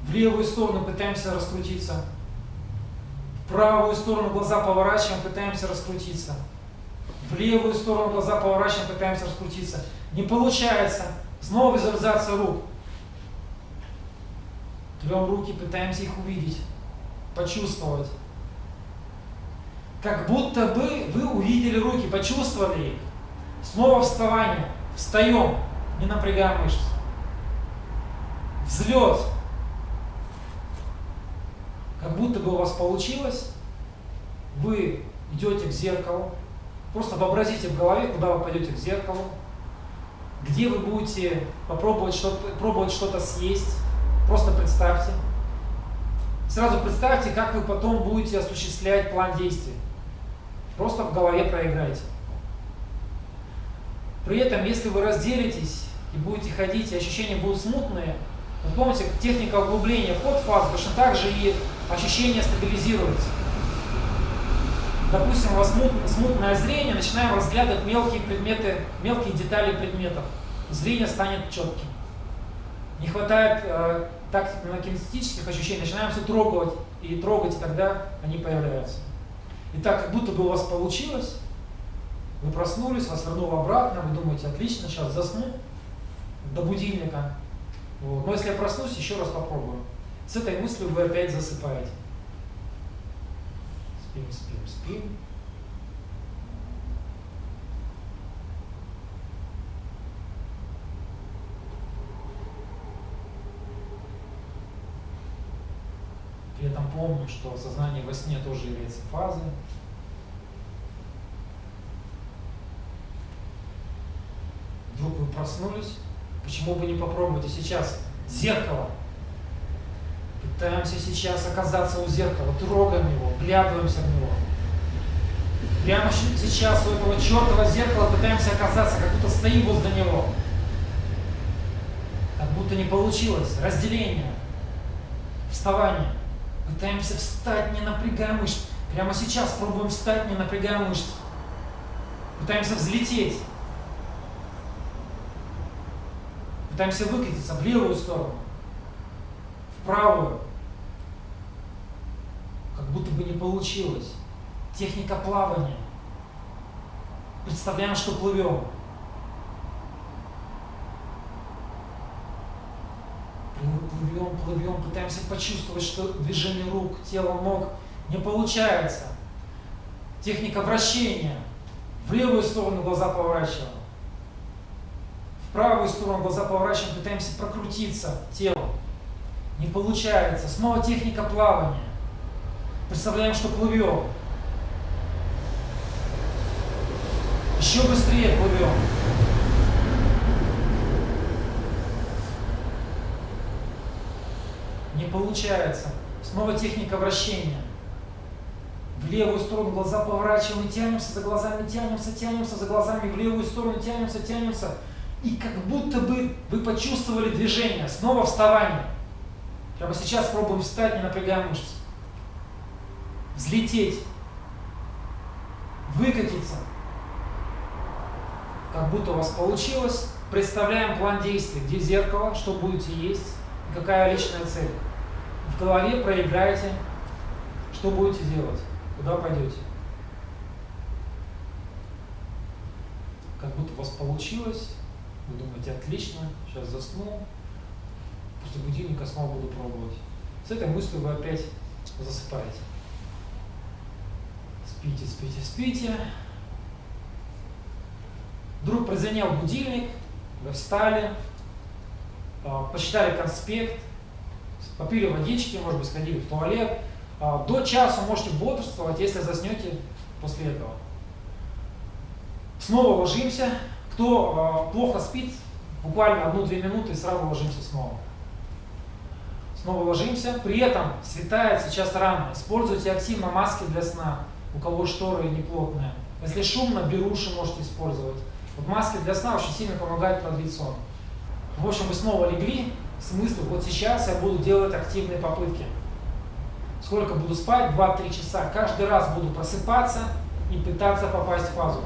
В левую сторону пытаемся раскрутиться. В правую сторону глаза поворачиваем, пытаемся раскрутиться. В левую сторону глаза поворачиваем, пытаемся раскрутиться. Не получается. Снова визуализация рук. Трем руки, пытаемся их увидеть, почувствовать. Как будто бы вы увидели руки, почувствовали их. Снова вставание. Встаем, не напрягая мышцы. Взлет. Как будто бы у вас получилось. Вы идете к зеркалу. Просто вообразите в голове, куда вы пойдете к зеркалу. Где вы будете пробовать что-то съесть. Просто представьте. Сразу представьте, как вы потом будете осуществлять план действий. Просто в голове проиграйте. При этом, если вы разделитесь и будете ходить, и ощущения будут смутные, вот помните, техника углубления в ход фаз, точно так же и ощущения стабилизируются. Допустим, у вас смутное зрение, начинаем разглядывать мелкие предметы, мелкие детали предметов. Зрение станет четким. Не хватает кинестетических ощущений, начинаем все трогать, и тогда они появляются. Итак, как будто бы у вас получилось, вы проснулись, вас вернуло обратно, вы думаете, отлично, сейчас засну до будильника. Вот. Но если я проснусь, еще раз попробую. С этой мыслью вы опять засыпаете. Спим, спим, спим. При этом помню, что сознание во сне тоже является фазой. Вдруг вы проснулись, почему бы не попробовать и сейчас зеркало. Пытаемся сейчас оказаться у зеркала, трогаем его, вглядываемся в него. Прямо сейчас у этого чертова зеркала пытаемся оказаться, как будто стоим возле него. Как будто не получилось. Разделение, вставание. Пытаемся встать, не напрягая мышц. Прямо сейчас пробуем встать, не напрягая мышц. Пытаемся взлететь. Пытаемся выкатиться в левую сторону, в правую. Как будто бы не получилось. Техника плавания. Представляем, что плывем. Плывем, плывем, пытаемся почувствовать, что движение рук, тела, ног не получается. Техника вращения. В левую сторону глаза поворачиваем. В правую сторону глаза поворачиваем, пытаемся прокрутиться телом. Не получается. Снова техника плавания. Представляем, что плывем. Еще быстрее плывем. Не получается. Снова техника вращения. В левую сторону глаза поворачиваем и тянемся за глазами, тянемся за глазами, в левую сторону тянемся. И как будто бы вы почувствовали движение. Снова вставание. Прямо сейчас пробуем встать, не напрягая мышцы. Взлететь. Выкатиться. Как будто у вас получилось. Представляем план действий. Где зеркало, что будете есть и какая личная цель. В голове проиграйте, что будете делать, куда пойдете. Как будто у вас получилось. Вы думаете, отлично, сейчас засну, после будильника снова буду пробовать. С этой мыслью вы опять засыпаете. Спите, спите, спите. Вдруг прозвенел будильник, вы встали, посчитали конспект, попили водички, может быть, сходили в туалет. До часа можете бодрствовать, если заснете после этого. Снова ложимся. Кто плохо спит, буквально 1-2 минуты и сразу ложимся снова. Снова ложимся. При этом светает сейчас рано. Используйте активно маски для сна. У кого шторы неплотные. Если шумно, беруши можете использовать. Вот маски для сна очень сильно помогают продлить сон. В общем, вы снова легли с мыслью, вот сейчас я буду делать активные попытки. Сколько буду спать? 2-3 часа. Каждый раз буду просыпаться и пытаться попасть в фазу.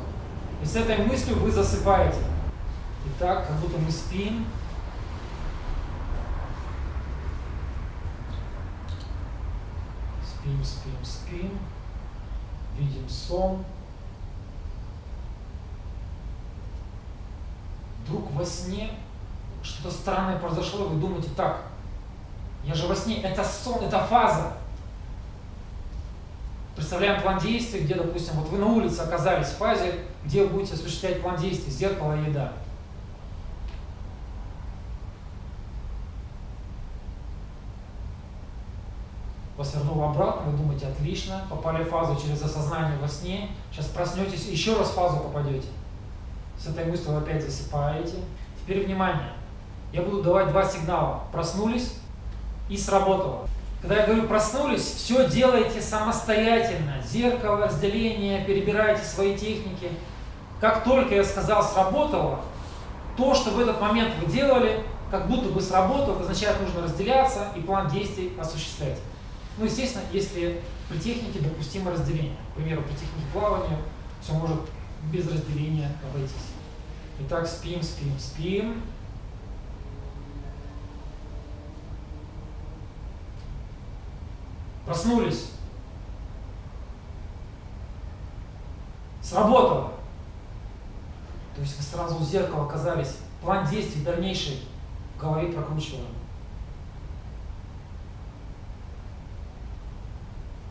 И с этой мыслью вы засыпаете. Итак, как будто мы спим. Спим, спим, спим. Видим сон. Вдруг во сне что-то странное произошло, и вы думаете, так, Я же во сне. Это сон, это фаза. Представляем план действий, где, допустим, вот вы на улице оказались в фазе, где вы будете осуществлять план действий, зеркало и еда. Вас вернуло обратно, вы думаете, отлично, попали в фазу через осознание во сне, сейчас проснетесь, еще раз в фазу попадете. С этой мыслью вы опять засыпаете. Теперь внимание, я буду давать два сигнала. Проснулись и сработало. Когда я говорю проснулись, все делайте самостоятельно. Зеркало, разделение, перебирайте свои техники. Как только я сказал сработало, то, что в этот момент вы делали, как будто бы сработало, это означает, нужно разделяться и план действий осуществлять. Ну, естественно, если при технике допустимо разделение. К примеру, при технике плавания все может без разделения обойтись. Итак, спим, спим, спим. Проснулись. Сработало. То есть вы сразу у зеркала оказались. План действий дальнейший в голове прокручиваем.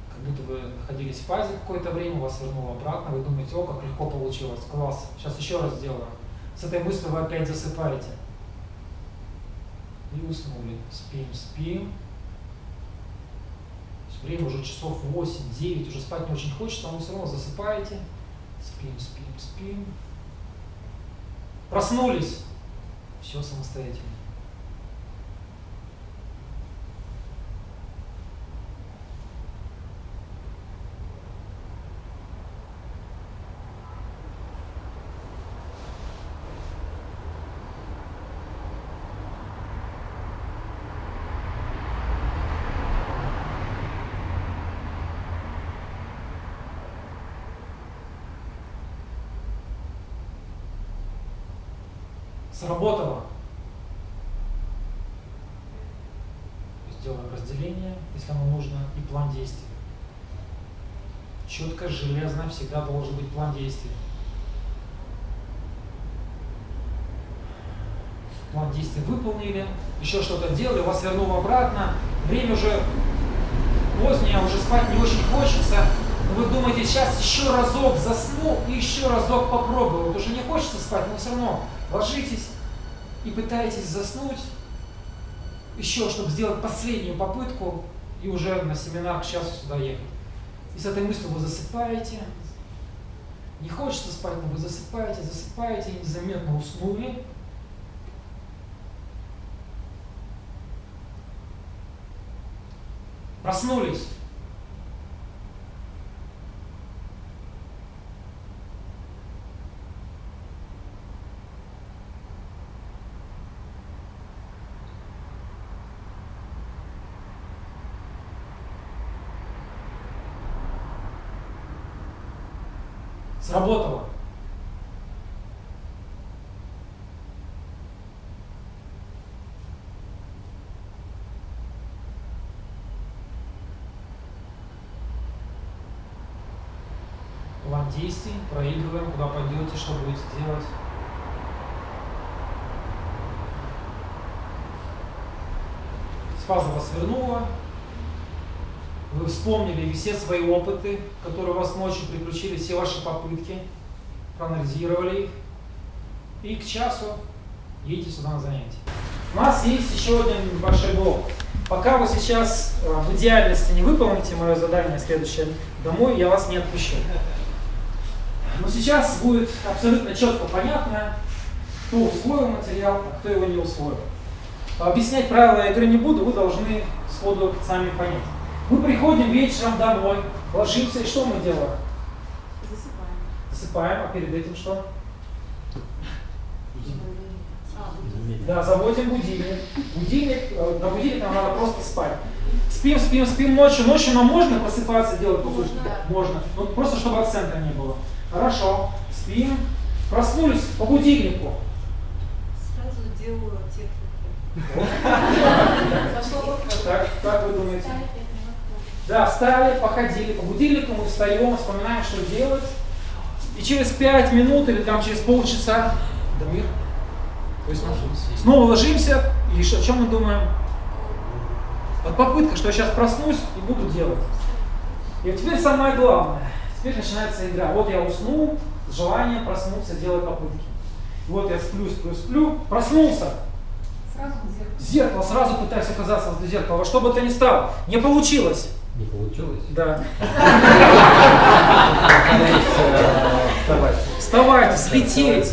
Как будто вы находились в фазе какое-то время, вас вернуло обратно, вы думаете, о, как легко получилось, класс, сейчас еще раз сделаем. С этой мыслью вы опять засыпаете. И уснули. Спим, спим. Время уже часов 8-9, уже спать не очень хочется, но вы все равно засыпаете. Спим, спим, спим. Проснулись. Все самостоятельно. Сработало. Сделаем разделение, если оно нужно, и план действий. Четко, железно, всегда должен быть план действий. План действий выполнили, еще что-то делали, вас вернуло обратно. Время уже позднее, уже спать не очень хочется. Вы думаете, сейчас еще разок засну и еще разок попробую. Вот уже не хочется спать, но все равно ложитесь и пытаетесь заснуть еще, чтобы сделать последнюю попытку и уже на семинар к часу сюда ехать. И с этой мыслью вы засыпаете. Не хочется спать, но вы засыпаете, засыпаете, и незаметно уснули. Проснулись. Сработало. План действий, проигрываем, куда пойдете, что будете делать. Фаза вас вернула. Вы вспомнили все свои опыты, которые у вас ночью приключили, все ваши попытки, проанализировали их. И к часу едете сюда на занятия. У нас есть еще один большой блок. Пока вы сейчас в идеальности не выполните мое задание следующее домой, я вас не отпущу. Но сейчас будет абсолютно четко понятно, кто усвоил материал, а кто его не усвоил. Объяснять правила игры не буду, вы должны сходу сами понять. Мы приходим вечером домой, ложимся, и что мы делаем? Засыпаем. Засыпаем, а перед этим что? Да, заводим будильник. На будильник нам надо просто спать. Спим, спим, спим ночью. Ночью нам можно просыпаться, делать попытки? Можно. Ну, просто чтобы акцента не было. Хорошо. Спим. Проснулись по будильнику. Сразу делаю технику. Как вы думаете? Да, встали, походили, по будильнику мы встаем, вспоминаем, что делать. И через 5 минут или там через полчаса, Дамир, то есть снова ложимся, и о чем мы думаем? Вот попытка, что я сейчас проснусь и буду делать. И вот теперь самое главное. Теперь начинается игра. Вот я уснул, желание проснуться, делать попытки. Вот я сплю, проснулся. Сразу к зеркалу. Зеркало, сразу пытаюсь оказаться возле зеркала. Во что бы то ни стало. Не получилось. Не получилось? Да. Вставать. Вставать, взлететь,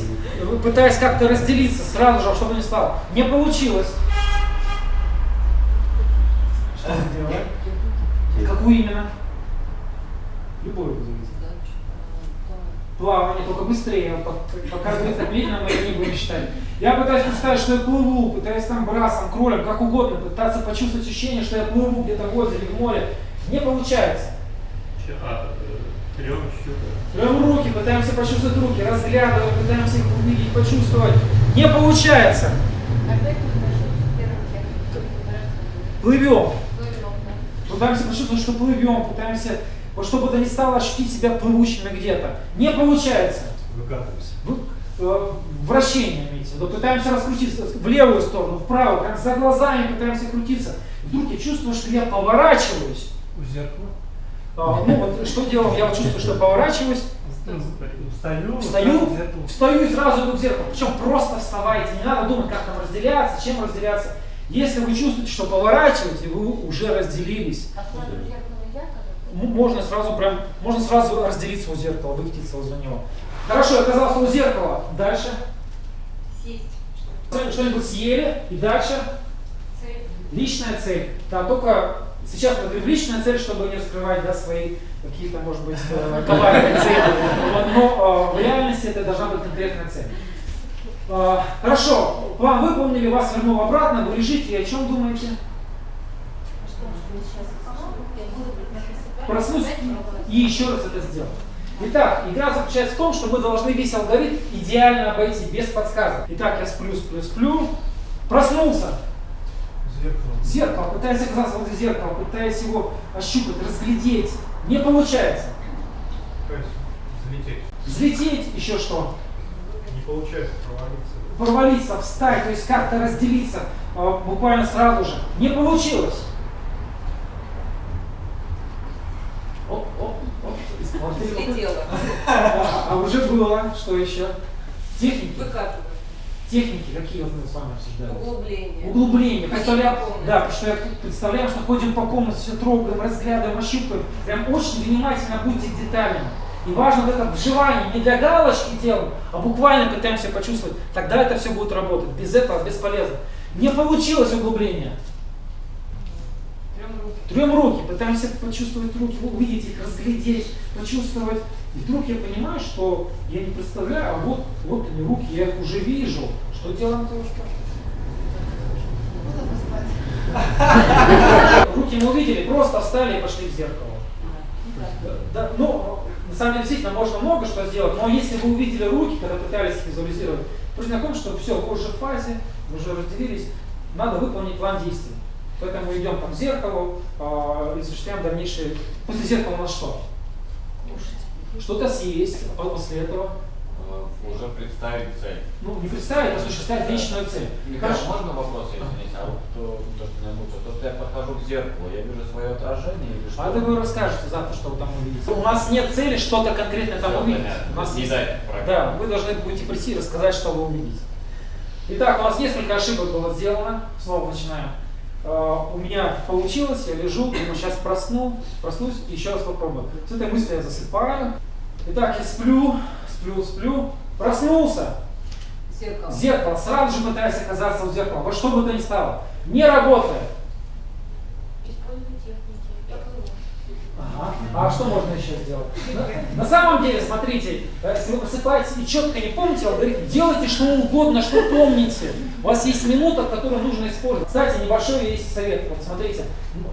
пытаясь как-то разделиться сразу же, во что бы ни стало. Не получилось. Что делать? Какую именно? Любую вызовите. Плавание, только быстрее, пока будет медленно, мы не будем считать. Я пытаюсь представить, что я плыву, пытаюсь там брасом, кролем, как угодно, пытаться почувствовать ощущение, что я плыву где-то в озере, в море. Не получается. Трем щупом. Трем руки, пытаемся почувствовать руки, разглядываем, пытаемся их увидеть, почувствовать. Не получается. Плывем. Пытаемся почувствовать, что плывем, пытаемся, вот чтобы то ни стало, ощутить себя плывущими где-то. Не получается. Выкатываемся. Вращение, имеется в виду. Пытаемся раскрутиться в левую сторону, вправо, прям за глазами пытаемся крутиться. Вдруг я чувствую, что я поворачиваюсь. У зеркала. Ну вот что делал, я вот чувствую, что я поворачиваюсь. Встаю и сразу иду к зеркалу. Причем просто вставайте, не надо думать, как там разделяться, чем разделяться. Если вы чувствуете, что поворачиваете, вы уже разделились. Можно сразу разделиться у зеркала, выкатиться возле него. Хорошо, я оказался у зеркала. Дальше. Сесть. Что-нибудь съели и дальше. Цель. Личная цель. Да, только сейчас мы говорим личная цель, чтобы не раскрывать, да, свои какие-то, может быть, коварные цели. Но в реальности это должна быть конкретная цель. Хорошо, план выполнили, вас вернул обратно, вы лежите, и о чем думаете? Проснусь и еще раз это сделать. Итак, игра заключается в том, что мы должны весь алгоритм идеально обойти, без подсказок. Итак, я сплю, проснулся. Зеркало, пытаюсь оказаться возле зеркала, пытаюсь его ощупать, разглядеть. Не получается. Взлететь, еще что? Не получается провалиться. Провалиться, встать, то есть как-то разделиться буквально сразу же. Не получилось. Слетела. А уже было, что еще? Техники. Выкатывать. Техники, какие вот мы с вами обсуждали? Углубление. Углубление. Ходить Представляем, по комнате. да, потому что я представляю, что ходим по комнате, все трогаем, разглядываем, ощупываем. Прям очень внимательно будьте к деталям. И важно вот это вживание, не для галочки делаем, а буквально пытаемся почувствовать. Тогда это все будет работать. Без этого бесполезно. Не получилось углубление. Трем руки, пытаемся почувствовать руки, увидеть их, разглядеть, почувствовать. И вдруг я понимаю, что я не представляю, а вот они руки, я их уже вижу. Что делаем, девушка? Руки мы увидели, просто встали и пошли в зеркало. Да, ну, на самом деле, действительно, можно много что сделать, но если вы увидели руки, когда пытались их визуализировать, признак в том, что все, вы уже в фазе, вы уже разделились, надо выполнить план действий. Поэтому идем там к зеркалу и осуществляем дальнейшие. После зеркала у нас что? Что-то съесть, а после этого. Уже представить цель. Ну, не представить, а осуществлять личную цель. Михаил, можно вопрос, извините? А вот то, что меня мучает, вот я подхожу к зеркалу, я вижу свое отражение или что? А это вы расскажете завтра, что вы там увидите. У нас нет цели что-то конкретное там Всё увидеть. понятно. У нас Не есть... дать пройти. Да, вы должны будете прийти и рассказать, что вы увидите. Итак, у нас несколько ошибок было сделано. Снова начинаем. У меня получилось, я лежу, думаю, сейчас проснусь и еще раз попробую. С этой мыслью я засыпаю. Итак, я сплю, проснулся. Зеркало. Зеркало, сразу же пытаюсь оказаться у зеркала. Во что бы то ни стало. Не работает. Используй техники. Я плыву. Ага. А что можно еще сделать? На самом деле, смотрите, если вы просыпаетесь и четко не помните алгоритм, делайте что угодно, что помните. У вас есть минута, которую нужно использовать. Кстати, небольшой есть совет. Вот смотрите,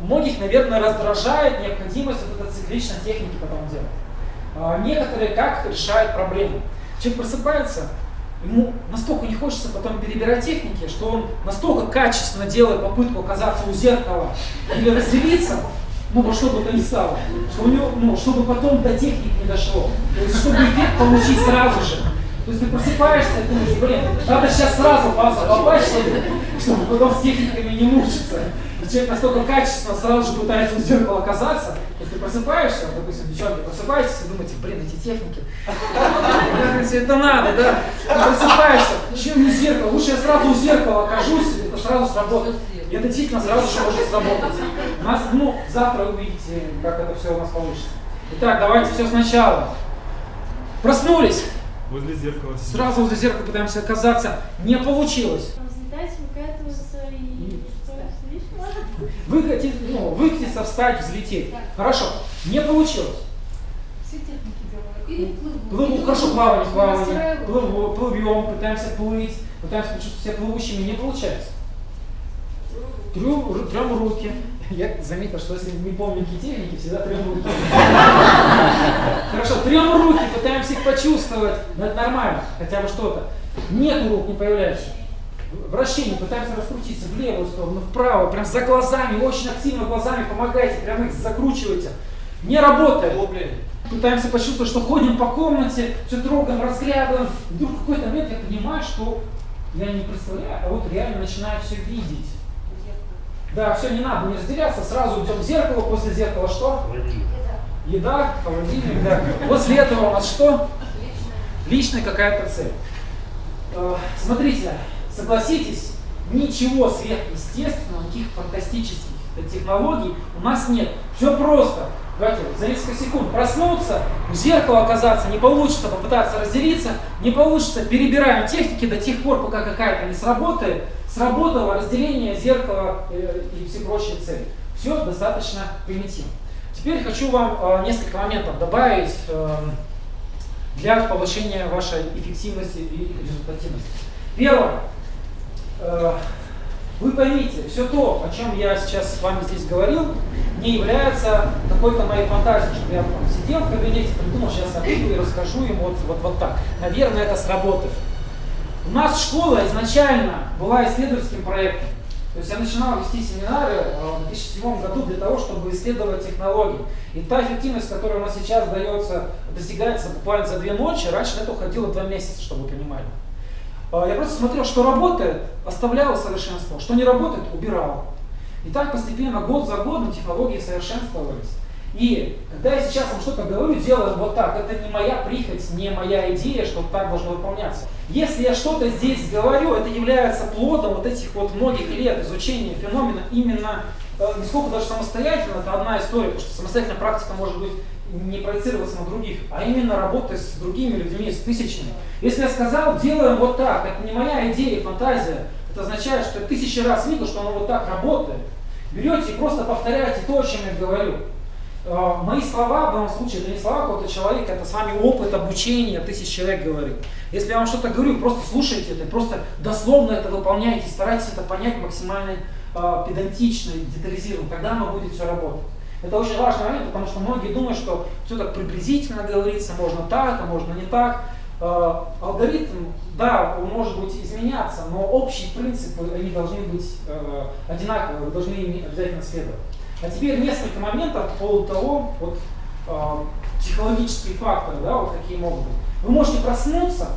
многих, наверное, раздражает необходимость вот этой цикличной техники потом делать. Некоторые как решают проблему. Человек просыпается, ему настолько не хочется потом перебирать техники, что он настолько качественно делает попытку оказаться у зеркала или разделиться, ну, во что бы то ни стало, что у него, чтобы потом до техники не дошло. То есть, чтобы эффект получить сразу же. То есть ты просыпаешься и думаешь, блин, надо сейчас сразу фазу попасть, чтобы потом с техниками не мучиться. И человек настолько качественно сразу же пытается в зеркало оказаться. То есть ты просыпаешься, вот, допустим, девчонки, просыпаетесь и думаете, блин, эти техники, это надо, да? Ты просыпаешься, чем не зеркало, лучше я сразу у зеркала окажусь, это сразу сработает. И это действительно сразу же может сработать. У нас, завтра вы увидите, как это все у нас получится. Итак, давайте все сначала. Проснулись. Возле зеркала. Сразу возле зеркала пытаемся оказаться. Не получилось. Взлетать, выкатываться и что лишнего. Выкатиться, встать, взлететь. Хорошо. Не получилось. Все техники делаю. Или плыву. Хорошо, плавание. Растираю. Плывем, пытаемся плыть, пытаемся почувствовать себя плывущими. Не получается. Трем руки. Я заметил, что если не помню какие техники, всегда трем руки. Хорошо, трем руки, пытаемся их почувствовать. Но это нормально, хотя бы что-то. Нет рук, не появляется. Вращение, пытаемся раскрутиться в левую сторону, вправо, прям за глазами, очень активно глазами помогайте, прям их закручивайте. Не работает. Пытаемся почувствовать, что ходим по комнате, все трогаем, разглядываем. Вдруг в какой-то момент я понимаю, что я не представляю, а вот реально начинаю все видеть. Да, все, не надо не разделяться, сразу идем в зеркало, после зеркала что? Еда, холодильник, да. После этого у нас что? Личная какая-то цель. Смотрите, согласитесь, ничего сверхъестественного, никаких фантастических технологий у нас нет. Все просто. Давайте за несколько секунд проснуться, в зеркало оказаться, не получится попытаться разделиться, не получится, перебираем техники до тех пор, пока какая-то не сработает. Сработало разделение зеркала и все прочие цели. Все достаточно примитивно. Теперь хочу вам несколько моментов добавить для повышения вашей эффективности и результативности. Первое. Вы поймите, все то, о чем я сейчас с вами здесь говорил, не является какой-то моей фантазией, что я там сидел в кабинете, придумал, сейчас я выйду и расскажу им вот так. Наверное, это сработает. У нас школа изначально была исследовательским проектом. То есть я начинал вести семинары в 2007 году для того, чтобы исследовать технологии. И та эффективность, которая у нас сейчас достигается буквально за 2 ночи, раньше на это уходило 2 месяца, чтобы вы понимали. Я просто смотрел, что работает, оставлял и совершенствовал, что не работает, убирал. И так постепенно, год за годом технологии совершенствовались. И когда я сейчас вам что-то говорю, делаем вот так, это не моя прихоть, не моя идея, что так должно выполняться. Если я что-то здесь говорю, это является плодом вот этих вот многих лет изучения феномена именно, не сколько даже самостоятельно, это одна история, потому что самостоятельная практика может быть не проецироваться на других, а именно работать с другими людьми, с тысячами. Если я сказал, делаем вот так, это не моя идея, фантазия, это означает, что я 1000 раз видел, что оно вот так работает. Берете и просто повторяете то, о чем я говорю. Мои слова в данном случае, это не слова какого-то человека, это с вами опыт обучения, 1000 человек говорит. Если я вам что-то говорю, просто слушайте это, просто дословно это выполняйте, старайтесь это понять максимально педантично, детализированно, тогда оно будет все работать. Это очень важный момент, потому что многие думают, что все так приблизительно говорится, можно так, а можно не так. Алгоритм, да, он может быть изменяться, но общие принципы, они должны быть одинаковые, вы должны ими обязательно следовать. А теперь несколько моментов по поводу того, вот, психологические факторы, да, вот какие могут быть. Вы можете проснуться,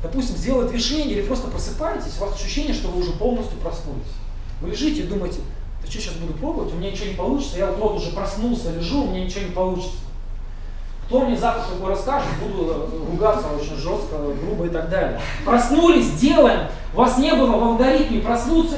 допустим, сделать движение или просто просыпаетесь, у вас ощущение, что вы уже полностью проснулись. Вы лежите и думаете, да что сейчас буду пробовать, у меня ничего не получится, я вот уже проснулся, лежу, у меня ничего не получится. Кто мне завтра такое расскажет, буду ругаться очень жестко, грубо и так далее. Проснулись, делаем, у вас не было в алгоритме проснуться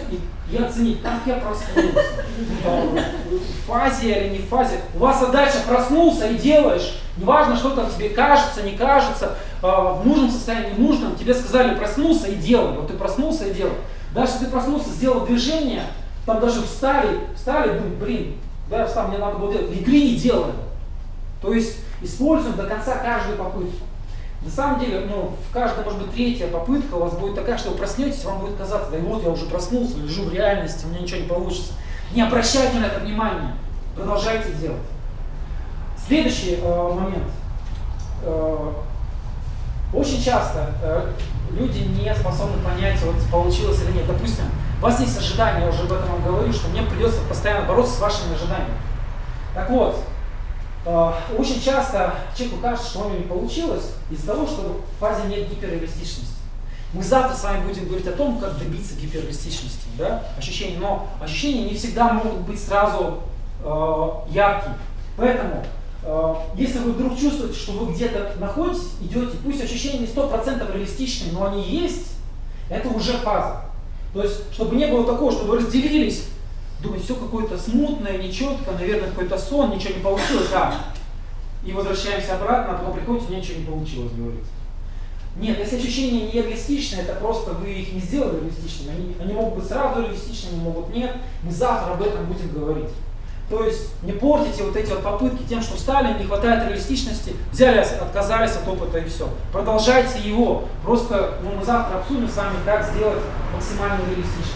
и оценить, как я проснулся. В фазе или не в фазе. У вас задача проснулся и делаешь. Неважно, что там тебе кажется, не кажется, в нужном состоянии, не нужном. Тебе сказали проснулся и делай. Вот ты проснулся и делай. Даже если ты проснулся, сделал движение, там даже встали, думают, блин, да я встал, мне надо было делать. Игры не делаем. То есть используем до конца каждую попытку. На самом деле, в каждой, может быть, 3-я попытка у вас будет такая, что вы проснетесь, вам будет казаться, да и вот я уже проснулся, лежу в реальности, у меня ничего не получится. Не обращайте на это внимания, продолжайте делать. Следующий момент. Очень часто люди не способны понять, вот получилось или нет. Допустим, у вас есть ожидания, я уже об этом вам говорю, что мне придется постоянно бороться с вашими ожиданиями. Так вот, Очень часто человеку кажется, что у него не получилось из-за того, что в фазе нет гиперреалистичности. Мы завтра с вами будем говорить о том, как добиться гиперреалистичности, да? Ощущения, но ощущения не всегда могут быть сразу яркие. Поэтому, если вы вдруг чувствуете, что вы где-то находитесь, идете, пусть ощущения не 100% реалистичные, но они есть, это уже фаза. То есть, чтобы не было такого, что вы разделились, думаете, все какое-то смутное, нечетко, наверное, какой-то сон, ничего не получилось, и возвращаемся обратно, а потом приходите, у меня ничего не получилось, говорится. Нет, если ощущения не реалистичные, это просто вы их не сделали реалистичными. Они могут быть сразу реалистичными, могут нет. Мы завтра об этом будем говорить. То есть не портите вот эти вот попытки тем, что встали, не хватает реалистичности, взяли, отказались от опыта и все. Продолжайте его. Просто мы завтра обсудим с вами, как сделать максимальную реалистичность.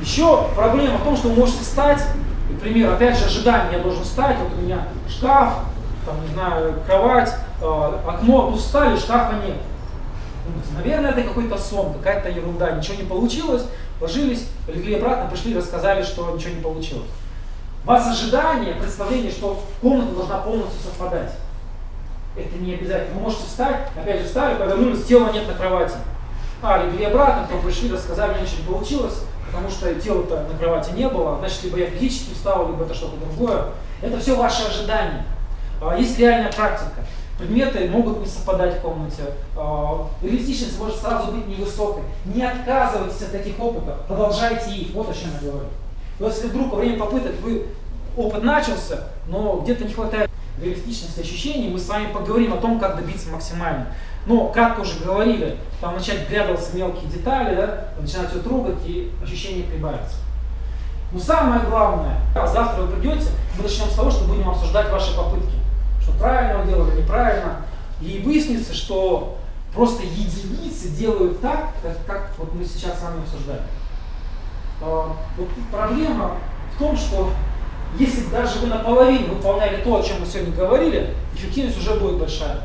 Еще проблема в том, что вы можете встать, например, опять же ожидание, я должен встать, вот у меня шкаф, там, не знаю, кровать, окно, встали, шкафа нет. Наверное, это какой-то сон, какая-то ерунда, ничего не получилось, ложились, легли обратно, пришли, рассказали, что ничего не получилось. У вас ожидание, представление, что комната должна полностью совпадать. Это не обязательно. Вы можете встать, опять же встали, повернулись, тела нет на кровати. Легли обратно, потом пришли, рассказали, ничего не получилось, потому что тела-то на кровати не было, значит, либо я физически встал, либо это что-то другое. Это все ваши ожидания. Есть реальная практика. Предметы могут не совпадать в комнате. Реалистичность может сразу быть невысокой. Не отказывайтесь от таких опытов, продолжайте их. Вот о чем я говорю. Но если вдруг во время попыток опыт начался, но где-то не хватает реалистичности ощущений, мы с вами поговорим о том, как добиться максимально. Но, как уже говорили, там вначале вглядываться в мелкие детали, да, начинать все трогать и ощущения прибавятся. Но самое главное, завтра вы придете, мы начнем с того, что будем обсуждать ваши попытки. Что правильно вы делали, неправильно. И выяснится, что просто единицы делают так, как вот мы сейчас с вами обсуждаем. Вот проблема в том, что если даже вы наполовину выполняли то, о чем мы сегодня говорили, эффективность уже будет большая.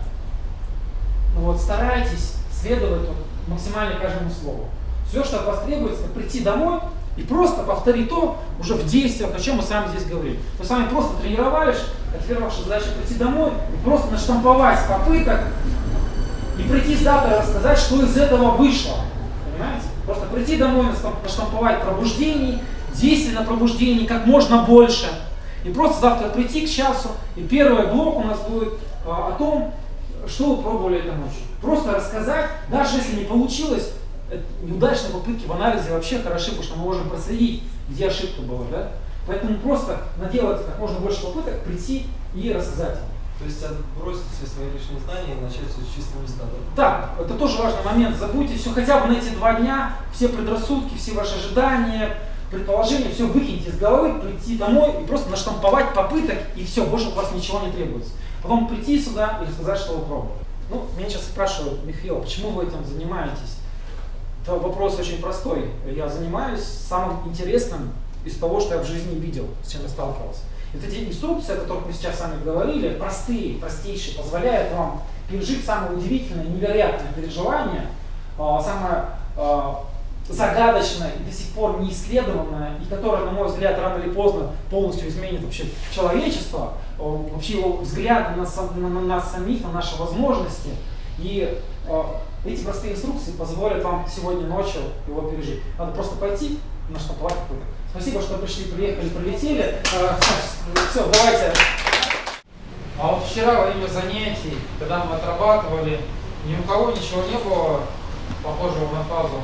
Вот, старайтесь следовать максимально каждому слову. Все, что от вас требуется, прийти домой и просто повторить то уже в действиях, о чем мы с вами здесь говорили. Мы с вами просто тренировались, а теперь ваша задача прийти домой и просто наштамповать попыток и прийти завтра и рассказать, что из этого вышло. Понимаете? Просто прийти домой, наштамповать пробуждений, действий на пробуждении как можно больше. И просто завтра прийти к часу, и первый блок у нас будет о том, что вы пробовали этой ночью. Просто рассказать, даже если не получилось, неудачные попытки в анализе вообще хороши, потому что мы можем проследить, где ошибка была. Да? Поэтому просто наделать как можно больше попыток, прийти и рассказать. То есть отбросить все свои лишние знания и начать все с чистого листа. Да, это тоже важный момент. Забудьте все хотя бы на эти 2 дня, все предрассудки, все ваши ожидания, предположения, все выкиньте из головы, прийти домой и просто наштамповать попыток, и все, больше от вас ничего не требуется. Потом прийти сюда и сказать, что вы пробовали. Меня сейчас спрашивают, Михаил, почему вы этим занимаетесь? Это вопрос очень простой. Я занимаюсь самым интересным из того, что я в жизни видел, с чем я сталкивался. И вот эти инструкции, о которых мы сейчас с вами говорили, простые, простейшие, позволяют вам пережить самые удивительные, невероятные переживания, самое загадочное и до сих пор неисследованное, и которое, на мой взгляд, рано или поздно полностью изменит вообще человечество, вообще его взгляд на нас самих, на наши возможности. И эти простые инструкции позволят вам сегодня ночью его пережить. Надо просто пойти и наштамповать какой-то. Спасибо, что пришли, приехали, прилетели. Все, давайте. А вот вчера во время занятий, когда мы отрабатывали, ни у кого ничего не было похожего на фазу